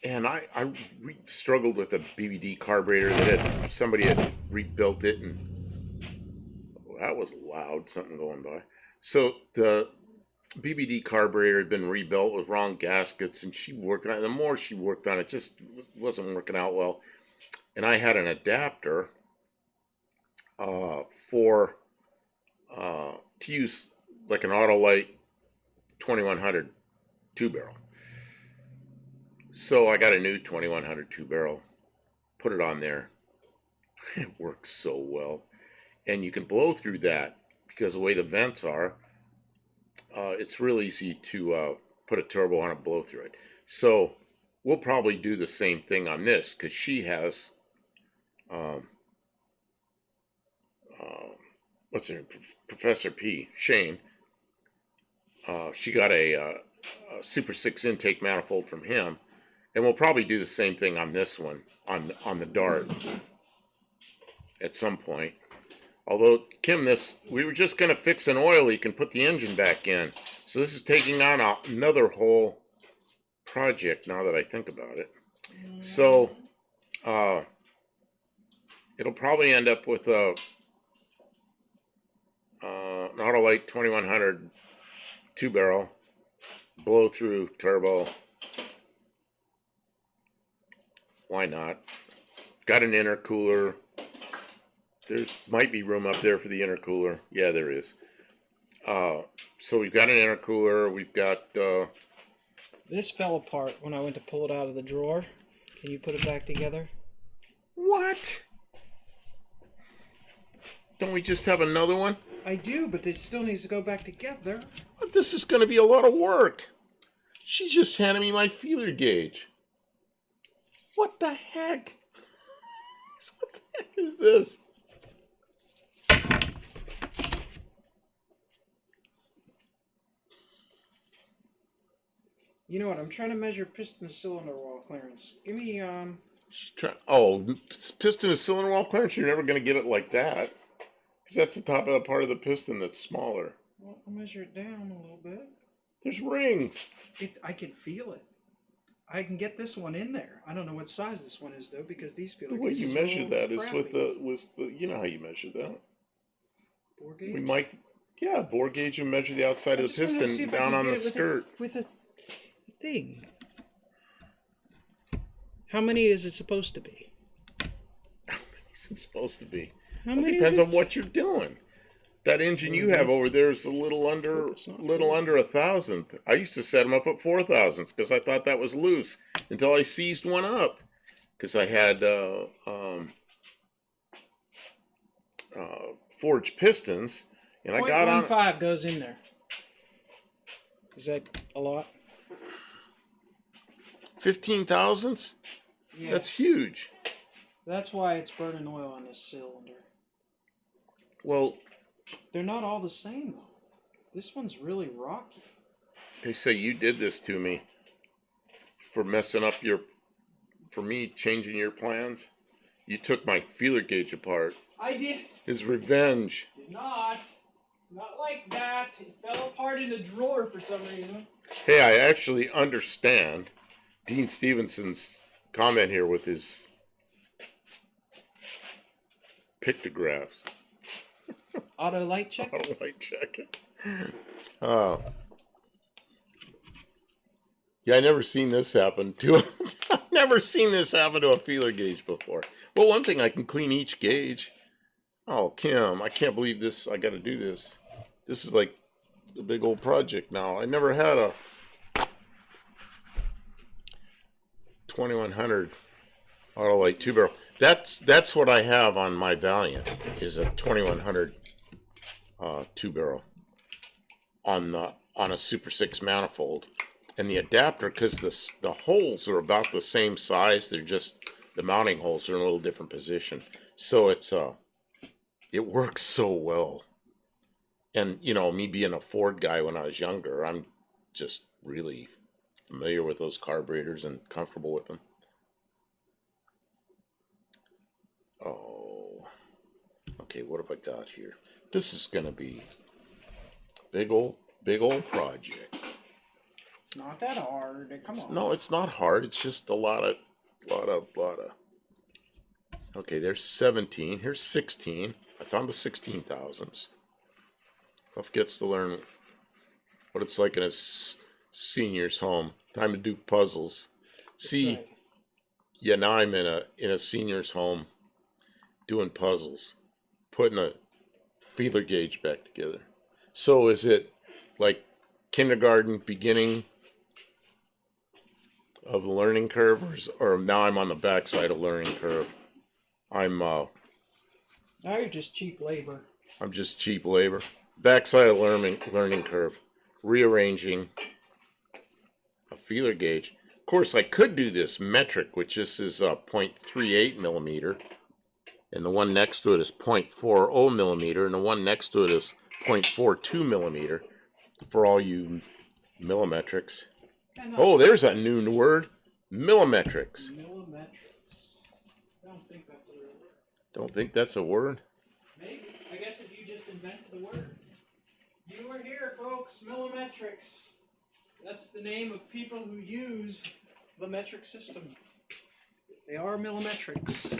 And I struggled with a BBD carburetor that somebody had rebuilt it, and that was loud, something going by. So the BBD carburetor had been rebuilt with wrong gaskets, and she worked on it. The more she worked on it, it just wasn't working out well. And I had an adapter to use like an Autolite 2100 2-barrel. So I got a new 2100 2-barrel, put it on there. It works so well. And you can blow through that because the way the vents are, it's real easy to put a turbo on and blow through it. So we'll probably do the same thing on this because she has, what's her name? Professor P, Shane. She got a Super 6 intake manifold from him. And we'll probably do the same thing on this one, on the Dart, at some point. Although, Kim, we were just going to fix an oil leak and put the engine back in. So this is taking on another whole project now that I think about it. So, it'll probably end up with an Autolite 2100 2-barrel, blow-through turbo. Why not? Got an intercooler. There might be room up there for the intercooler. Yeah, there is. So we've got an intercooler. We've got... This fell apart when I went to pull it out of the drawer. Can you put it back together? What? Don't we just have another one? I do, but it still needs to go back together. But this is going to be a lot of work. She just handed me my feeler gauge. What the heck? What the heck is this? You know what? I'm trying to measure piston to cylinder wall clearance. Give me Oh, piston to cylinder wall clearance. You're never going to get it like that, because that's the top of the part of the piston that's smaller. Well, I'll measure it down a little bit. There's rings. I can feel it. I can get this one in there. I don't know what size this one is though, because these feel The like way you measure that is crappy. with the you know how you measure that. Bore gauge. We might, yeah, bore gauge and measure the outside of the piston down on the skirt. With a thing. How many is it supposed to be? How many is it supposed to be? How It many? depends on what you're doing. That engine you have over there is a little under 1,000. I used to set them up at 4,000 because I thought that was loose until I seized one up because I had forged pistons and I got on. 0.15 goes in there. Is that a lot? 15 thousandths? Yeah. That's huge. That's why it's burning oil on this cylinder. Well, they're not all the same though. This one's really rocky. They say you did this to me for messing up for me changing your plans. You took my feeler gauge apart. I did. His revenge. Did not. It's not like that. It fell apart in a drawer for some reason. Hey, I actually understand Dean Stevenson's comment here with his pictographs. Auto light check? Auto light check. Yeah, I never seen this happen to I've never seen this happen to a feeler gauge before. Well, one thing, I can clean each gauge. Oh, Kim, I can't believe this. I got to do this. This is like a big old project now. I never had a 2100 Autolite 2-barrel. That's what I have on my Valiant, is a 2100 2-barrel on a Super 6 manifold. And the adapter, because the holes are about the same size, they're just, the mounting holes are in a little different position. So it works so well. And, you know, me being a Ford guy when I was younger, I'm just really familiar with those carburetors and comfortable with them. Oh, okay, what have I got here? This is going to be a big old project. It's not that hard. Come on. No, it's not hard. It's just a lot of. Okay, there's 17. Here's 16. I found the 16 thousandths. Huff gets to learn what it's like in a senior's home. Time to do puzzles. See, right. Yeah, now I'm in a senior's home doing puzzles, putting a feeler gauge back together. So is it like kindergarten, beginning of the learning curve, or now I'm on the backside of learning curve? Now you're just cheap labor. I'm just cheap labor. Backside of learning curve. Rearranging a feeler gauge. Of course, I could do this metric, which this is 0.38 millimeter, and the one next to it is 0.40 millimeter, and the one next to it is 0.42 millimeter. For all you millimetrics. Oh, there's a new word. Millimetrics. Millimetrics. I don't think that's a real word. Don't think that's a word? Maybe. I guess if you just invented the word. You were here, folks. Millimetrics. That's the name of people who use the metric system. They are millimetrics.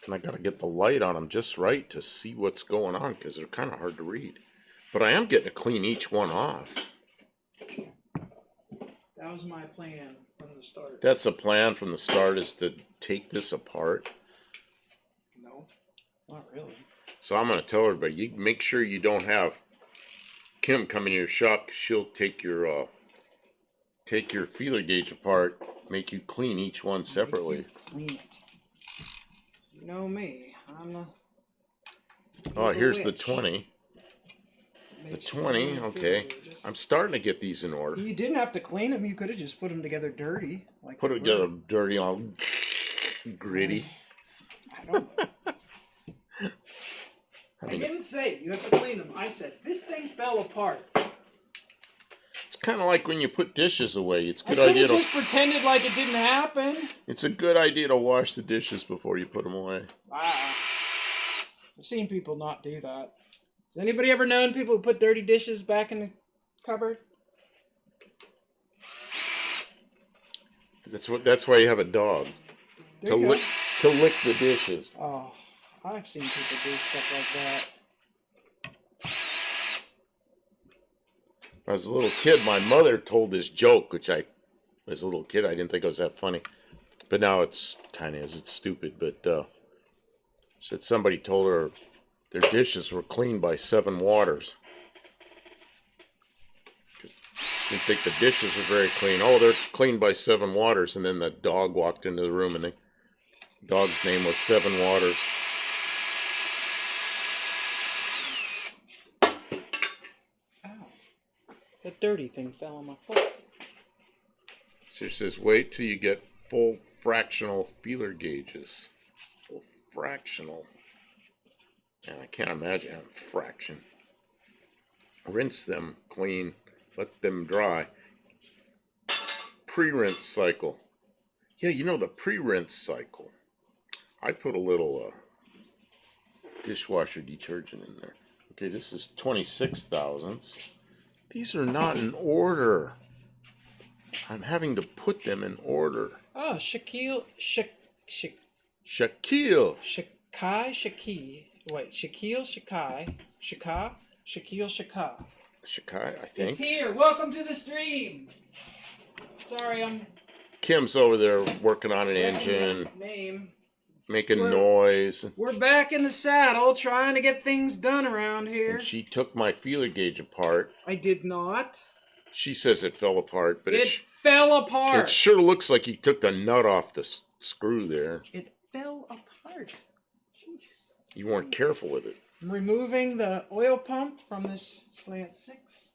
And I got to get the light on them just right to see what's going on, because they're kind of hard to read. But I am getting to clean each one off. That was my plan from the start. That's the plan from the start, is to take this apart. No, not really. So I'm going to tell everybody, you make sure you don't have Kim come in your shop, 'cause she'll take your feeler gauge apart, make you clean each one separately. Clean it. You know me. I'm the. Oh, here's the 20. The 20, okay. I'm starting to get these in order. You didn't have to clean them. You could have just put them together dirty. Like Put it together dirty, all gritty. I don't know. I didn't say you have to clean them. I said this thing fell apart. It's kind of like when you put dishes away. It's a I good could idea have to. just pretended like it didn't happen. It's a good idea to wash the dishes before you put them away. I've seen people not do that. Has anybody ever known people who put dirty dishes back in the cupboard? That's why you have a dog There you go. to lick the dishes. Oh, I've seen people do stuff As a little kid, my mother told this joke, which as a little kid, I didn't think it was that funny. But now it's kind of it's stupid. But said somebody told her their dishes were cleaned by 7 waters. Didn't think the dishes were very clean. Oh, they're cleaned by 7 waters. And then the dog walked into the room, and the dog's name was 7 Waters. That dirty thing fell on my foot. So it says, wait till you get full fractional feeler gauges. Full fractional. And I can't imagine having fraction. Rinse them clean. Let them dry. Pre-rinse cycle. Yeah, you know the pre-rinse cycle. I put a little dishwasher detergent in there. Okay, this is 26 thousandths. These are not in order. I'm having to put them in order. Oh, Shaquille. Shaquille. Shaquille. Wait, Shaquille Shakai. Shaquille Shaka. Shakai, I think. He's here. Welcome to the stream. Sorry, I'm. Kim's over there working on an engine, Name. making noise. We're back in the saddle trying to get things done around here. And she took my feeler gauge apart. I did not. She says it fell apart, but it fell apart. It sure looks like he took the nut off the screw there. It fell apart. Jeez. You weren't careful with it. I'm removing the oil pump from this slant 6.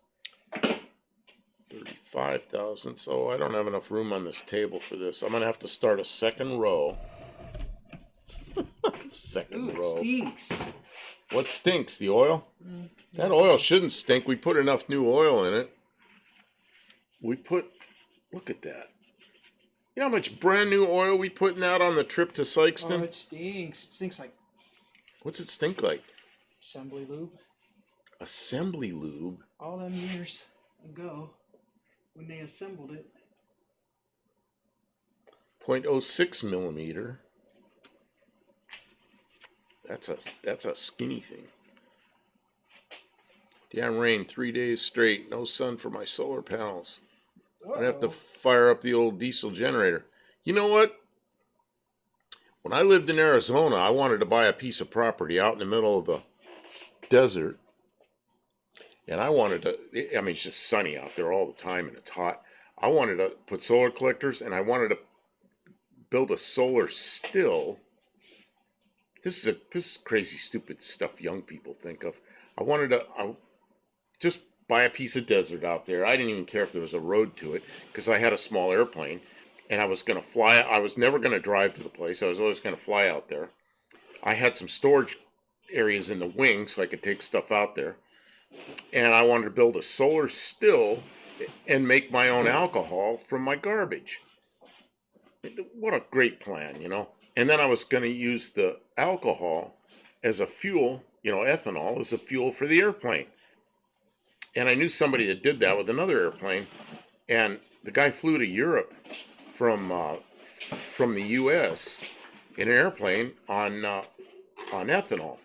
35 thousandths. Oh, I don't have enough room on this table for this. I'm going to have to start a second row. Second row. It stinks. What stinks? The oil? That oil shouldn't stink. We put enough new oil in it. Look at that. You know how much brand new oil we putting out on the trip to Sykeston? Oh, it stinks. It stinks like... What's it stink like? Assembly lube. Assembly lube? All them years ago when they assembled it. 0.06 millimeter. That's a skinny thing. Damn rain 3 days straight. No sun for my solar panels. I'd have to fire up the old diesel generator. You know what? When I lived in Arizona, I wanted to buy a piece of property out in the middle of the desert. And I wanted to, I mean, it's just sunny out there all the time and it's hot. I wanted to put solar collectors and I wanted to build a solar still. This is crazy, stupid stuff young people think of. I just buy a piece of desert out there. I didn't even care if there was a road to it because I had a small airplane and I was going to fly. I was never going to drive to the place. I was always going to fly out there. I had some storage areas in the wing so I could take stuff out there. And I wanted to build a solar still and make my own alcohol from my garbage. What a great plan, you know. And then I was going to use the alcohol as a fuel, you know, ethanol as a fuel for the airplane. And I knew somebody that did that with another airplane. And the guy flew to Europe from the U.S. in an airplane on ethanol.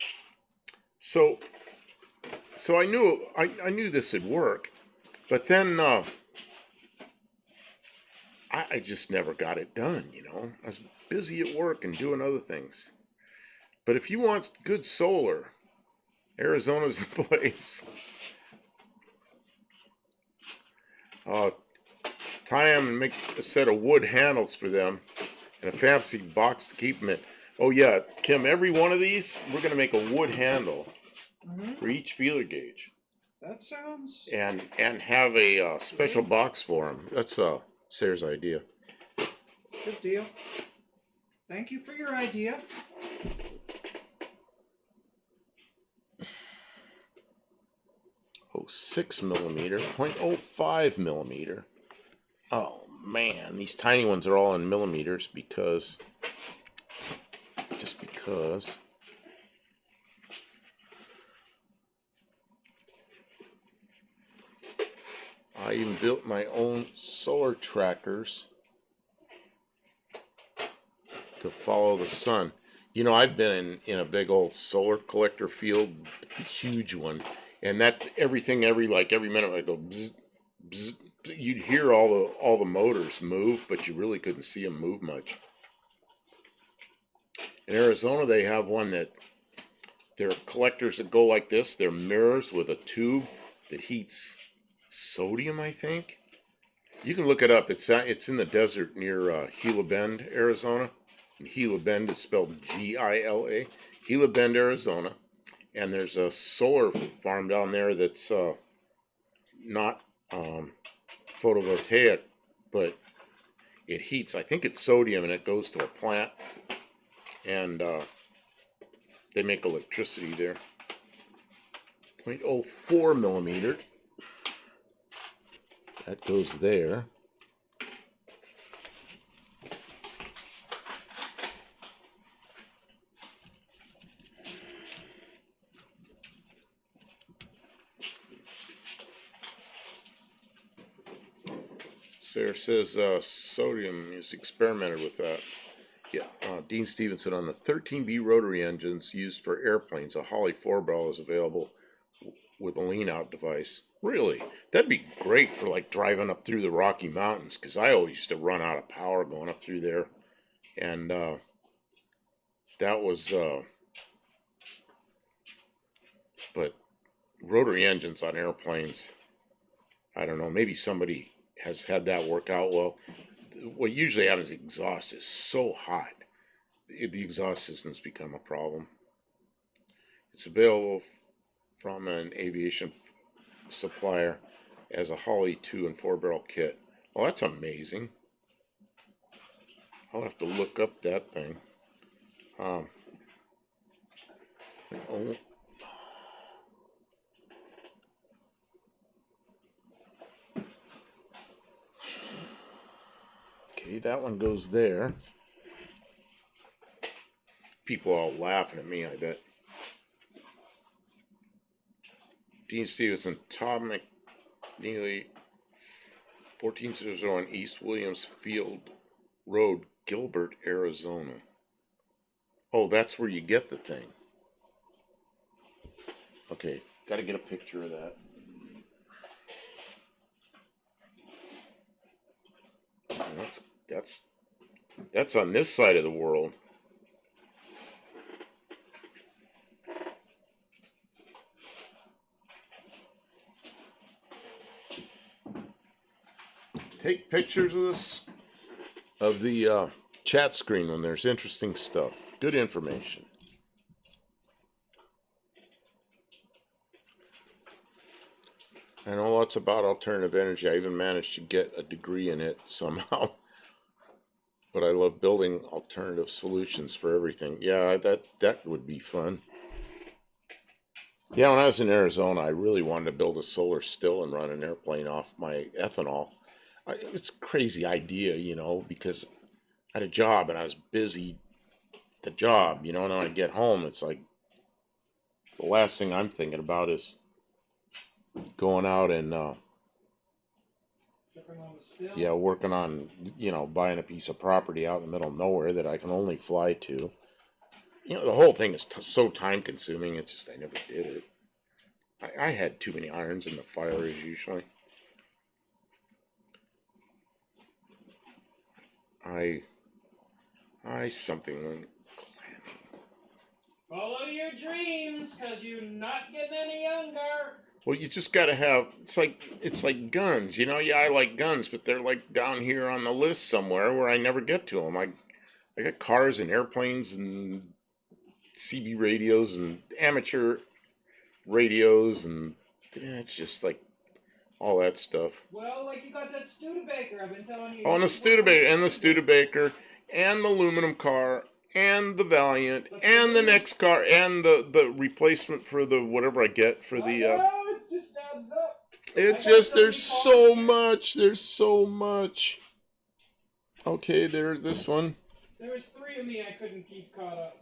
So I knew this would work, but then I just never got it done. You know, I was busy at work and doing other things. But if you want good solar, Arizona's the place. Tie them and make a set of wood handles for them and a fancy box to keep them in. Oh yeah, Kim, every one of these, we're going to make a wood handle for each feeler gauge. That sounds... And have a special box for them. That's Sarah's idea. Good deal. Thank you for your idea. 0.06 millimeter, 0.05 millimeter. Oh man, these tiny ones are all in millimeters just because. I even built my own solar trackers to follow the sun. You know, I've been in a big old solar collector field, huge one, and that every minute I go bzz, bzz, bzz, you'd hear all the motors move, but you really couldn't see them move much. In Arizona, they have one that they're collectors that go like this. They're mirrors with a tube that heats sodium, I think. You can look it up. It's in the desert near Gila Bend, Arizona. And Gila Bend is spelled Gila. Gila Bend, Arizona. And there's a solar farm down there that's not photovoltaic, but it heats. I think it's sodium, and it goes to a plant, and they make electricity there. 0.04 millimeter. That goes there. Sarah says sodium is experimented with that. Yeah, Dean Stevenson, on the 13B rotary engines used for airplanes, a Holley 4-barrel is available with a lean-out device. Really? That'd be great for like driving up through the Rocky Mountains, because I always used to run out of power going up through there. And that was, but rotary engines on airplanes, I don't know, maybe somebody has had that work out well. What usually happens, the exhaust is so hot, the exhaust systems become a problem. It's available from an aviation supplier as a Holley 2 and 4-barrel kit. Well, that's amazing. I'll have to look up that thing. Oh. Okay, that one goes there. People are all laughing at me, I bet. Dean Stevenson, Tom McNeely, 1400 on East Williams Field Road, Gilbert, Arizona. Oh, that's where you get the thing. Okay, got to get a picture of that. That's on this side of the world. Take pictures of this, of the chat screen when there's interesting stuff, good information. I know lots about alternative energy. I even managed to get a degree in it somehow. But I love building alternative solutions for everything. Yeah, that would be fun. Yeah, when I was in Arizona, I really wanted to build a solar still and run an airplane off my ethanol. It's a crazy idea, you know, because I had a job and I was busy at the job, you know, and when I get home, it's like the last thing I'm thinking about is going out and working on, you know, buying a piece of property out in the middle of nowhere that I can only fly to. You know, the whole thing is so time consuming. It's just I never did it. I had too many irons in the fire as usually. Something like clamming. Follow your dreams, cause you're not getting any younger. Well, you just gotta have. It's like guns, you know. Yeah, I like guns, but they're like down here on the list somewhere where I never get to them. I got cars and airplanes and CB radios and amateur radios, and it's just like all that stuff. Well, like you got that Studebaker, I've been telling you. Oh, and the Studebaker, and the aluminum car, and the Valiant, and the next car, and the replacement for the whatever I get for the. just adds up. There's so much. There's so much. Okay, this one. There was 3 of me I couldn't keep caught up.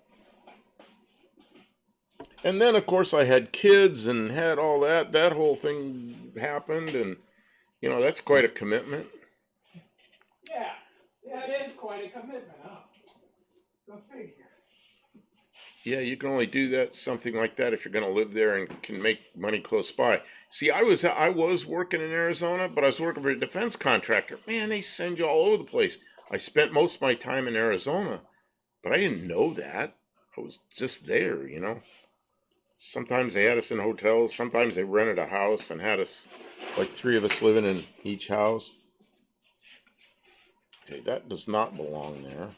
And then, of course, I had kids and had all that. That whole thing happened, and, that's quite a commitment. Yeah, it is quite a commitment, huh? Go figure. Yeah, you can only do something like that if you're going to live there and can make money close by. See, I was working in Arizona, but I was working for a defense contractor. Man, they send you all over the place. I spent most of my time in Arizona, but I didn't know that. I was just there, Sometimes they had us in hotels. Sometimes they rented a house and had us, like 3 of us living in each house. Okay, that does not belong there.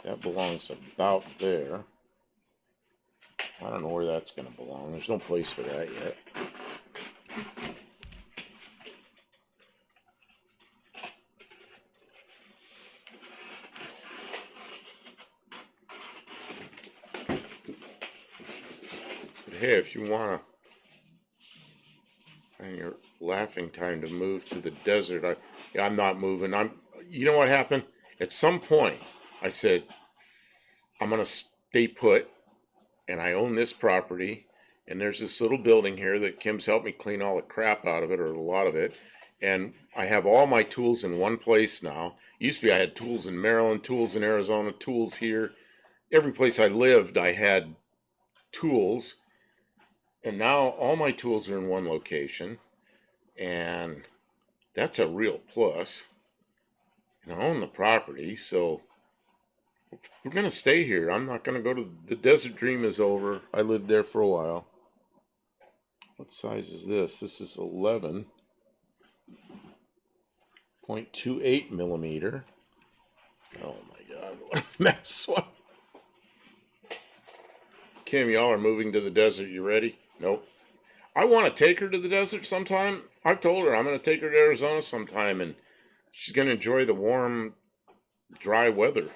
That belongs about there. I don't know where that's going to belong. There's no place for that yet. But hey, if you want to, and your laughing time to move to the desert, I'm not moving. You know what happened? At some point, I said, I'm going to stay put. And I own this property, and there's this little building here that Kim's helped me clean all the crap out of it, or a lot of it, and I have all my tools in one place now. Used to be I had tools in Maryland, tools in Arizona, tools here. Every place I lived, I had tools, and now all my tools are in one location, and that's a real plus. And I own the property, so we're going to stay here. I'm not going to go to the desert dream is over. I lived there for a while. What size is this? This is 11.28 millimeter. Oh my God, what a mess. Kim, y'all are moving to the desert. You ready? Nope. I want to take her to the desert sometime. I've told her I'm going to take her to Arizona sometime, and she's going to enjoy the warm, dry weather.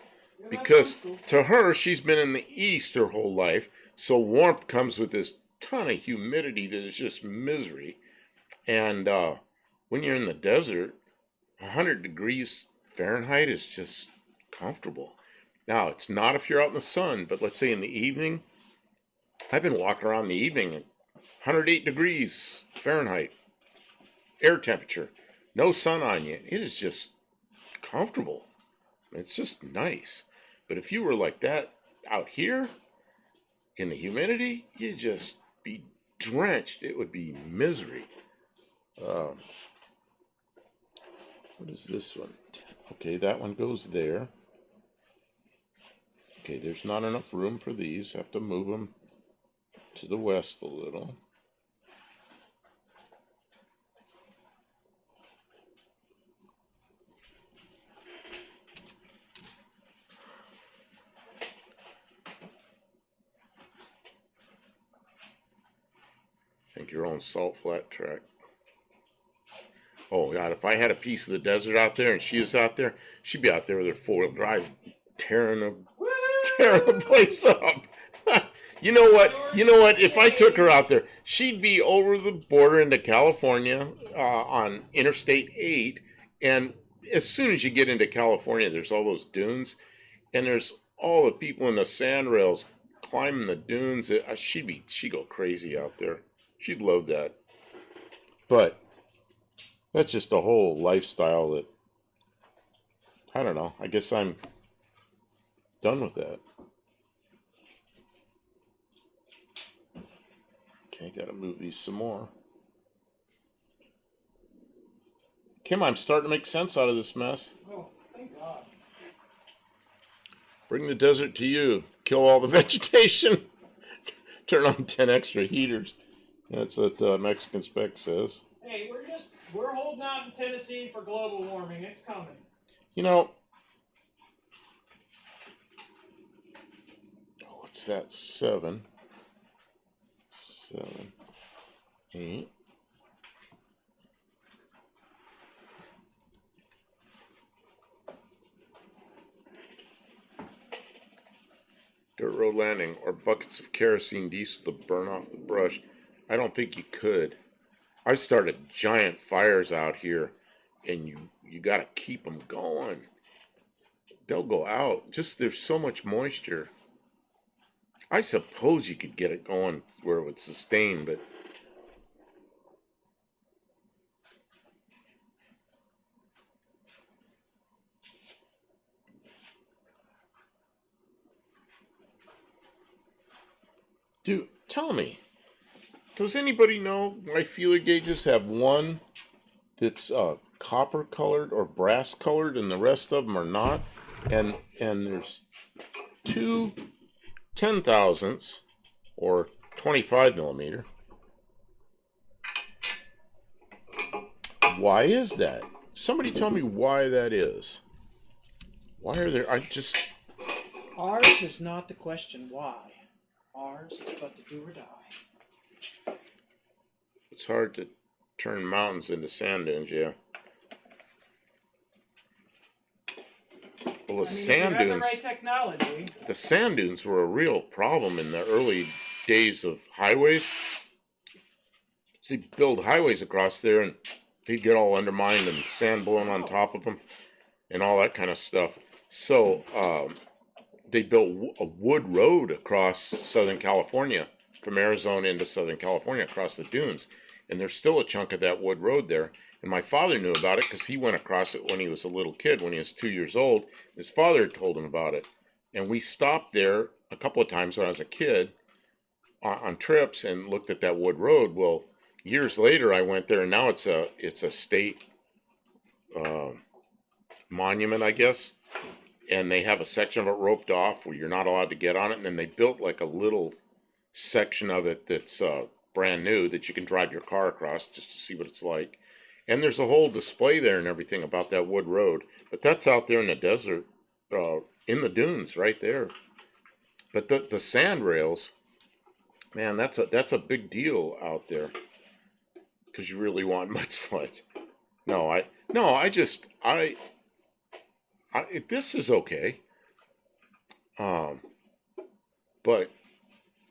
Because to her, she's been in the East her whole life, so warmth comes with this ton of humidity that is just misery. And when you're in the desert, 100 degrees Fahrenheit is just comfortable. Now, it's not if you're out in the sun, but let's say in the evening, I've been walking around in the evening at 108 degrees Fahrenheit, air temperature, no sun on you. It is just comfortable. It's just nice. But if you were like that out here in the humidity, you'd just be drenched. It would be misery. What is this one? Okay, that one goes there. Okay, there's not enough room for these. Have to move them to the west a little. Think your own salt flat track. Oh God, if I had a piece of the desert out there and she was out there, she'd be out there with her 4-wheel drive tearing the place up. You know what? If I took her out there, she'd be over the border into California on Interstate 8. And as soon as you get into California, there's all those dunes. And there's all the people in the sand rails climbing the dunes. She'd go crazy out there. She'd love that. But that's just a whole lifestyle that, I don't know. I guess I'm done with that. Okay, gotta move these some more. Kim, I'm starting to make sense out of this mess. Oh, thank God. Bring the desert to you. Kill all the vegetation. Turn on 10 extra heaters. That's what Mexican Spec says. Hey, we're holding out in Tennessee for global warming. It's coming. What's that? 7, 8. Dirt road landing or buckets of kerosene diesel to burn off the brush. I don't think you could. I started giant fires out here, and you got to keep them going. They'll go out. Just there's so much moisture. I suppose you could get it going where it would sustain, but tell me, does anybody know why feeler gauges have one that's copper colored or brass colored and the rest of them are not? And there's two 10,000ths or 25 millimeter. Why is that? Somebody tell me why that is. Why are there? Ours is not the question why. Ours is but the do or die. It's hard to turn mountains into sand dunes, yeah. Well, Sand dunes. The right technology. The sand dunes were a real problem in the early days of highways. So they build highways across there, and they'd get all undermined and sand blown on top of them, and all that kind of stuff. So they built a wood road across Southern California, from Arizona into Southern California, across the dunes. And there's still a chunk of that wood road there. And my father knew about it because he went across it when he was a little kid, when he was 2 years old. His father had told him about it. And we stopped there a couple of times when I was a kid on trips and looked at that wood road. Well, years later, I went there, and now it's a state monument, I guess. And they have a section of it roped off where you're not allowed to get on it. And then they built like a little section of it that's brand new that you can drive your car across just to see what it's like. And there's a whole display there and everything about that wood road. But that's out there in the desert, in the dunes right there. But the sand rails, man, that's a big deal out there, because you really want mudslides. This is okay. But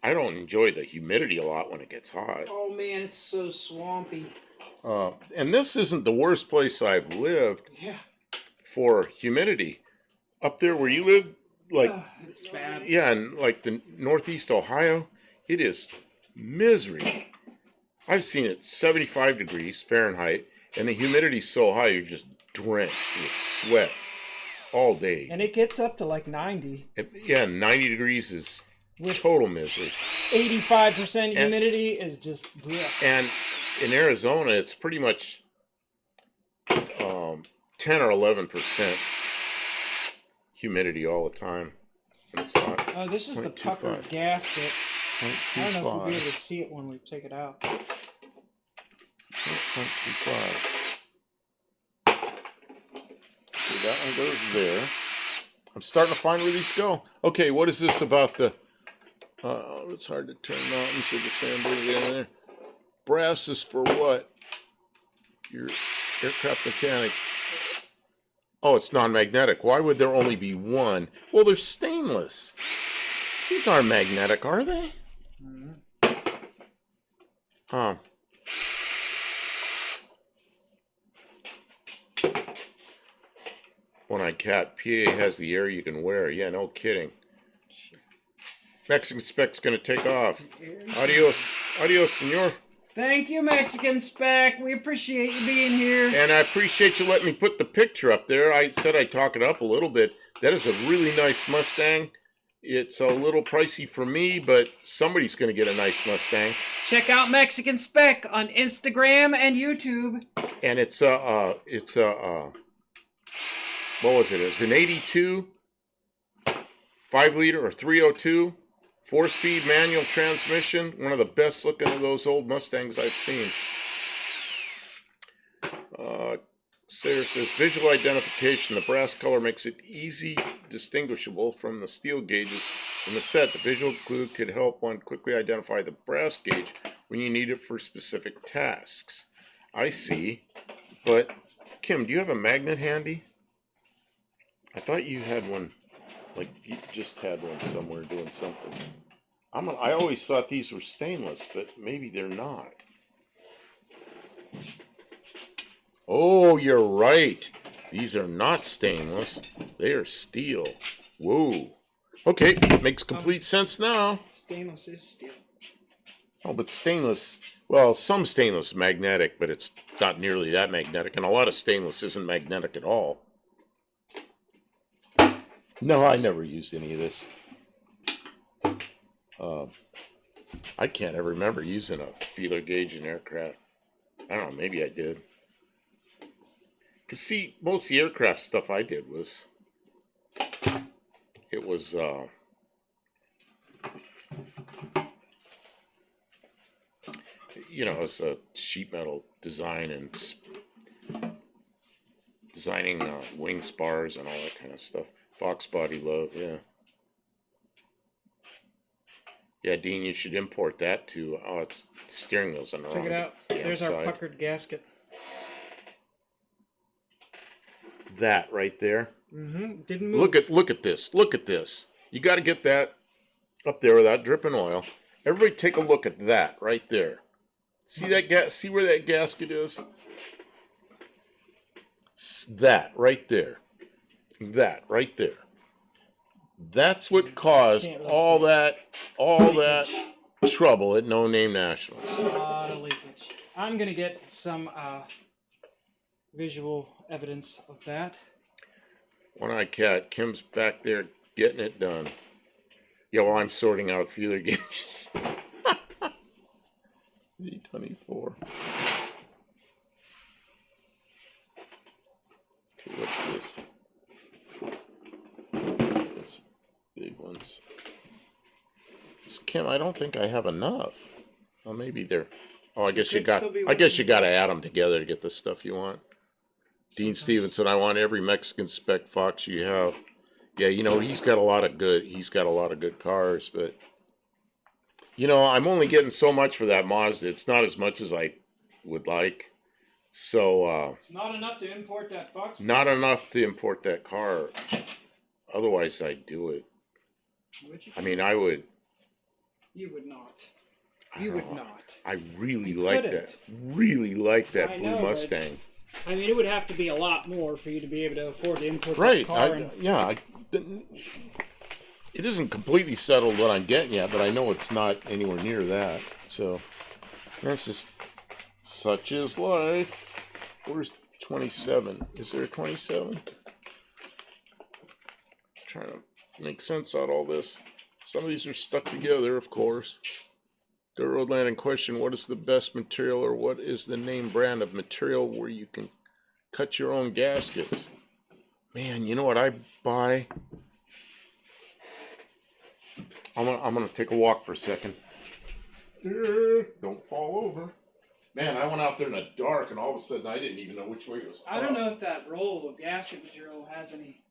I don't enjoy the humidity a lot when it gets hot. Oh man, it's so swampy. And this isn't the worst place I've lived for humidity. Up there where you live, like, it's bad. Yeah, and like the Northeast Ohio, it is misery. I've seen it 75 degrees Fahrenheit, and the humidity's so high you're just drenched with sweat all day. And it gets up to like 90. 90 degrees is total misery. 85% humidity is just blech. And in Arizona, it's pretty much 10 or 11% humidity all the time. And it's not. Oh, this is the pucker gasket. I don't know if we'll be able to see it when we take it out. 0.25. So that one goes there. I'm starting to find where these go. Okay, what is this about the... it's hard to turn mountains into sand dunes in there. Brass is for what? Your aircraft mechanic. Oh, it's non-magnetic. Why would there only be one? Well, they're stainless. These aren't magnetic, are they? Huh. One Eye Cat. PA has the air you can wear. Yeah, no kidding. Mexican Spec's going to take off. Adios. Adios, senor. Thank you, Mexican Spec. We appreciate you being here. And I appreciate you letting me put the picture up there. I said I'd talk it up a little bit. That is a really nice Mustang. It's a little pricey for me, but somebody's going to get a nice Mustang. Check out Mexican Spec on Instagram and YouTube. And it's what was it? It's an 82 5-liter or 302 4-speed manual transmission. One of the best looking of those old Mustangs I've seen. Sarah says, visual identification. The brass color makes it easy distinguishable from the steel gauges in the set. The visual clue could help one quickly identify the brass gauge when you need it for specific tasks. I see. But, Kim, do you have a magnet handy? I thought you had one, like you just had one somewhere doing something. I always thought these were stainless, but maybe they're not. Oh, you're right. These are not stainless. They are steel. Whoa. Okay, makes complete sense now. Stainless is steel. Oh, but stainless, well, some stainless is magnetic, but it's not nearly that magnetic. And a lot of stainless isn't magnetic at all. No, I never used any of this. I can't ever remember using a feeler gauge in aircraft. I don't know, maybe I did. Because, see, most of the aircraft stuff I did was, it was, you know, it's a sheet metal design and designing wing spars and all that kind of stuff. Fox body love, yeah. Yeah, Dean, you should import that to, oh, it's steering wheels on the Check it out. There's our side. puckered gasket. That right there. Mm-hmm. Didn't move. Look at this. Look at this. You got to get that up there without dripping oil. Everybody take a look at that right there. See that see where that gasket is? That right there. That right there. That's what caused all that trouble at No Name Nationals. A lot of leakage. I'm gonna get some visual evidence of that. One-eyed cat. Kim's back there getting it done. Yeah, well, I'm sorting out feeler gauges. V24. Okay, what's this? That's big ones. Kim, I don't think I have enough. Oh, maybe they're. Oh, I guess you got to add them together to get the stuff you want. Dean Stevenson, I want every Mexican spec Fox you have. Yeah, you know, he's got a lot of good cars, but you know, I'm only getting so much for that Mazda. It's not as much as I would like. So it's not enough to import that Fox. Not enough to import that car. Otherwise I'd do it. Would you? I mean, I would. You would not. You would not. I really like that. Really like that blue Mustang. I mean, it would have to be a lot more for you to be able to afford to import that car. It isn't completely settled what I'm getting yet, but I know it's not anywhere near that. So that's just such is life. Where's 27? Is there a 27? Trying to make sense out of all this. Some of these are stuck together, of course. The Roadland in question, what is the best material or what is the name brand of material where you can cut your own gaskets? Man, you know what I buy? I'm gonna take a walk for a second. Don't fall over. Man, I went out there in the dark and all of a sudden I didn't even know which way it was. I don't know if that roll of gasket material has any.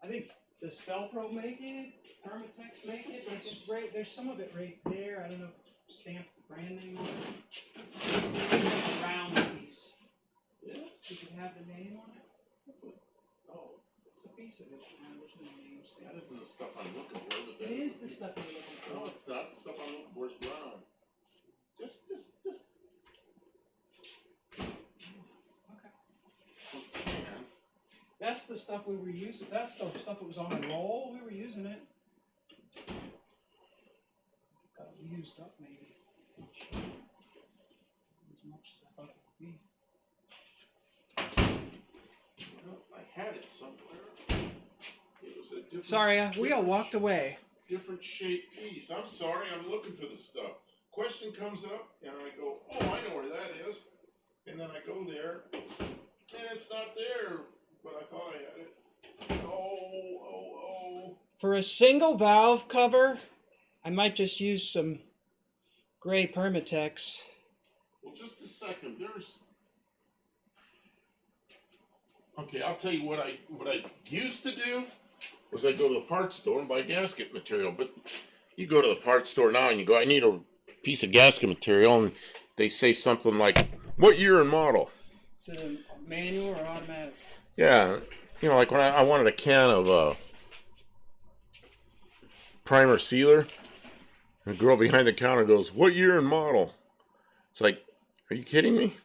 I think does Spellpro make it? Permatex make it? Like it's right, there's some of it right there. I don't know if stamped the brand name on it. Round piece. Yes. You can have the name on it. Oh, it's a piece of it. There's no name stamped. That isn't the stuff I'm looking for. But it is the stuff you're looking for. No, it's not. The stuff I'm looking for is brown. Just. Okay. That's the stuff we were using. That's the stuff that was on the roll. We were using it. Got used up, maybe. Not sure. As much as I thought it would be. Well, I had it somewhere. It was a different. Sorry, we all walked away. Different shaped piece. I'm sorry. I'm looking for the stuff. Question comes up, and I go, "Oh, I know where that is." And then I go there, and it's not there. But I thought I had it. Oh. For a single valve cover, I might just use some gray Permatex. Well, just a second. Okay, I'll tell you what I used to do was I go to the parts store and buy gasket material. But you go to the parts store now and you go, I need a piece of gasket material, and they say something like, what year and model? Is it a manual or automatic? Yeah, you know, like when I wanted a can of primer sealer, and the girl behind the counter goes, what year and model? It's like, are you kidding me?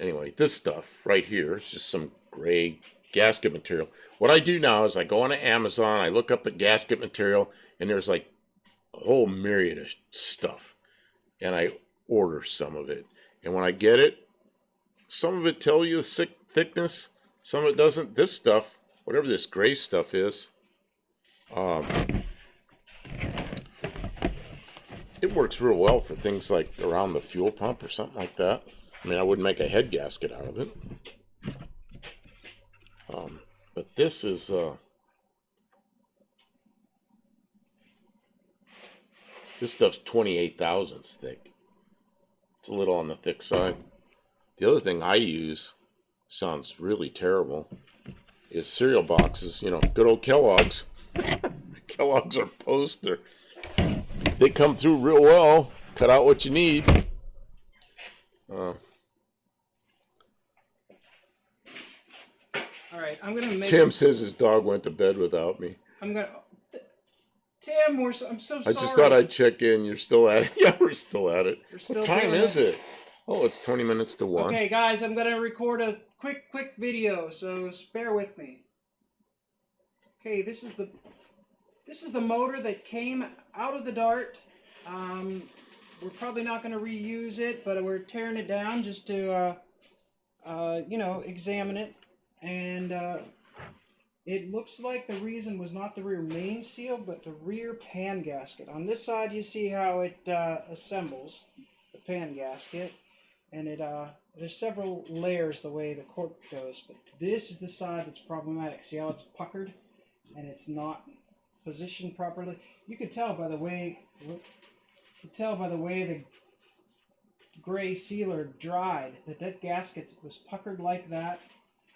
Anyway, this stuff right here is just some gray gasket material. What I do now is I go on Amazon, I look up at gasket material, and there's like a whole myriad of stuff. And I order some of it. And when I get it, some of it tell you the thickness, some of it doesn't. This stuff, whatever this gray stuff is, it works real well for things like around the fuel pump or something like that. I mean, I wouldn't make a head gasket out of it. But this is, this stuff's 28 thousandths thick. It's a little on the thick side. The other thing I use, sounds really terrible, is cereal boxes. You know, good old Kellogg's. Kellogg's are poster. They come through real well. Cut out what you need. All right, I'm gonna make. Tim says his dog went to bed without me. I'm gonna. Tim, I'm so sorry. I just thought I'd check in. You're still at it? Yeah, we're still at it. What time is it? Oh, it's 20 minutes to 1. Okay, guys, I'm gonna record a quick video, so bear with me. Okay, this is the motor that came out of the Dart. We're probably not going to reuse it, but we're tearing it down just to, you know, examine it. And it looks like the reason was not the rear main seal, but the rear pan gasket. On this side, you see how it assembles the pan gasket, and it there's several layers the way the cork goes, but this is the side that's problematic. See how it's puckered, and it's not positioned properly. You can tell by the way. The gray sealer dried that gasket was puckered like that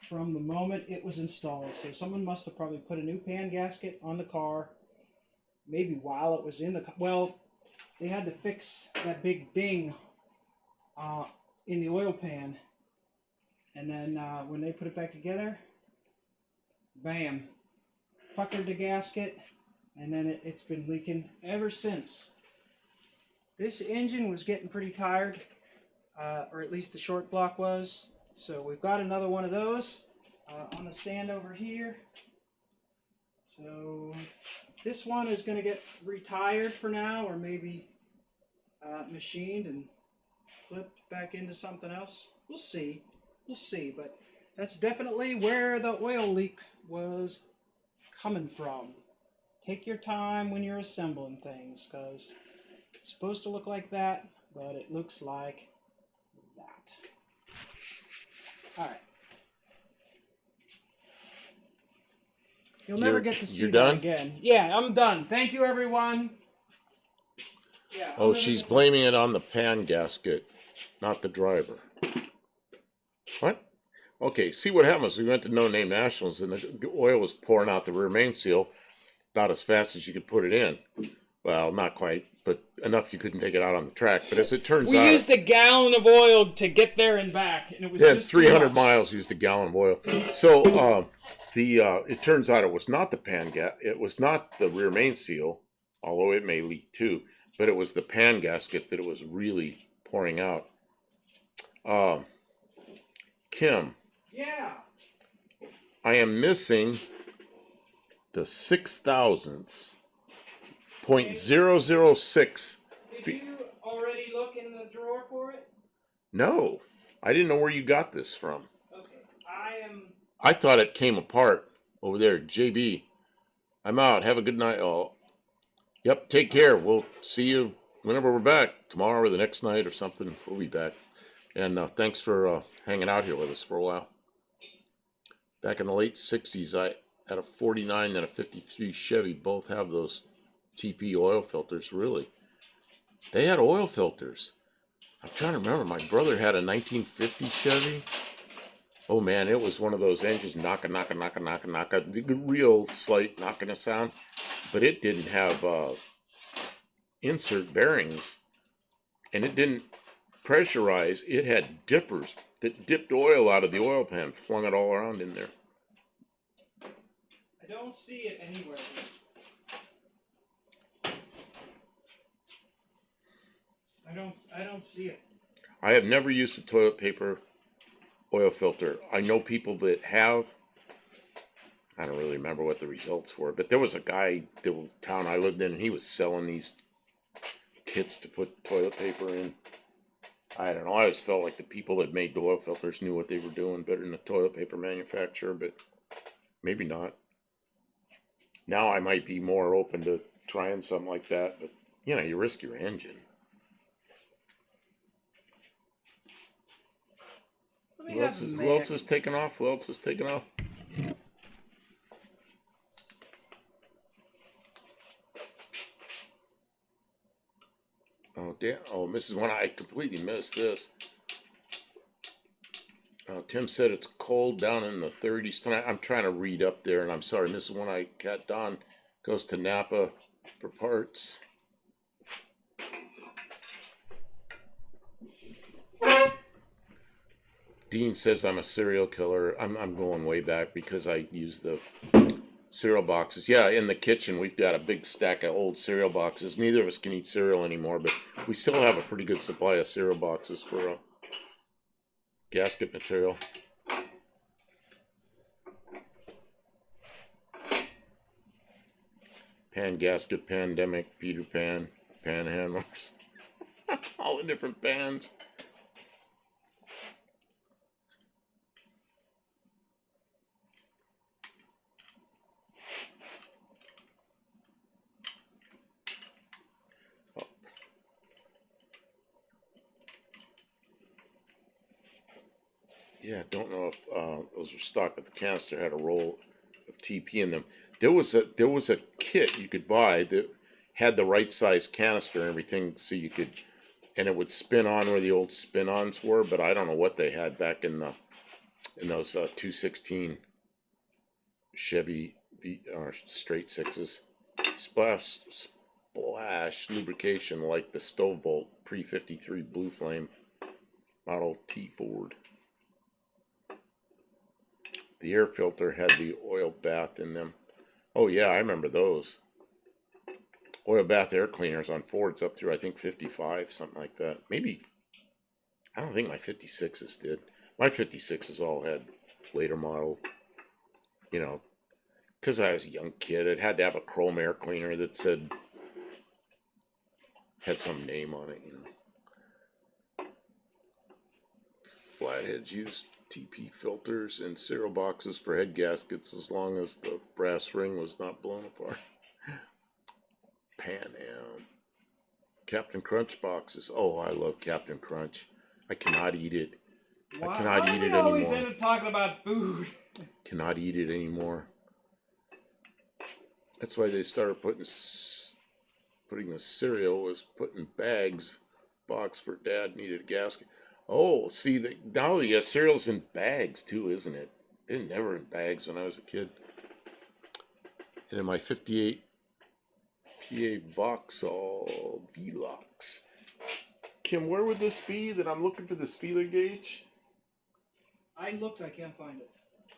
from the moment it was installed. So someone must have probably put a new pan gasket on the car, maybe while it was in the car. Well, they had to fix that big ding in the oil pan, and then when they put it back together, bam, puckered the gasket, and then it's been leaking ever since. This engine was getting pretty tired, or at least the short block was. So we've got another one of those on the stand over here. So this one is going to get retired for now, or maybe machined and flipped back into something else. We'll see. We'll see. But that's definitely where the oil leak was coming from. Take your time when you're assembling things, because it's supposed to look like that, but it looks like that. All right. You'll never get to see that again. Yeah, I'm done. Thank you, everyone. Yeah, oh, she's blaming it on the pan gasket, not the driver. What? Okay, see what happens. We went to No Name Nationals, and the oil was pouring out the rear main seal about as fast as you could put it in. Well, not quite, but enough you couldn't take it out on the track. But as it turns out, we used a gallon of oil to get there and back, and it was just 300 miles used a gallon of oil. So it turns out it was not the pan it was not the rear main seal, although it may leak too, but it was the pan gasket that it was really pouring out. Kim. Yeah. I am missing the 6,000ths. 0.006. Did you already look in the drawer for it? No, I didn't know where you got this from. Okay, I thought it came apart over there. JB, I'm out. Have a good night. Oh, yep. Take care. We'll see you whenever we're back, tomorrow or the next night or something. We'll be back. And thanks for hanging out here with us for a while. Back in the late 60s, I had a 49 and a 53 Chevy. Both have those TP oil filters. Really, they had oil filters. I'm trying to remember. My brother had a 1950 Chevy. Oh man, it was one of those engines, knocking, real slight knocking a sound, but it didn't have insert bearings, and it didn't pressurize. It had dippers that dipped oil out of the oil pan, flung it all around in there. I don't see it anywhere. I don't see it. I have never used the toilet paper oil filter. I know people that have. I don't really remember what the results were, but there was a guy, the town I lived in, and he was selling these kits to put toilet paper in. I don't know. I always felt like the people that made the oil filters knew what they were doing better than the toilet paper manufacturer, but maybe not. Now I might be more open to trying something like that, but you risk your engine. Who else is taking off? Who else is taking off? Oh, damn. Oh, Mrs. One, I completely missed this. Tim said it's cold down in the 30s tonight. I'm trying to read up there, and I'm sorry, Mrs. One, I got Don goes to Napa for parts. Dean says I'm a serial killer. I'm going way back because I use the cereal boxes. Yeah, in the kitchen we've got a big stack of old cereal boxes. Neither of us can eat cereal anymore, but we still have a pretty good supply of cereal boxes for gasket material. Pan gasket, pandemic, Peter Pan, panhandlers. All the different pans. Yeah, don't know if those were stock, but the canister had a roll of TP in them. There was a kit you could buy that had the right size canister and everything, so you could, and it would spin on where the old spin-ons were. But I don't know what they had back in those 216 Chevy straight sixes. Splash lubrication like the stove bolt pre-53 Blue Flame Model T Ford. The air filter had the oil bath in them. Oh yeah, I remember those. Oil bath air cleaners on Fords up through I think 55, something like that. Maybe, I don't think my 56s did. My 56s all had later model, because I was a young kid. It had to have a chrome air cleaner that had some name on it, Flatheads used TP filters and cereal boxes for head gaskets as long as the brass ring was not blown apart. Pan Am. Captain Crunch boxes. Oh, I love Captain Crunch. I cannot eat it. Why, I cannot eat it anymore. always end up talking about food. Cannot eat it anymore. That's why they started putting the cereal was put in bags. Box for Dad needed a gasket. Oh, see, now the cereal's in bags too, isn't it? They were never in bags when I was a kid. And in my 58 PA Vauxhall Velox. Kim, where would this be that I'm looking for this feeler gauge? I looked, I can't find it.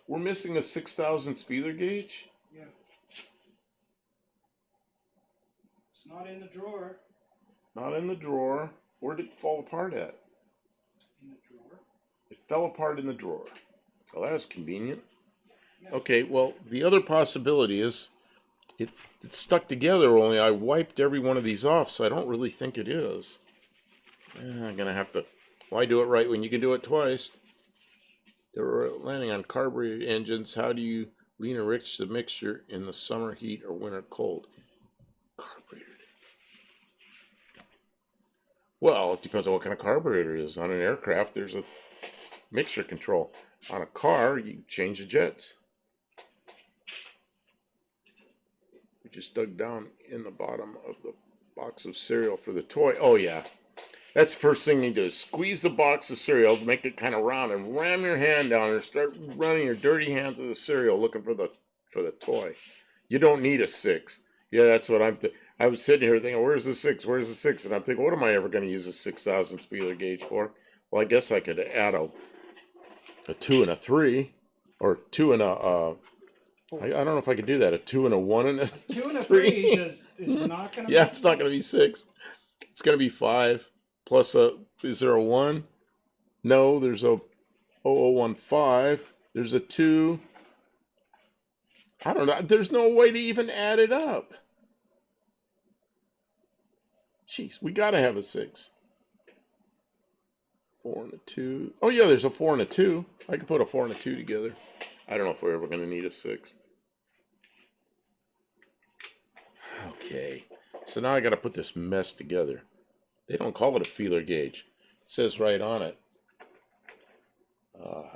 We're missing a 6,000 feeler gauge? Yeah. It's not in the drawer. Not in the drawer. Where did it fall apart at? In the drawer. It fell apart in the drawer. Well, that was convenient. Yeah. Okay, well, the other possibility is it's stuck together, only I wiped every one of these off, so I don't really think it is. I'm going to have to... Why do it right when you can do it twice? They were landing on carbureted engines. How do you lean enrich the mixture in the summer heat or winter cold? Carbureted. Well, it depends on what kind of carburetor it is. On an aircraft, there's a mixture control. On a car, you change the jets. We just dug down in the bottom of the box of cereal for the toy. Oh, yeah. That's the first thing you do is squeeze the box of cereal, make it kind of round, and ram your hand down and start running your dirty hands through the cereal looking for the toy. You don't need a 6. Yeah, that's what I'm thinking. I was sitting here thinking, where's the 6? Where's the 6? And I'm thinking, what am I ever going to use a 6,000 feeler gauge for? Well, I guess I could add a 2 and a 3, or 2 and a... I don't know if I could do that. A 2 and a 1 and a 2 and a 3 is not going to. Yeah, it's not going to be 6. It's going to be 5 plus a. Is there a 1? No, there's a. 0015. There's a 2. I don't know. There's no way to even add it up. Jeez, we got to have a 6. 4 and a 2. Oh, yeah, there's a 4 and a 2. I could put a 4 and a 2 together. I don't know if we're ever going to need a 6. Okay, so now I got to put this mess together. They don't call it a feeler gauge. It says right on it.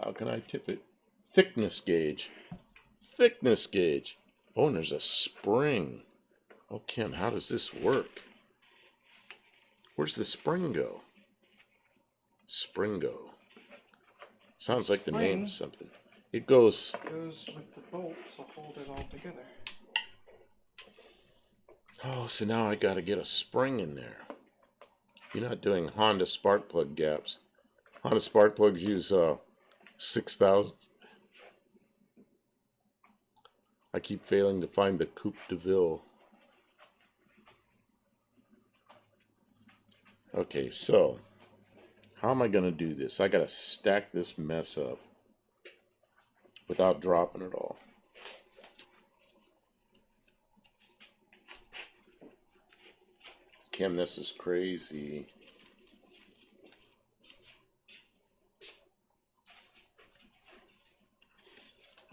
How can I tip it? Thickness gauge. Thickness gauge. Oh, and there's a spring. Oh, Kim, how does this work? Where's the spring go? Springo. Sounds like the name of something. It goes with the bolt, so hold it all together. Oh, so now I got to get a spring in there. You're not doing Honda spark plug gaps. Honda spark plugs use 6,000. I keep failing to find the Coupe de Ville. Okay, so how am I going to do this? I got to stack this mess up without dropping it all. Kim, this is crazy.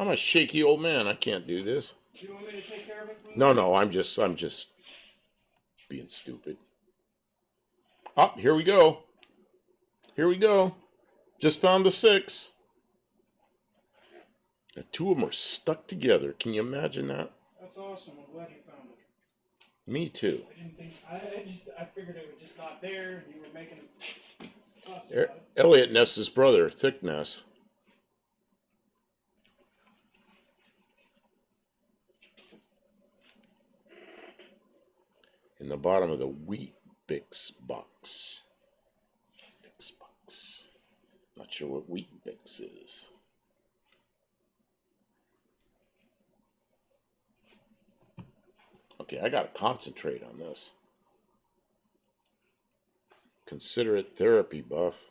I'm a shaky old man. I can't do this. Do you want me to take care of it? No, I'm just being stupid. Oh, here we go. Here we go. Just found the 6. The 2 of them are stuck together. Can you imagine that? That's awesome. I'm glad you found it. Me too. I didn't think. I figured it was just not there, and you were making a fuss about it. Elliot Ness's brother, Thick Ness. In the bottom of the Wheat Bix box. Bix box. Not sure what Wheat Bix is. Okay, I gotta concentrate on this. Consider it therapy, Buff.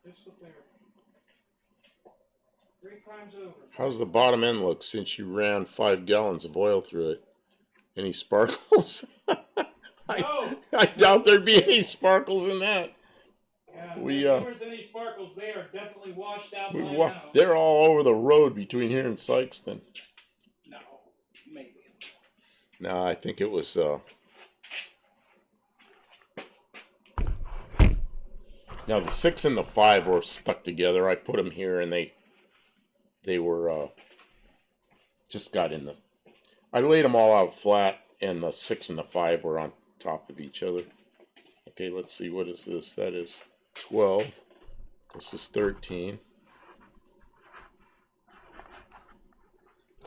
This up there. 3 times over. How's the bottom end look since you ran 5 gallons of oil through it? Any sparkles? No. I doubt there'd be any sparkles in that. Yeah, if there was any sparkles, they are definitely washed out by now. They're all over the road between here and Sykeston. No, maybe. No, I think it was now the 6 and the 5 were stuck together. I put them here and they were just got in the, I laid them all out flat and the 6 and the 5 were on top of each other. Okay, let's see, what is this? That is 12. This is 13.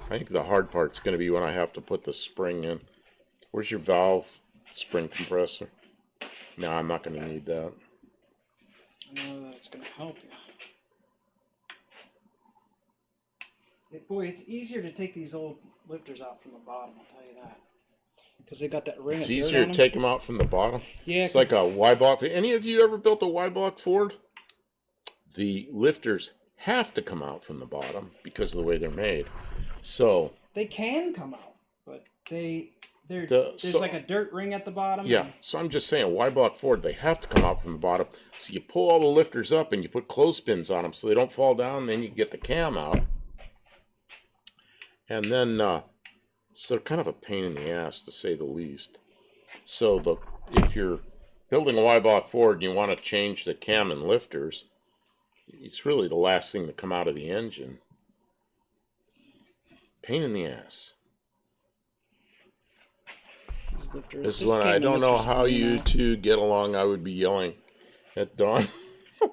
I think the hard part's going to be when I have to put the spring in. Where's your valve spring compressor? No, I'm not going to need that. I know that it's going to help you. Boy, it's easier to take these old lifters out from the bottom, I'll tell you that. Because they got that ring. It's easier to take them out from the bottom? Yeah. It's like a Y-block. Any of you ever built a Y-block Ford? The lifters have to come out from the bottom because of the way they're made. So they can come out, but there's like a dirt ring at the bottom. Yeah, so I'm just saying, Y-block Ford, they have to come out from the bottom. So you pull all the lifters up and you put clothespins on them so they don't fall down. Then you get the cam out. And then, so they're kind of a pain in the ass, to say the least. So if you're building a Y-block Ford and you want to change the cam and lifters, it's really the last thing to come out of the engine. Pain in the ass. This is when I don't know how you two get along. I would be yelling at Dawn.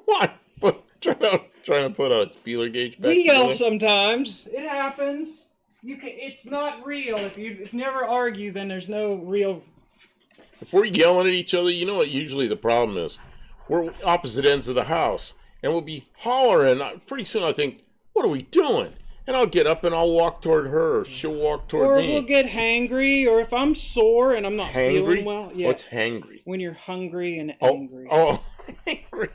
What? Trying to put a feeler gauge back. We yell sometimes. It happens. It's not real. If you never argue, then there's no real. If we're yelling at each other, you know what usually the problem is? We're opposite ends of the house, and we'll be hollering. Pretty soon I think, what are we doing? And I'll get up and I'll walk toward her, or she'll walk toward me. Or we'll get hangry, or if I'm sore and I'm not feeling well. Yeah. What's hangry? When you're hungry and angry. Oh, hangry.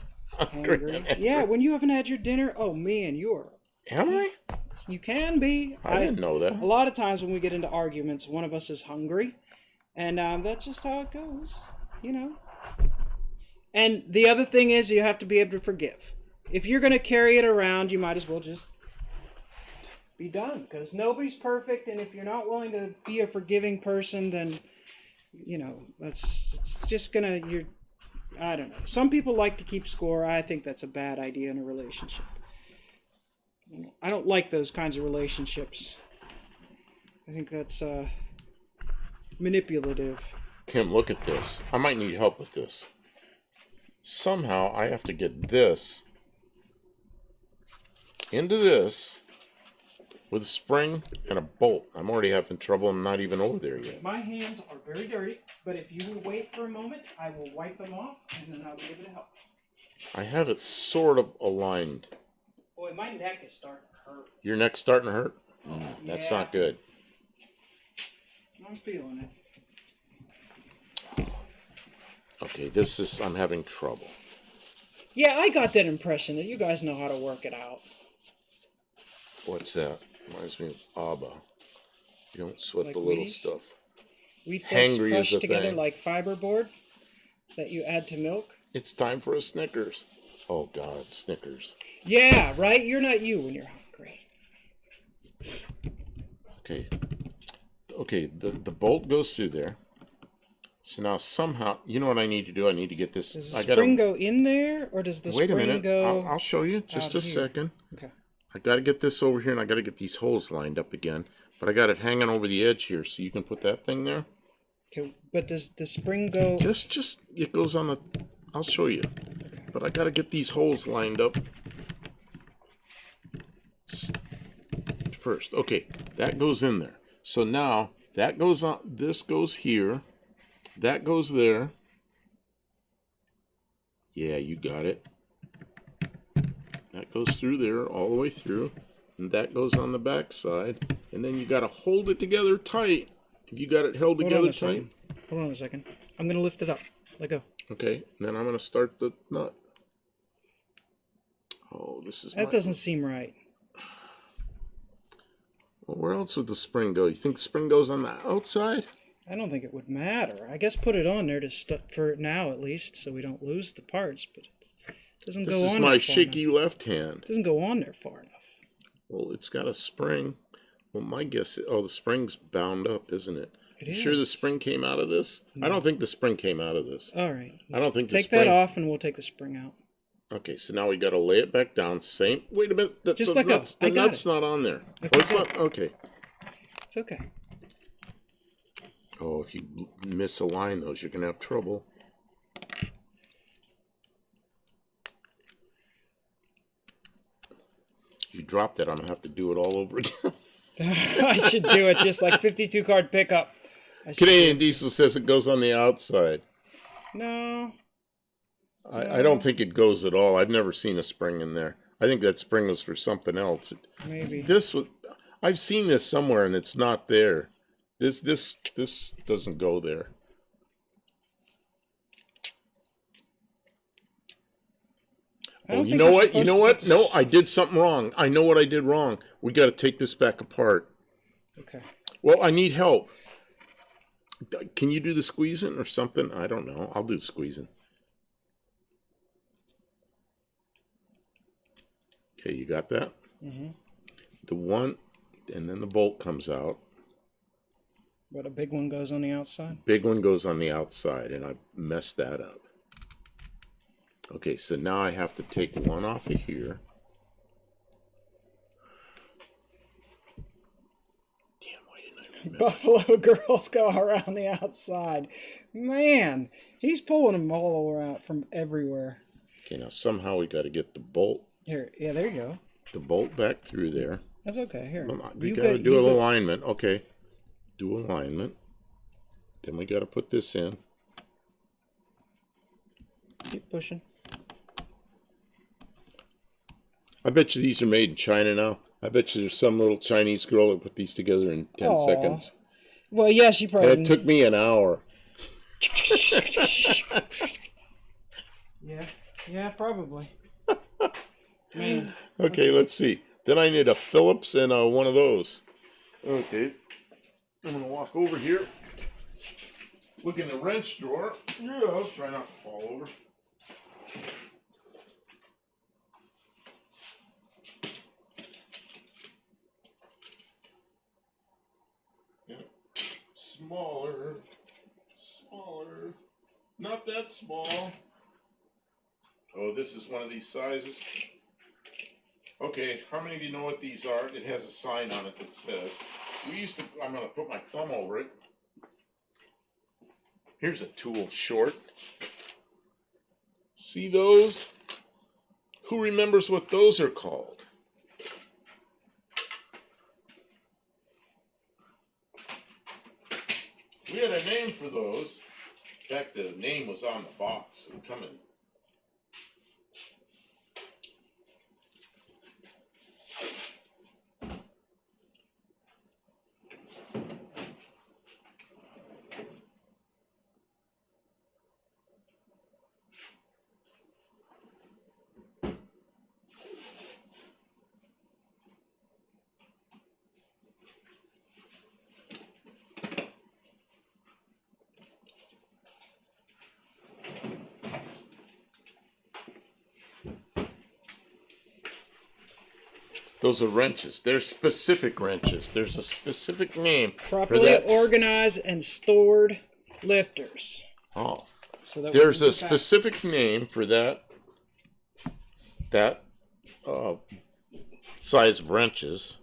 Hungry. Yeah, when you haven't had your dinner, oh man, Am I? you can be. I didn't know that. A lot of times when we get into arguments, one of us is hungry, and that's just how it goes, you know. And the other thing is, you have to be able to forgive. If you're going to carry it around, you might as well just be done, because nobody's perfect, and if you're not willing to be a forgiving person, then it's just gonna I don't know. Some people like to keep score. I think that's a bad idea in a relationship. I don't like those kinds of relationships. I think that's manipulative. Kim, look at this. I might need help with this. Somehow I have to get this into this with a spring and a bolt. I'm already having trouble. I'm not even over there yet. My hands are very dirty, but if you will wait for a moment, I will wipe them off, and then I'll be able to help. I have it sort of aligned. Boy, my neck is starting to hurt. Your neck's starting to hurt? That's Yeah. not good. I'm feeling it. Okay, I'm having trouble. Yeah, I got that impression that you guys know how to work it out. What's that? Reminds me of Abba. You don't sweat Like the little Wheaties? stuff. Wheat flakes Hangry is crushed the together thing. like fiberboard that you add to milk. It's time for a Snickers. Oh, God, Snickers. Yeah, right? You're not you when you're hungry. Okay, the bolt goes through there. So now somehow, you know what I need to do? I need to get this. Does the spring go in there, or does the Wait a spring minute. go... I'll show you. Just a here? second. Okay. I got to get this over here, and I got to get these holes lined up again. But I got it hanging over the edge here, so you can put that thing there. Okay, but does the spring go... Just it goes on the... I'll show you. But I got to get these holes lined up first. Okay, that goes in there. So now that goes on. This goes here. That goes there. Yeah, you got it. That goes through there all the way through. And that goes on the back side. And then you got to hold it together tight. If you got it held together tight. Hold on a second. I'm going to lift it up. Let go. Okay, and then I'm going to start the nut. Oh, this is... That doesn't seem right. Well, where else would the spring go? You think the spring goes on the outside? I don't think it would matter. I guess put it on there for now at least, so we don't lose the parts. But it doesn't go on. This is my shaky left hand. It doesn't go on there far enough. Well, it's got a spring. Well, my guess... Oh, the spring's bound up, isn't it? It Sure is. the spring came out of this? No. I don't think the spring came out of this. All right. I don't think the Take spring... that off, and we'll take the spring out. Okay, so now we got to lay it back down. Same... Wait a minute. Just let go. The I got nut's it. not on there. Okay, Oh, it's good. not... Okay. It's okay. Oh, if you misalign those, you're going to have trouble. If you drop that, I'm going to have to do it all over again. I should do it just like 52 card pickup. Canadian Diesel says it goes on the outside. No. I don't think it goes at all. I've never seen a spring in there. I think that spring was for something else. Maybe. I've seen this somewhere and it's not there. This doesn't go there. Oh, you know what? You know what? No, I did something wrong. I know what I did wrong. We got to take this back apart. Okay. Well, I need help. Can you do the squeezing or something? I don't know. I'll do the squeezing. Okay, you got that? Mm-hmm. The one, and then the bolt comes out. But a big one goes on the outside? Big one goes on the outside, and I messed that up. Okay, so now I have to take one off of here. Damn, why didn't I remember? Buffalo girls go around the outside. Man, he's pulling them all around from everywhere. Okay, now somehow we got to get the bolt. Here, yeah, there you go. The bolt back through there. That's okay. Here, We got to do an alignment. Okay, do alignment. Then we got to put this in. Keep pushing. I bet you these are made in China now. I bet you there's some little Chinese girl that put these together in 10 Aw. seconds. Well, yeah, she probably. And it took me an hour. Yeah, Yeah, probably. Man. Okay, let's see. Then I need a Phillips and one of those. Okay. I'm going to walk over here. Look in the wrench drawer. Yeah, I'll try not to fall over. Yeah. Smaller. Smaller. Not that small. Oh, this is one of these sizes. Okay, how many of you know what these are? It has a sign on it that says, I'm going to put my thumb over it. Here's a tool short. See those? Who remembers what those are called? We had a name for those. In fact, the name was on the box. Come in. Those are wrenches. They're specific wrenches. There's a specific name for Properly that. organized and stored lifters. Oh, So that there's a specific name for that size of wrenches,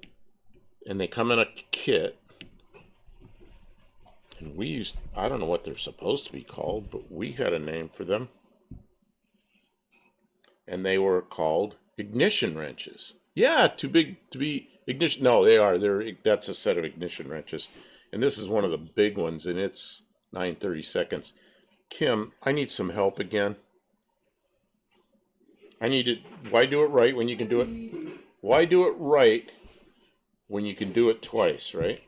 and they come in a kit. And I don't know what they're supposed to be called, but we had a name for them. And they were called ignition wrenches. Yeah, too big to be ignition. No, they are. That's a set of ignition wrenches. And this is one of the big ones, and it's 9/32. Kim, I need some help again. Why do it right when you can do it? Why do it right when you can do it twice, right?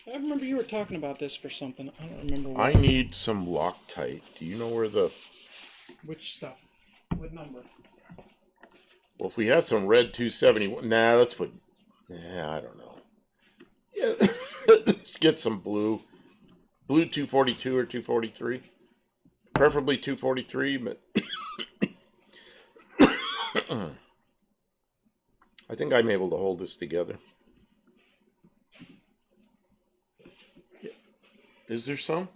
I remember you were talking about this for something. I don't remember what. I need some Loctite. Do you know where Which stuff? What number? Well, if we have some red 271, let's put. I don't know. Yeah, let's get some blue 242 or 243, preferably 243. But I think I'm able to hold this together. Is there some?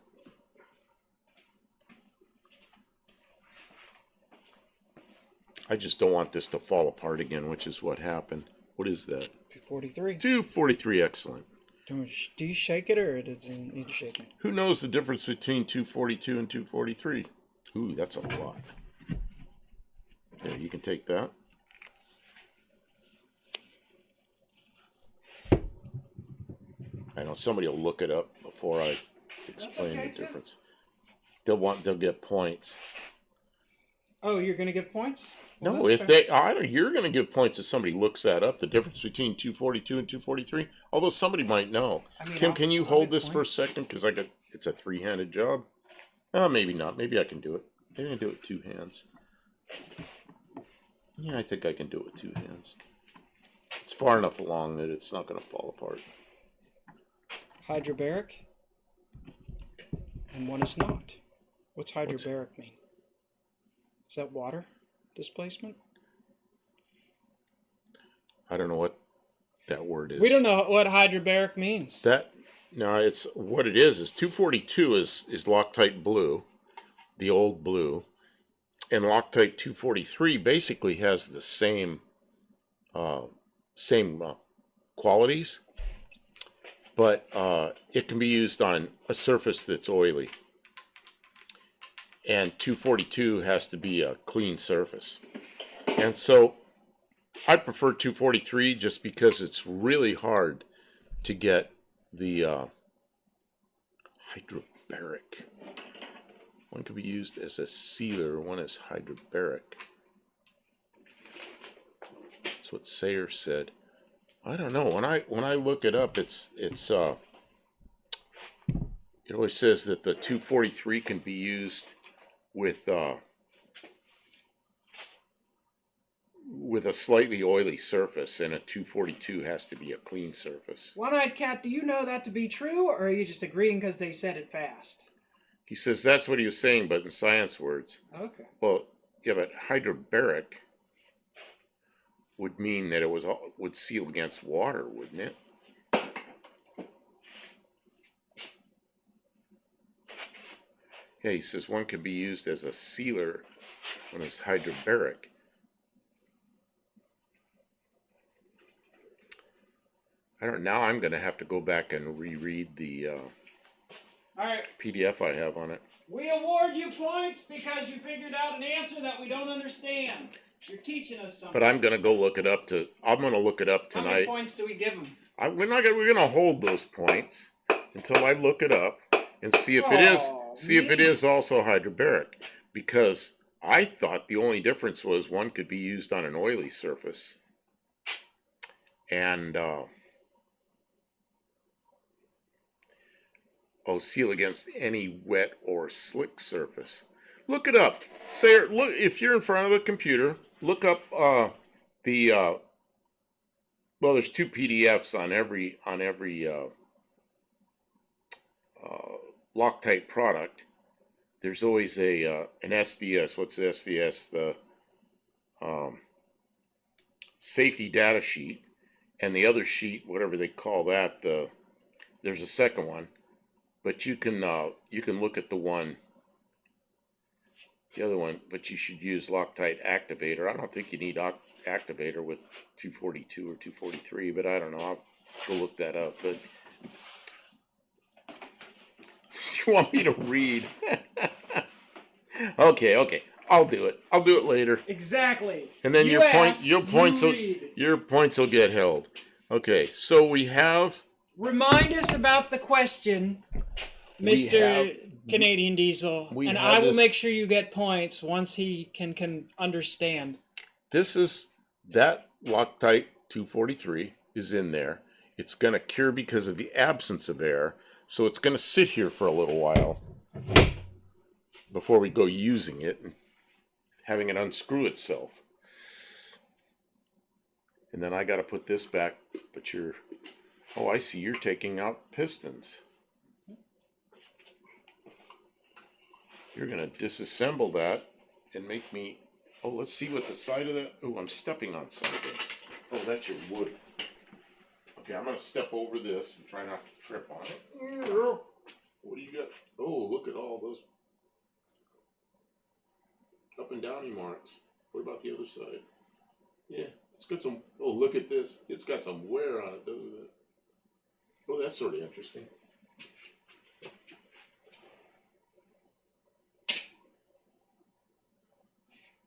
I just don't want this to fall apart again, which is what happened. What is that? 243. 243, excellent. Do you shake it or does it need to shake it? Who knows the difference between 242 and 243? Ooh, that's a lot. Yeah, you can take that. I know somebody will look it up before I explain the difference. They'll get points. Oh, you're gonna get points? Well, no, you're going to give points if somebody looks that up. The difference between 242 and 243. Although somebody might know. Kim, can you hold this for a second? Because it's a three-handed job. Maybe not. Maybe I can do it. Maybe I can do it with two hands. Yeah, I think I can do it with two hands. It's far enough along that it's not going to fall apart. Hydrobaric, and one is not. What's hydrobaric mean? Is that water displacement? I don't know what that word is. We don't know what hydrobaric means. It's what it is 242 is Loctite blue, the old blue, and Loctite 243 basically has the same qualities, but it can be used on a surface that's oily. And 242 has to be a clean surface. And so I prefer 243 just because it's really hard to get the hydrobaric. One could be used as a sealer, one is hydrobaric. That's what Sayer said. I don't know. When I look it up, it always says that the 243 can be used with with a slightly oily surface, and a 242 has to be a clean surface. One-eyed cat, do you know that to be true, or are you just agreeing because they said it fast? He says that's what he was saying, but in science words. Okay. Well, yeah, but hydrobaric would mean that it would seal against water, wouldn't it? Yeah, he says one could be used as a sealer when it's hydrobaric. I don't. Now I'm going to have to go back and reread the All right. PDF I have on it. We award you points because you figured out an answer that we don't understand. You're teaching us something. But I'm going to go look it up. I'm going to look it up How tonight. many points do we give them? We're going to hold those points until I look it up and see if it is also hydrobaric, because I thought the only difference was one could be used on an oily surface and seal against any wet or slick surface. Look it up. Look, if you're in front of a computer, look up there's two PDFs on every Loctite product. There's always an SDS. What's the SDS? The safety data sheet, and the other sheet, whatever they call that. There's a second one, but you can look at the other one. But you should use Loctite activator. I don't think you need activator with 242 or 243, but I don't know. I'll go look that up. But you want me to read? Okay. I'll do it. I'll do it later. Exactly. And then your points will get held. Okay. So we have. Remind us about the question, Mr. Canadian Diesel, and I will make sure you get points once he can understand. This is that Loctite 243 is in there. It's going to cure because of the absence of air. So it's going to sit here for a little while before we go using it and having it unscrew itself. And then I got to put this back, but I see you're taking out pistons. You're going to disassemble that and make me, let's see what the side of that, I'm stepping on something. Oh, that's your wood. Okay, I'm going to step over this and try not to trip on it. What do you got? Oh, look at all those up and downy marks. What about the other side? Yeah, it's got some, look at this. It's got some wear on it, doesn't it? Oh, that's sort of interesting.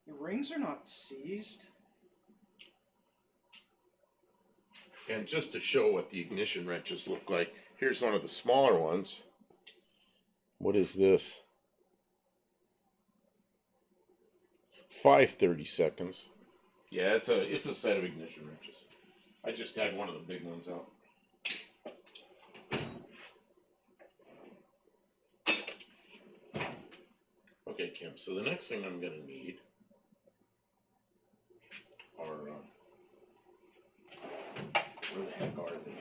The rings are not seized. And just to show what the ignition wrenches look like, here's one of the smaller ones. What is this? 5 30-seconds. Yeah, it's a set of ignition wrenches. I just had one of the big ones out. Okay, Kim, so the next thing I'm going to need are, where the heck are they?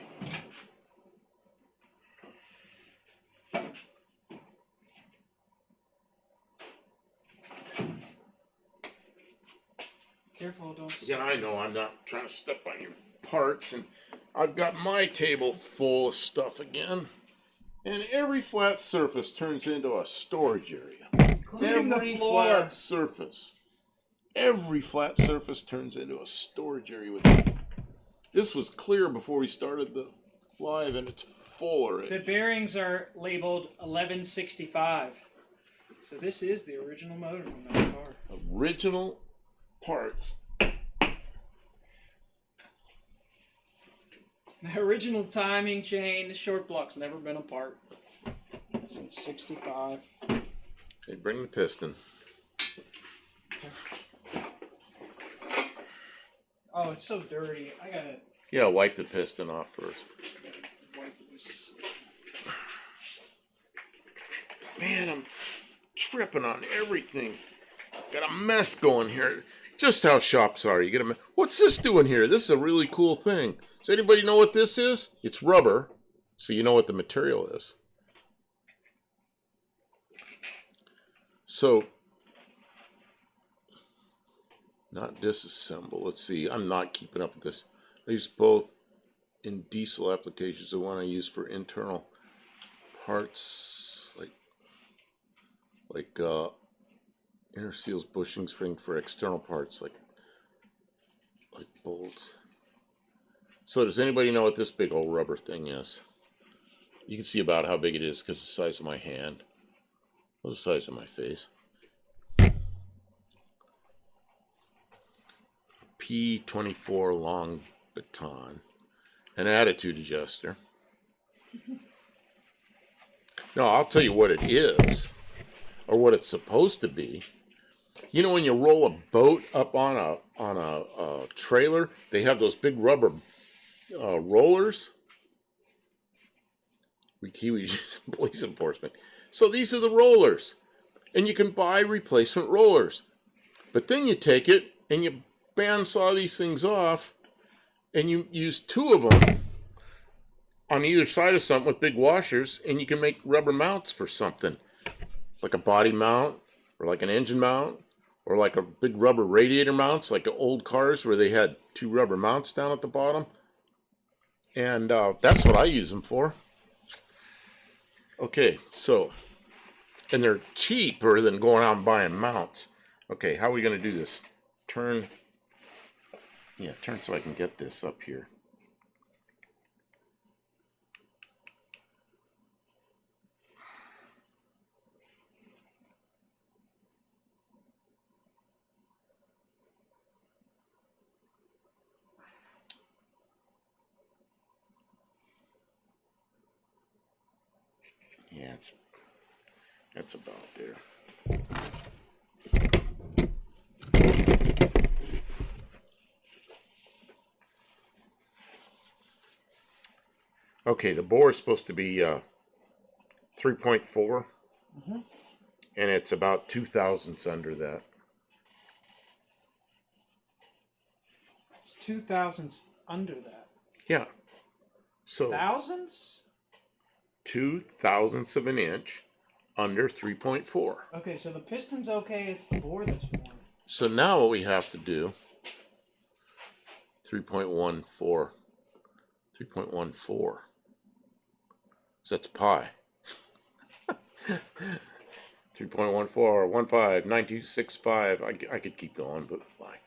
Careful, don't. Yeah, I know, I'm not trying to step on your parts, and I've got my table full of stuff again. And every flat surface turns into a storage area. Including Every the floor. flat surface. Every flat surface turns into a storage area with it. This was clear before we started the live, and it's full already. The bearings are labeled 1165. So this is the original motor on that car. Original parts. The original timing chain, short block's never been apart since 65. Okay, bring the piston. Oh, it's so dirty. I gotta Yeah, wipe the piston off first. wipe this. Man, I'm tripping on everything. Got a mess going here. just how shops are. You get them. What's this doing here? This is a really cool thing. Does anybody know what this is? It's rubber, so you know what the material is. So, not disassemble. Let's see. I'm not keeping up with this. I use both in diesel applications. The one I use for internal parts, like inner seals, bushing spring for external parts, like bolts. So does anybody know what this big old rubber thing is? You can see about how big it is because the size of my hand, or the size of my face. P24 long baton, an attitude adjuster. No, I'll tell you what it is, or what it's supposed to be. You know, when you roll a boat up on a trailer, they have those big rubber rollers. We Kiwis use police enforcement. So these are the rollers, and you can buy replacement rollers. But then you take it and you bandsaw these things off, and you use two of them on either side of something with big washers, and you can make rubber mounts for something, like a body mount, or like an engine mount, or like a big rubber radiator mounts, like old cars where they had two rubber mounts down at the bottom. And that's what I use them for. Okay, so, and they're cheaper than going out and buying mounts. Okay, how are we going to do this? Turn so I can get this up here. Yeah, that's about there. Okay, the bore is supposed to be 3.4, and it's about 2 thousandths under that. It's 2 thousandths under that. Yeah. So Thousandths? 2 thousandths of an inch under 3.4. Okay, so the piston's okay, it's the bore that's worn. So now what we have to do, 3.14. So that's pi. 3.14, 159265. I could keep going, but why?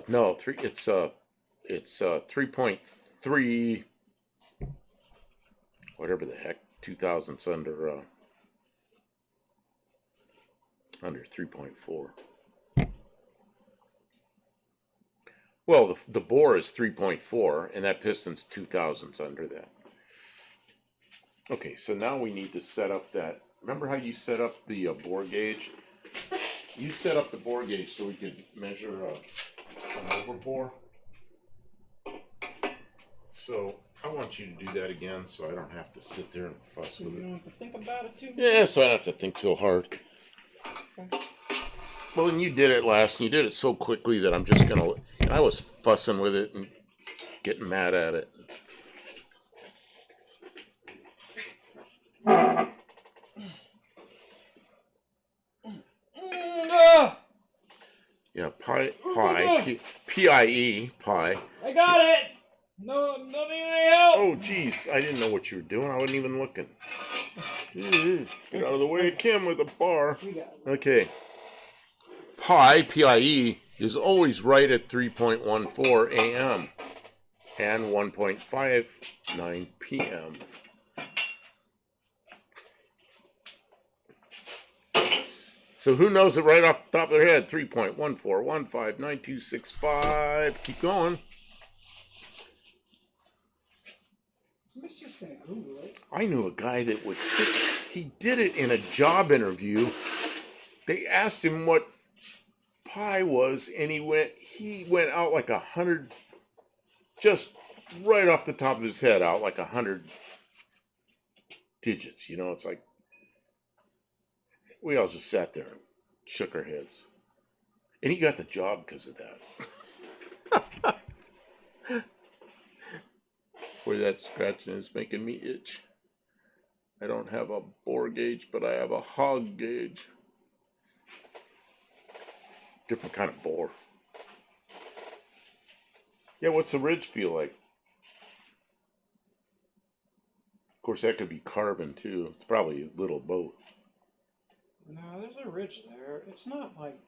No, it's 3.3, whatever the heck, 2 thousandths under 3.4. Well, the bore is 3.4, and that piston's 2 thousandths under that. Okay, so now we need to set up that. Remember how you set up the bore gauge? You set up the bore gauge so we could measure an overbore. So I want you to do that again so I don't have to sit there and fuss with it. You don't have to think about it too much? Yeah, so I don't have to think so hard. Okay. Well, and you did it last, and you did it so quickly that I'm just gonna. And I was fussing with it and getting mad at it. Yeah, P-I-E, pi. I got it! No, don't need any help! Oh, geez, I didn't know what you were doing. I wasn't even looking. Get out of the way, Kim, with a bar. Okay. Pi, P-I-E, is always right at 3.14 a.m. and 1.59 p.m. So who knows it right off the top of their head? 3.14159265. Keep going. Somebody's just going to Google it. I knew a guy that would sit. He did it in a job interview. They asked him what pi was, and he went out like 100, just right off the top of his head, out like 100 digits. You know, it's like we all just sat there and shook our heads. And he got the job because of that. Boy, that scratching is making me itch. I don't have a bore gauge, but I have a hog gauge. Different kind of bore. Yeah, what's the ridge feel like? Of course, that could be carbon too. It's probably a little both. No, there's a ridge there. It's not like...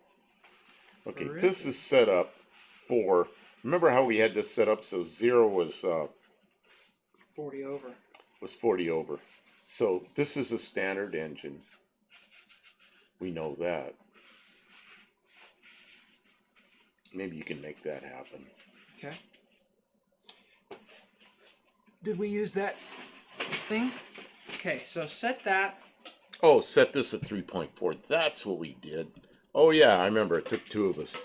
Okay, Ridge. this is set up for... Remember how we had this set up so 0 was 40 over. 40 over. So this is a standard engine. We know that. Maybe you can make that happen. Okay. Did we use that thing? Okay, so set that. Oh, set this at 3.4. That's what we did. Oh yeah, I remember. It took 2 of us.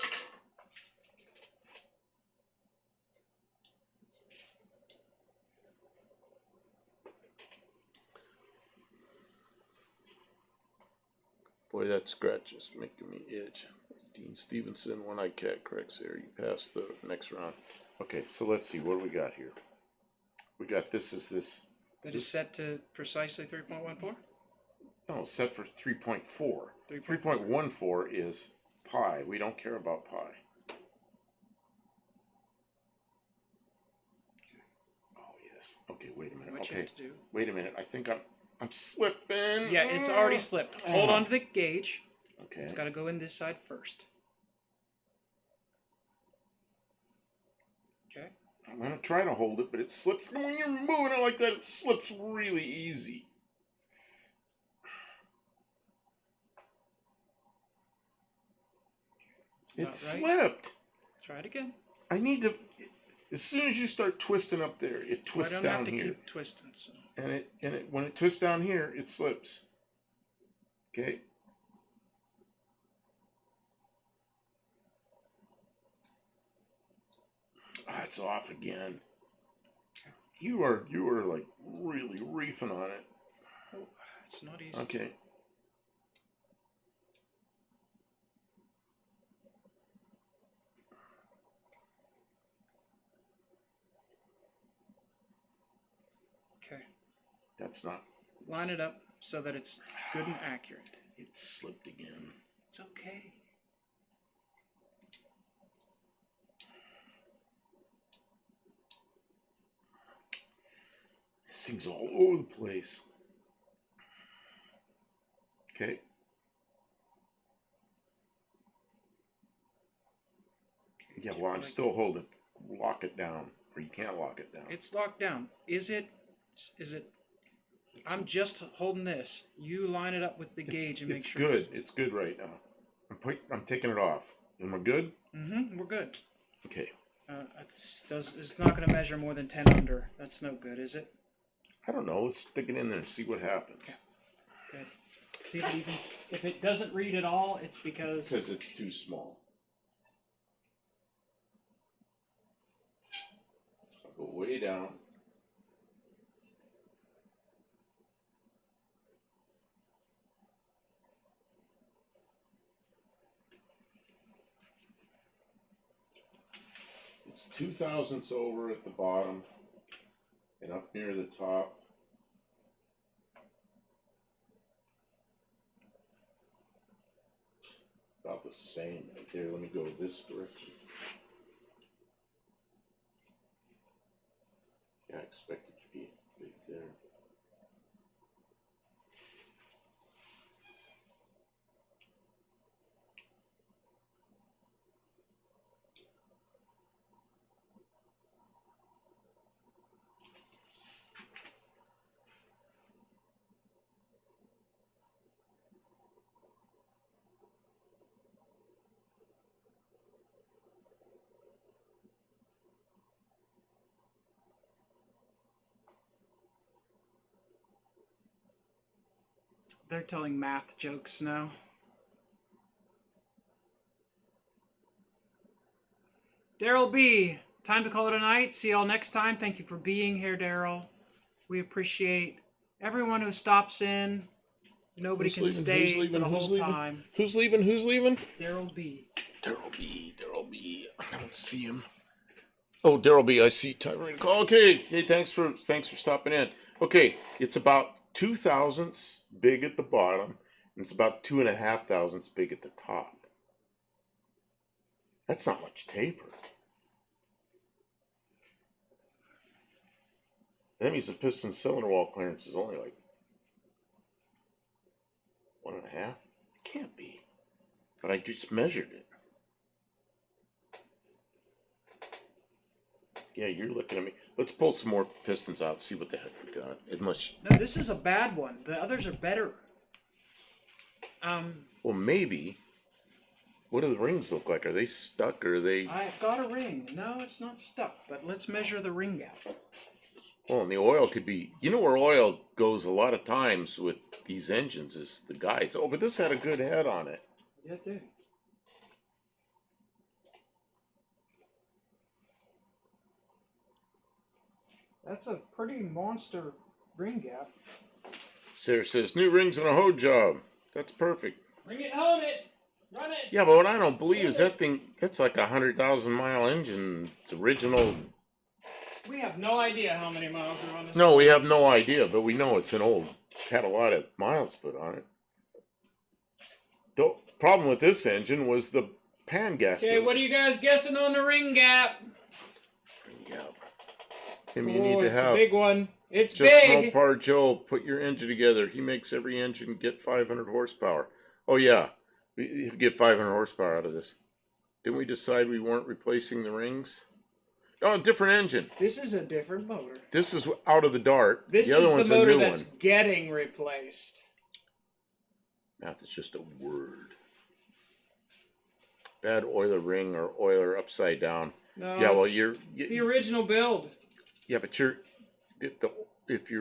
Boy, that scratch is making me itch. Dean Stevenson, one-eyed cat corrects there. You pass the next round. Okay, so let's see. What do we got here? We got this is this. That is set to precisely 3.14? No, set for 3.4. 3.4. 3.14 is pi. We don't care about pi. Oh, yes. Okay, wait a minute. What you Okay, have to do. wait a minute. I think I'm slipping. Yeah, it's already slipped. Hold on to the gauge. Okay. It's got to go in this side first. Okay. I'm going to try to hold it, but it slips. When you're moving it like that, it slips really easy. It Not right. slipped. Try it again. I need to. As soon as you start twisting up there, it twists I don't down have to here. keep twisting. So. And when it twists down here, it slips. Okay. Ah, it's off again. You are like really reefing on it. Oh, it's not easy. Okay. Okay. That's not. Line it up so that it's good and accurate. It slipped again. It's okay. This thing's all over the place. Okay. Yeah, well, I'm still holding. Lock it down, or you can't lock it down. It's locked down. Is it? I'm just holding this. You line it up with the gauge and make sure. It's good. It's good right now. I'm taking it off. And we're good? Mm-hmm. We're good. Okay. It's not going to measure more than 10 under. That's no good, is it? I don't know. Let's stick it in there and see what happens. Okay. Good. See if it doesn't read at all, it's because it's too small. I'll go way down. It's 2 thousandths over at the bottom and up near the top. About the same right there. Let me go this direction. Yeah, I expect it to be big there. they're telling math jokes now. Daryl B, time to call it a night. See y'all next time. Thank you for being here, Daryl. We appreciate everyone who stops in. Nobody Who's can leaving? stay Who's leaving? for the Who's whole leaving? time. Who's leaving? Who's leaving? Daryl B. Daryl B. Daryl B. I don't see him. Oh, Daryl B. I see Tyrone. Okay. Hey, thanks for stopping in. Okay, it's about 2 thousandths big at the bottom, and it's about 2.5 thousandths big at the top. That's not much taper. That means the piston cylinder wall clearance is only like 1.5. It can't be. But I just measured it. Yeah, you're looking at me. Let's pull some more pistons out, see what the heck we got. Unless, No, this is a bad one. The others are better. well, maybe. What do the rings look like? Are they stuck or are they? I've got a ring. No, it's not stuck, but let's measure the ring gap. Well, and the oil could be. You know where oil goes a lot of times with these engines is the guides. Oh, but this had a good head on it. Yeah, it did. That's a pretty monster ring gap. Sarah says, new rings on a hoe job. That's perfect. Bring it, hold it, run it. Yeah, but what I don't believe is that thing, that's like 100,000 mile engine. It's original. We have no idea how many miles are on this. No, we have no idea, but we know it's an old, had a lot of miles put on it. The problem with this engine was the pan gasket. Okay, what are you guys guessing on the ring gap? Yeah. Him, you need to it's have a big one. It's just big. Mopar Joe put your engine together. He makes every engine get 500 horsepower. Oh yeah, you get 500 horsepower out of this. Didn't we decide we weren't replacing the rings? Oh, different engine. This is a different motor. This is out of the Dart. This the other is one's the motor a new that's one. getting replaced. Math is just a word. Bad oiler ring or oiler upside down. No, Yeah, well, it's the original build. Yeah, but if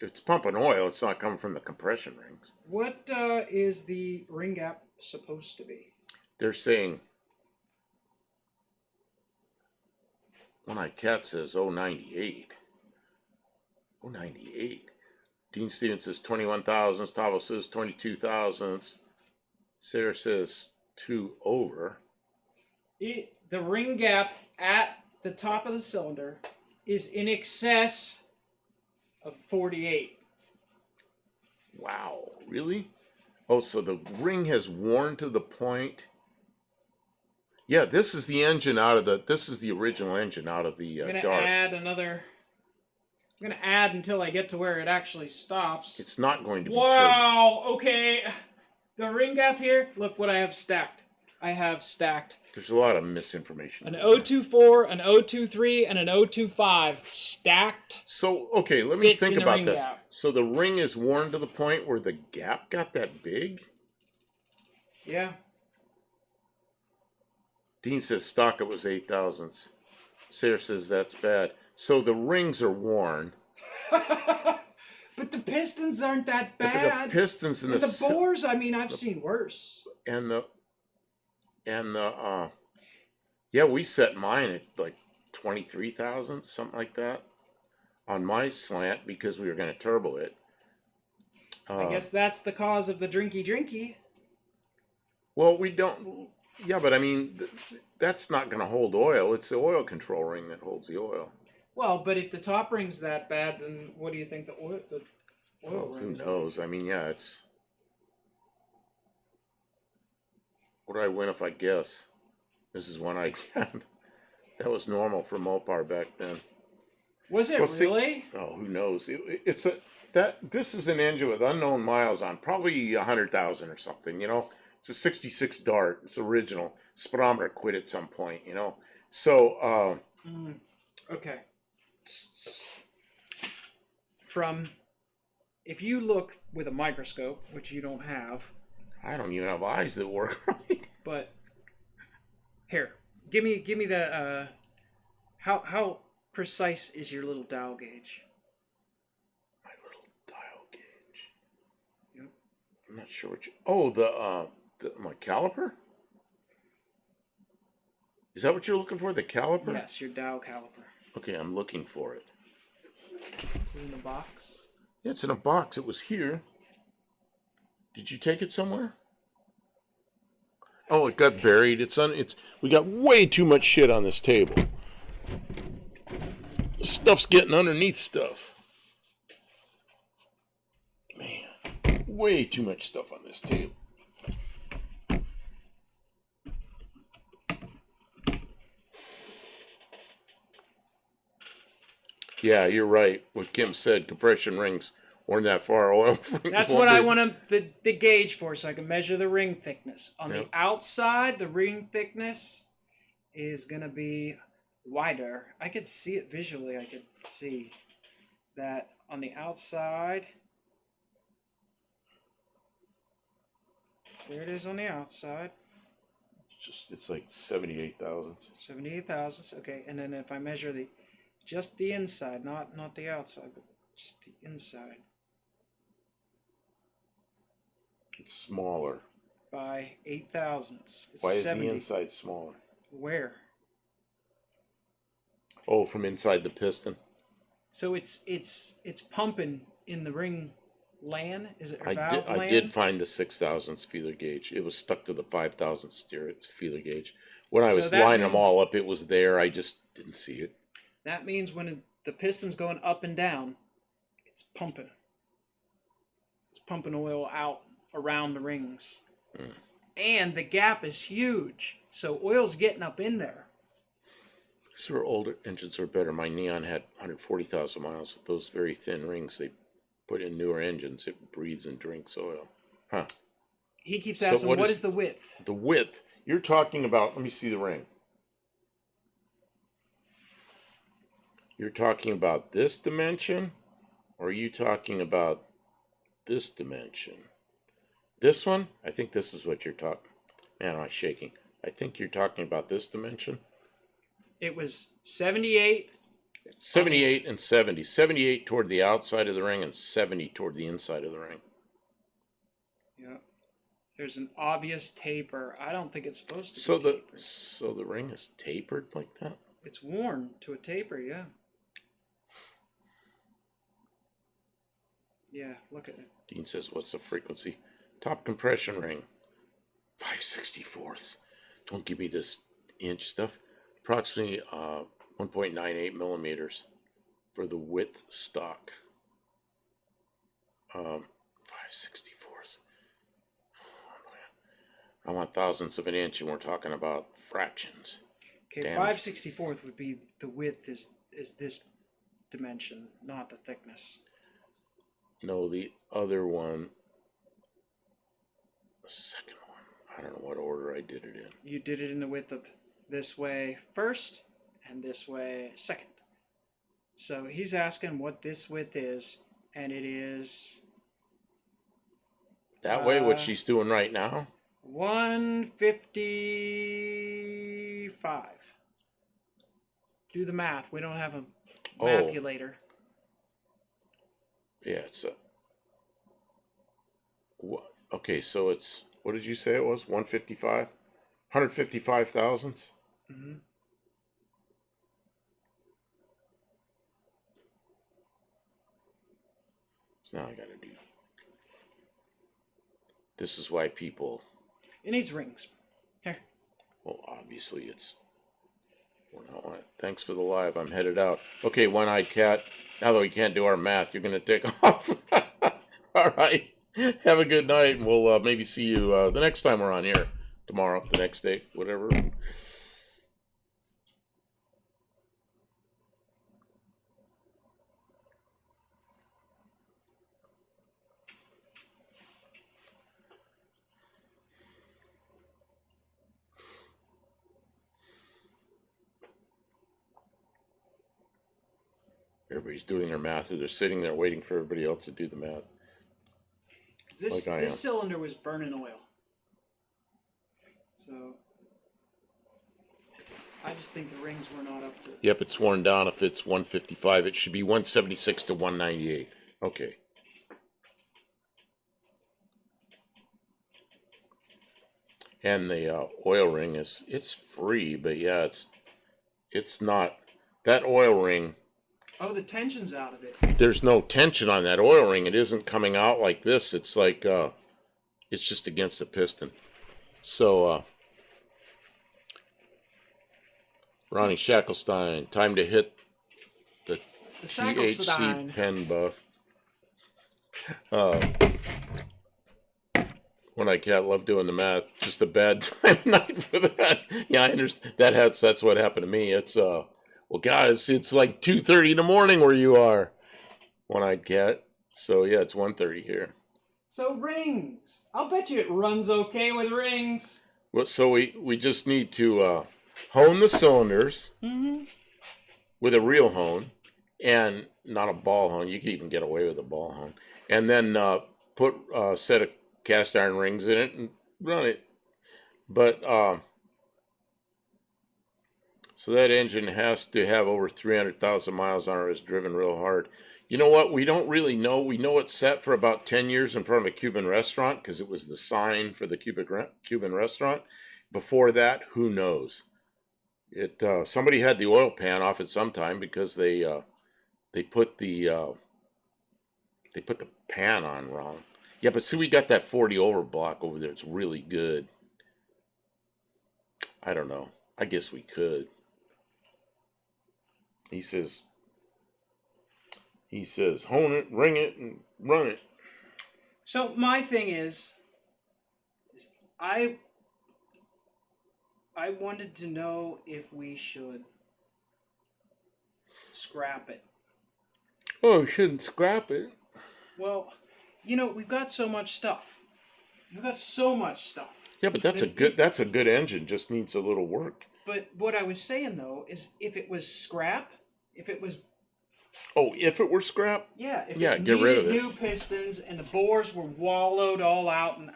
it's pumping oil, it's not coming from the compression rings. What is the ring gap supposed to be? They're saying, one eye cat says 098. 098. Dean Stevens says 21 thousandths. Tavo says 22 thousandths. Sarah says 2 over. The ring gap at the top of the cylinder is in excess of 48. Wow, really? Oh, so the ring has worn to the point. Yeah, this is the engine out of the. This is the original engine out of the I'm gonna Dart. add another. I'm gonna add until I get to where it actually stops. It's not going to be. Wow. Okay. The ring gap here. Look what I have stacked. I have stacked There's a lot of misinformation. an 024, an 023, and an 025 stacked. So, okay, let me Fits think in the about ring this. gap. So the ring is worn to the point where the gap got that big? Yeah. Dean says stock it was 8 thousandths. Sarah says that's bad. So the rings are worn. But the pistons aren't that But bad. the pistons and the bores, I mean, I've seen worse. and the yeah, we set mine at like 23 thousandths, something like that, on my slant because we were going to turbo it. I guess that's the cause of the drinky. Well, we don't. Yeah, but I mean, that's not going to hold oil. It's the oil control ring that holds the oil. Well, but if the top ring's that bad, then what do you think the oil Well, who ring's knows? I mean, yeah, it's. What do I win if I guess? This is one I get. That was normal for Mopar back then. Was it Well, see- really? Oh, who knows? It's a this is an engine with unknown miles on, probably 100,000 or something. You know, it's a '66 Dart. It's original. Speedometer quit at some point. You know, so Okay. If you look with a microscope, which you don't have, I don't even have eyes that work right. but here, give me the how precise is your little dial gauge? My little dial gauge. Yep. I'm not sure what you. Oh, my caliper. Is that what you're looking for? The caliper? Yes, your dial caliper. Okay, I'm looking for it. In the box. Yeah, it's in a box. It was here. Did you take it somewhere? Oh, it got buried. We got way too much shit on this table. Stuff's getting underneath stuff. Man, way too much stuff on this table. Yeah, you're right. What Kim said, compression rings weren't that far. Oil rings. That's what I want the gauge for, so I can measure the ring thickness. On the outside, the ring thickness is going to be wider. I could see it visually. I could see that on the outside. There it is on the outside. It's like 78 thousandths. 78 thousandths. Okay, and then if I measure just the inside, not the outside, but just the inside. It's smaller. By 8 thousandths. Why is the inside smaller? Where? Oh, from inside the piston. So it's pumping in the ring land. Is it valve land? I did find the 6 thousandths feeler gauge. It was stuck to the 5 thousandths feeler gauge. When I was lining them all up, it was there. I just didn't see it. That means when the piston's going up and down, it's pumping. It's pumping oil out around the rings. And the gap is huge. So oil's getting up in there. So our older engines are better. My Neon had 140,000 miles with those very thin rings. They put in newer engines. It breathes and drinks oil. Huh. He keeps asking, what is the width? The width. You're talking about, let me see the ring. You're talking about this dimension? Or are you talking about this dimension? This one? I think this is what you're talking. Man, I'm shaking. I think you're talking about this dimension. It was 78. 78 and 70. 78 toward the outside of the ring and 70 toward the inside of the ring. Yeah. There's an obvious taper. I don't think it's supposed to be tapered. So the ring is tapered like that? It's worn to a taper, yeah. Yeah, look at it. Dean says, what's the frequency? Top compression ring. 5/64ths. Don't give me this inch stuff. Approximately 1.98 millimeters for the width stock. 5/64ths. I want thousandths of an inch, and we're talking about fractions. Okay, 5/64th would be the width is this dimension, not the thickness. No, the other one, the second one. I don't know what order I did it in. You did it in the width of this way first and this way second. So he's asking what this width is, and it is that way. What she's doing right now. 155. Do the math. We don't have a mathulator. Yeah, it's a. Okay, so it's, what did you say it was? 155? 155 thousandths? Mm-hmm. So now I gotta do. This is why people. It needs rings. Here. Well, obviously it's. We're not on it. Thanks for the live. I'm headed out. Okay, one-eyed cat. Now that we can't do our math, you're gonna take off. All right. Have a good night, and we'll maybe see you the next time we're on here. Tomorrow, the next day, whatever. Everybody's doing their math, or they're sitting there waiting for everybody else to do the math. This cylinder was burning oil. So I just think the rings were not up to. Yep, it's worn down. If it's 155, it should be 176 to 198. Okay. And the oil ring it's free, but yeah, it's not that oil ring. Oh, the tension's out of it. There's no tension on that oil ring. It isn't coming out like this. It's like It's just against the piston. So, Ronnie Shackelstein, time to hit the THC pen buff. When I can't love doing the math, just a bad time night for that. Yeah, I understand. That's what happened to me. It's well, guys, it's like 2:30 in the morning where you are. One-eyed cat. So yeah, it's 1:30 here. So rings. I'll bet you it runs okay with rings. Well, so we just need to hone the cylinders with a real hone, and not a ball hone. You could even get away with a ball hone, and then put a set of cast iron rings in it and run it. But so that engine has to have over 300,000 miles on it. It's driven real hard. You know what? We don't really know. We know it's set for about 10 years in front of a Cuban restaurant because it was the sign for the Cuban restaurant. Before that, who knows? It somebody had the oil pan off at some time because they put the pan on wrong. Yeah, but see, we got that 40 over block over there. It's really good. I don't know. I guess we could. He says, hone it, ring it, and run it. So my thing is I wanted to know if we should scrap it. Oh, we shouldn't scrap it. Well, you know, we've got so much stuff. We've got so much stuff. Yeah, but that's a good engine. Just needs a little work. But what I was saying though is, if it was scrap, if it was if it were scrap? Yeah, if yeah, it get rid of it. New pistons and the bores were wallowed all out and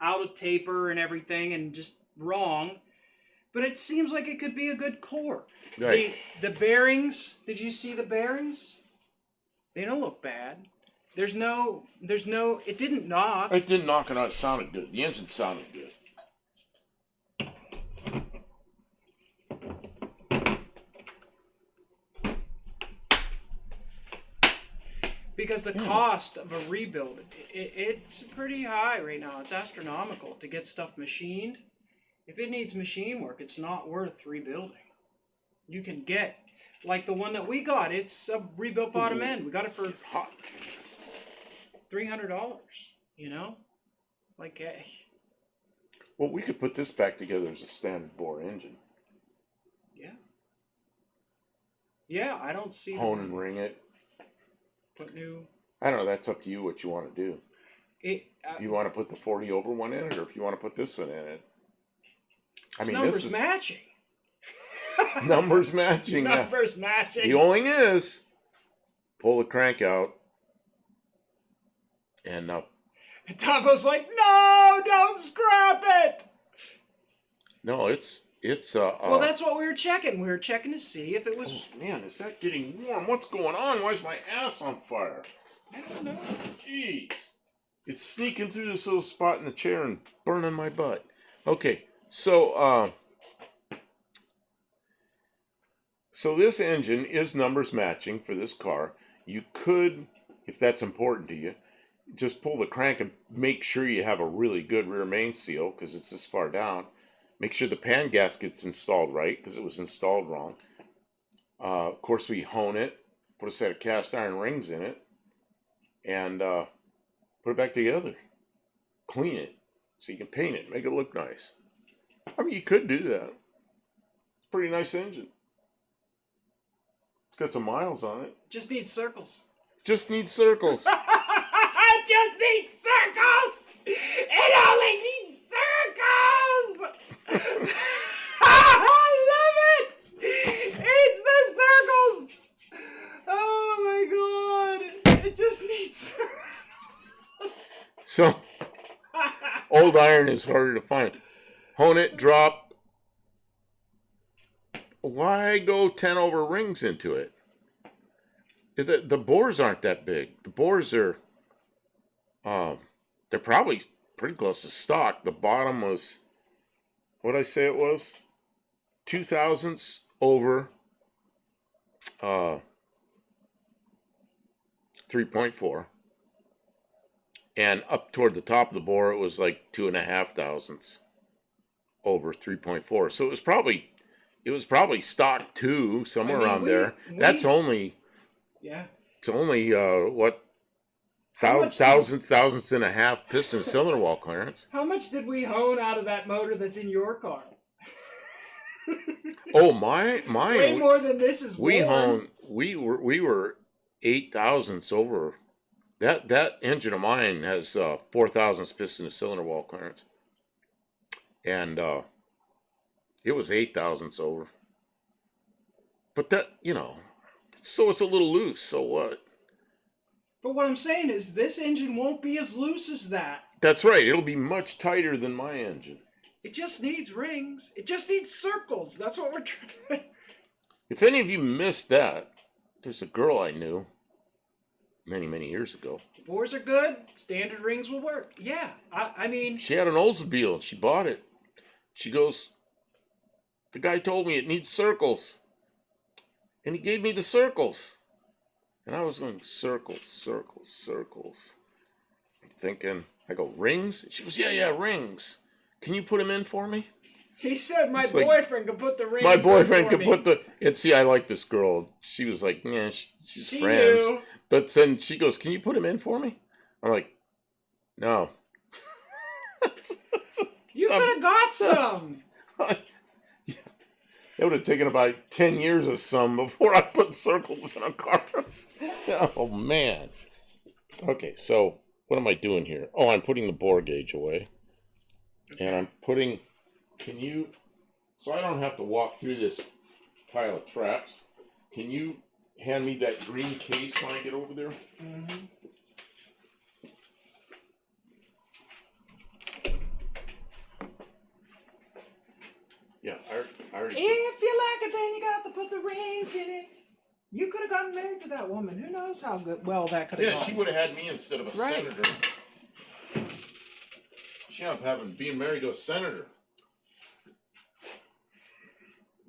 out of taper and everything and just wrong. But it seems like it could be a good core. Right. The bearings, did you see the bearings? They don't look bad. There's no, it didn't knock. It didn't knock, and it sounded good. The engine sounded good. Because the cost of a rebuild, it's pretty high right now. It's astronomical to get stuff machined. If it needs machine work, it's not worth rebuilding. You can get, like the one that we got, it's a rebuilt bottom end. We got it for $300, you know? Like, hey. Well, we could put this back together as a standard bore engine. Yeah. Yeah, I don't see... Hone and ring it. Put new... I don't know, that's up to you what you want to do. If you want to put the 40 over one in it, or if you want to put this one in it. I mean, numbers this is... matching. Numbers matching. Numbers matching. The only thing is, pull the crank out, and Tavo's like, no, don't scrap it. No, it's. Well, that's what we were checking. We were checking to see if it was. Oh, man, is that getting warm? What's going on? Why is my ass on fire? I don't know. Jeez, it's sneaking through this little spot in the chair and burning my butt. Okay, so this engine is numbers matching for this car. You could, if that's important to you, just pull the crank and make sure you have a really good rear main seal because it's this far down. Make sure the pan gasket's installed right because it was installed wrong. Of course, we hone it, put a set of cast iron rings in it, and put it back together. Clean it so you can paint it, make it look nice. I mean, you could do that. It's a pretty nice engine. It's got some miles on it. Just needs circles. Just needs circles. Just needs circles. It only needs circles. I love it. It's the circles. Oh my god. It just needs circles. So, old iron is harder to find. Hone it, drop. Why go 10 over rings into it? The bores aren't that big. The bores are, they're probably pretty close to stock. The bottom was, what did I say it was? 2/1000 over 3.4. and up toward the top of the bore, it was like 2.5 thousandths over 3.4. So it was probably stock 2, somewhere I mean, around there. That's only yeah. it's only what How much thousandths and a half piston cylinder wall clearance. How much did we hone out of that motor that's in your car? Oh, mine. Way more than this is. We born. honed. We were 8 thousandths over. That engine of mine has 4 thousandths piston to cylinder wall clearance, and it was 8 thousandths over. But that, so it's a little loose. So what? But what I'm saying is, this engine won't be as loose as that. That's right. It'll be much tighter than my engine. It just needs rings. It just needs circles. That's what we're trying. If any of you missed that, there's a girl I knew many, many years ago. Bores are good. Standard rings will work. Yeah, I mean... She had an Oldsmobile and she bought it. She goes, the guy told me it needs circles. And he gave me the circles. And I was going, circles, circles, circles. I'm thinking, I go, rings? She goes, yeah, rings. Can you put them in for me? He said my boyfriend could put the rings my boyfriend in could for put me. and see, I like this girl. She was like, yeah, she's She friends. knew. But then she goes, can you put them in for me? I'm like, no. You could have got some. Yeah. It would have taken about 10 years or some before I put circles in a car. Oh, man. Okay, so what am I doing here? Oh, I'm putting the bore gauge away. And I'm putting, so I don't have to walk through this pile of traps. Can you hand me that green case when I get over there? Mm-hmm. Yeah, I already. If you like it, then you got to put the rings in it. You could have gotten married to that woman. Who knows how well that could have gone. Yeah, she would have had me instead of a senator. She ended up being married to a senator.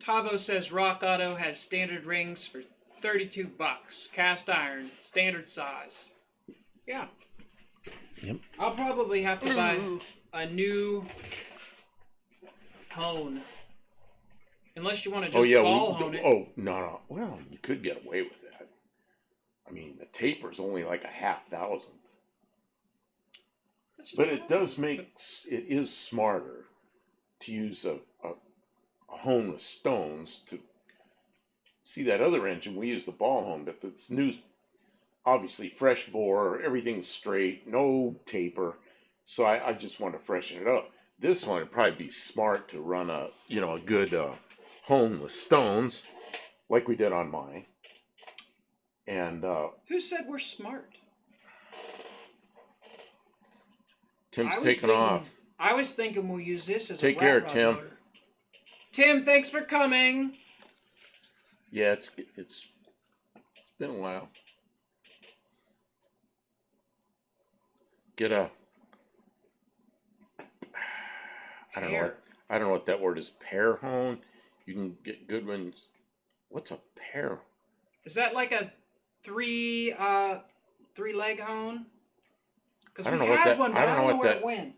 Tavo says Rock Auto has standard rings for $32. Cast iron, standard size. Yeah. Yep. I'll probably have to buy a new hone. Unless you want to just ball hone it. Oh, no. Well, you could get away with that. I mean, the taper's only like a 0.5 thousandth. But it does it is smarter to use a hone with stones to see that other engine. We use the ball hone, but it's new, obviously fresh bore, everything's straight, no taper. So I just want to freshen it up. This one would probably be smart to run a good hone with stones, like we did on mine. And who said we're smart? Tim's taking off. I was thinking we'll use this as Take a care, rat rod Tim. motor. Tim, thanks for coming. Yeah, it's been a while. Get a I don't know what that word is. Pear hone. You can get good ones. What's a pear? Is that like a three leg hone? Because I don't we know what had that. one, but I don't know what where that. it went.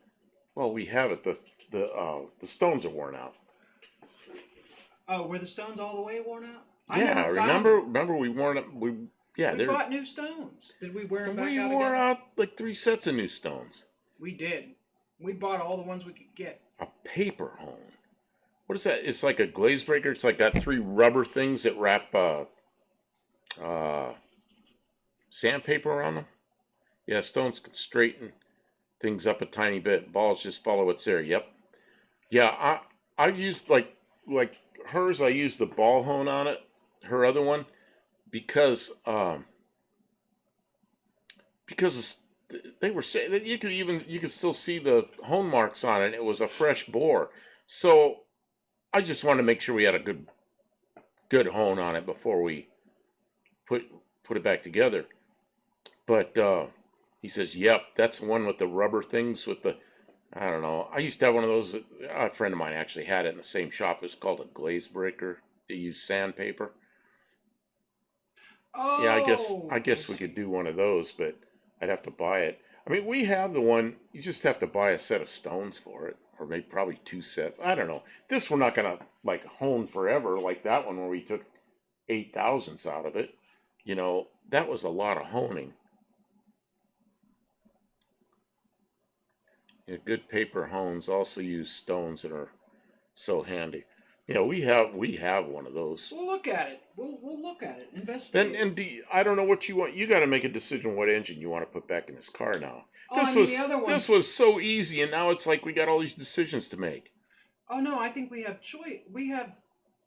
Well, we have it. The stones are worn out. Oh, were the stones all the way worn out? Yeah, remember we worn it. We bought new stones. Did we wear them back we out wore again? out like 3 sets of new stones. We did. We bought all the ones we could get. A paper hone. What is that? It's like a glaze breaker. It's like got 3 rubber things that wrap sandpaper around them. Yeah, stones can straighten things up a tiny bit. Balls just follow what's there. Yep. Yeah, I used like hers. I used the ball hone on it. Her other one, because they were you could still see the hone marks on it. It was a fresh bore, so I just wanted to make sure we had a good hone on it before we put it back together. But he says, "Yep, that's the one with the rubber things with the." I don't know. I used to have one of those. A friend of mine actually had it in the same shop. It's called a glaze breaker. They use sandpaper. Oh. Yeah, I guess we could do one of those, but I'd have to buy it. I mean, we have the one, you just have to buy a set of stones for it, or maybe probably two sets. I don't know. This we're not going to like hone forever like that one where we took 8 thousandths out of it. You know, that was a lot of honing. Yeah, good paper hones also use stones that are so handy. You know, we have one of those. We'll look at it. We'll look at it. Then Investigate. and I don't know what you want. You got to make a decision what engine you want to put back in this car now. Oh, This I mean, was the other one. this was so easy, and now it's like we got all these decisions to make. Oh no, I think we have choice. We have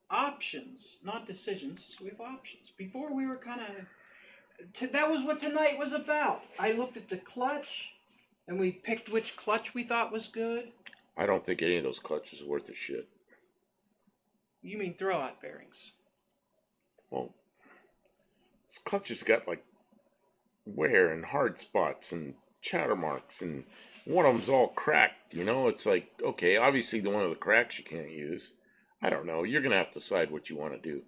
options, not decisions. We have options. Before we were kind of. That was what tonight was about. I looked at the clutch, and we picked which clutch we thought was good. I don't think any of those clutches are worth a shit. You mean throwout bearings? Well, this clutch has got like wear and hard spots and chatter marks, and one of them's all cracked. You know, it's like, okay, obviously the one of the cracks you can't use. I don't know. You're gonna have to decide what you want to do.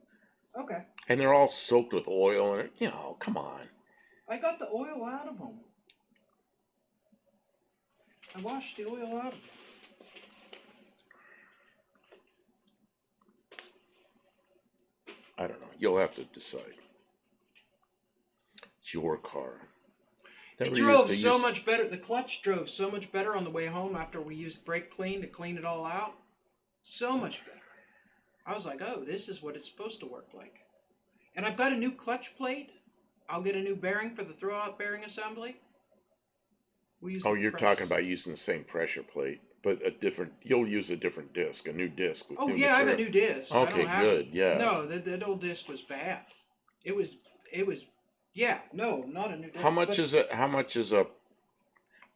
Okay. And they're all soaked with oil, and you know, come on. I got the oil out of them. I washed the oil out of them. I don't know. You'll have to decide. It's your car. It drove so much better. The clutch drove so much better on the way home after we used brake clean to clean it all out. So much better. I was like, oh, this is what it's supposed to work like. And I've got a new clutch plate. I'll get a new bearing for the throwout bearing assembly. Oh, you're talking about using the same pressure plate, but you'll use a different disc, a new disc. With Oh, new yeah, I have a material. new disc. Okay, good, yeah. No, that old disc was bad. It was, yeah, no, not a new disc. How much is of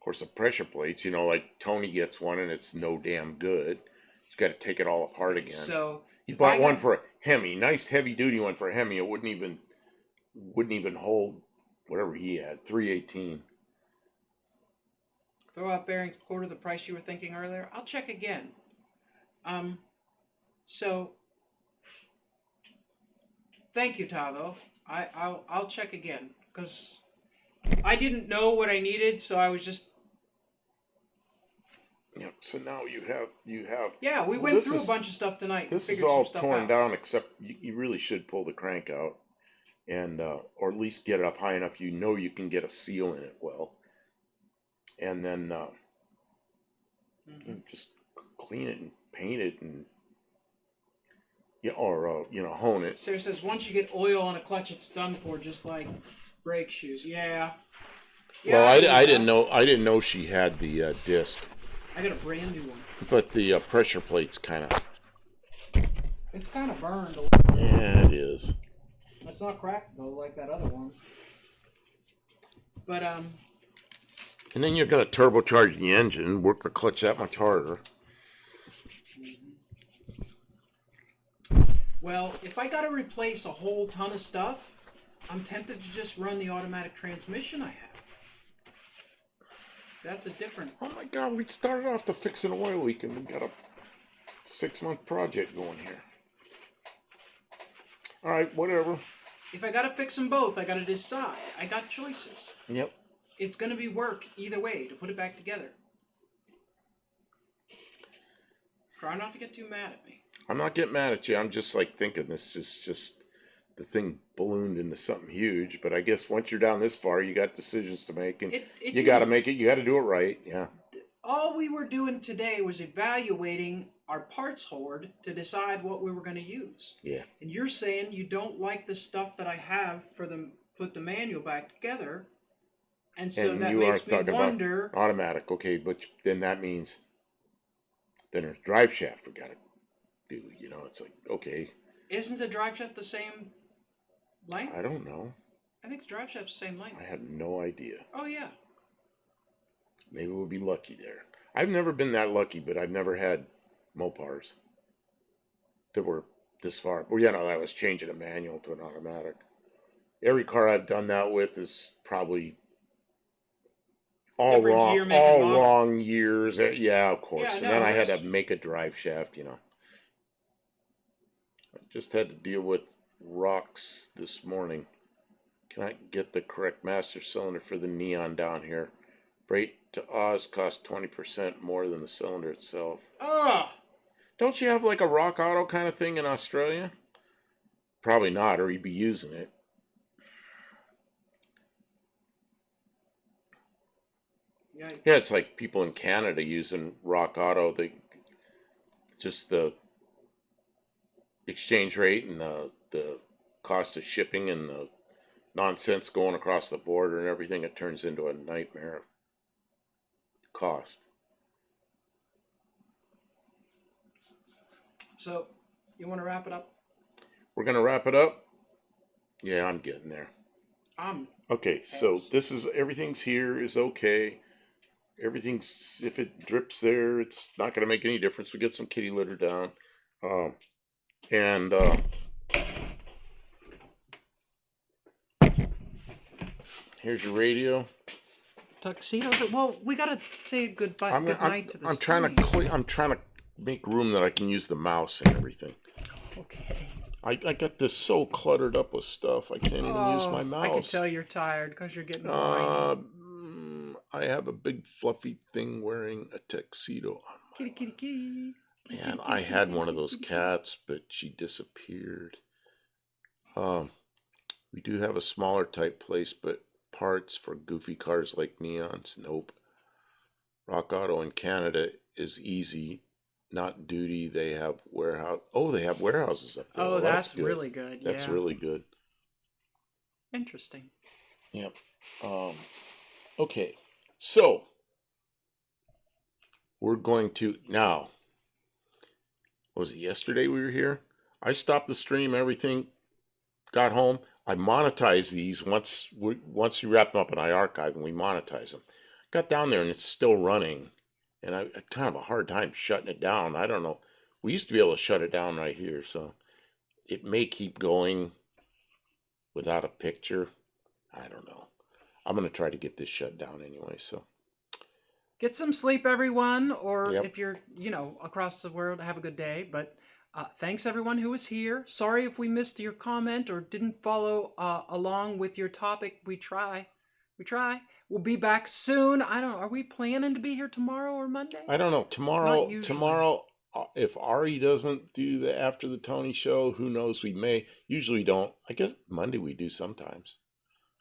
course, the pressure plates, you know, like Tony gets one and it's no damn good. He's got to take it all apart again. So he bought one for a Hemi, nice heavy duty one for a Hemi. It wouldn't even hold whatever he had, 318. Throwout bearings, quarter the price you were thinking earlier. I'll check again. So thank you, Tavo. I'll check again because I didn't know what I needed, so I was just. Yep. So now you have. Yeah, we went through a bunch of stuff tonight. This is all torn down, except you really should pull the crank out, and or at least get it up high enough you know you can get a seal in it well, and then just clean it and paint it and or hone it. Sarah says once you get oil on a clutch, it's done for, just like brake shoes. Yeah. Well, I didn't know. I didn't know she had the disc. I got a brand new one. But the pressure plate's kind of. It's kind of burned. Yeah, it is. It's not cracked though, like that other one. But And then you're going to turbocharge the engine, work the clutch that much harder. Well, if I got to replace a whole ton of stuff, I'm tempted to just run the automatic transmission I have. That's a different. Oh my God, we started off to fix an oil leak and we got a 6-month project going here. All right, whatever. If I got to fix them both, I got to decide. I got choices. Yep. It's going to be work either way to put it back together. Try not to get too mad at me. I'm not getting mad at you. I'm just like thinking this is just the thing ballooned into something huge. But I guess once you're down this far, you got decisions to make, and you got to make it. You got to do it right. Yeah. All we were doing today was evaluating our parts hoard to decide what we were going to use. Yeah. And you're saying you don't like the stuff that I have for them, put the manual back together, and so that makes me wonder. About automatic, okay, but then that means then there's drive shaft we got to do. You know, it's like, okay. Isn't the drive shaft the same length? I don't know. I think the drive shaft's the same length. I have no idea. Oh yeah. Maybe we'll be lucky there. I've never been that lucky, but I've never had Mopars that were this far. Well, yeah, no, that was changing a manual to an automatic. Every car I've done that with is probably all wrong years. Yeah, of course. Yeah, and then I had to make a drive shaft, you know. I just had to deal with rocks this morning. Can I get the correct master cylinder for the neon down here? Freight to Oz costs 20% more than the cylinder itself. Oh, Don't you have like a Rock Auto kind of thing in Australia? Probably not, or you'd be using it. yikes. Yeah, it's like people in Canada using Rock Auto. They just the exchange rate and the cost of shipping and the nonsense going across the border and everything. It turns into a nightmare of cost. So, you want to wrap it up? We're gonna wrap it up. Yeah, I'm getting there. Um, Okay, so Thanks. this is everything's here is okay. Everything's if it drips there, it's not gonna make any difference. We get some kitty litter down, um, and here's your radio. tuxedo. Well, we gotta say goodbye, I'm good I'm, night to the I'm trying to stream. I'm trying to make room that I can use the mouse and everything. Okay. I got this so cluttered up with stuff I can't even use my I can mouse. tell you're tired because you're getting whiny. I have a big fluffy thing wearing a tuxedo on Kitty, kitty, kitty. my. Kitty, Man, kitty, I kitty, had kitty, one of kitty, those kitty, cats, but she disappeared. Um, we do have a smaller type place, but parts for goofy cars like Neons, nope. Rock Auto in Canada is easy, not duty. They have warehouse. Oh, they have warehouses up there. Oh, Well, that's that's good. really good. That's Yeah. really good. Interesting. Yep. Okay. So we're going to now. Was it yesterday we were here? I stopped the stream. Everything. Got home. I monetized these once you wrap them up and I archive and we monetize them. Got down there and it's still running, and I had kind of a hard time shutting it down. I don't know. We used to be able to shut it down right here, so it may keep going without a picture. I don't know. I'm gonna try to get this shut down anyway. So Get some sleep, everyone, or yep. if you're, across the world, have a good day. But thanks, everyone who was here. Sorry if we missed your comment or didn't follow along with your topic. We try. We try. We'll be back soon. I don't know. Are we planning to be here tomorrow or Monday? I don't know. Not usually. Tomorrow, if Ari doesn't do the after the Tony show, who knows? We may. Usually we don't. I guess Monday we do sometimes.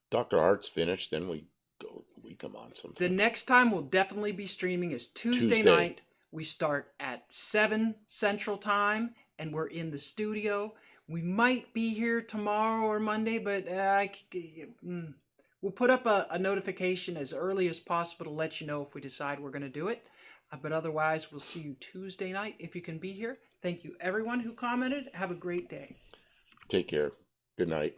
Dr. Art's finished, then we come on sometimes. The next time we'll definitely be streaming is Tuesday night. We start at 7 Central Time, and we're in the studio. We might be here tomorrow or Monday, but we'll put up a notification as early as possible to let you know if we decide we're going to do it. But otherwise, we'll see you Tuesday night if you can be here. Thank you, everyone who commented. Have a great day. Take care. Good night.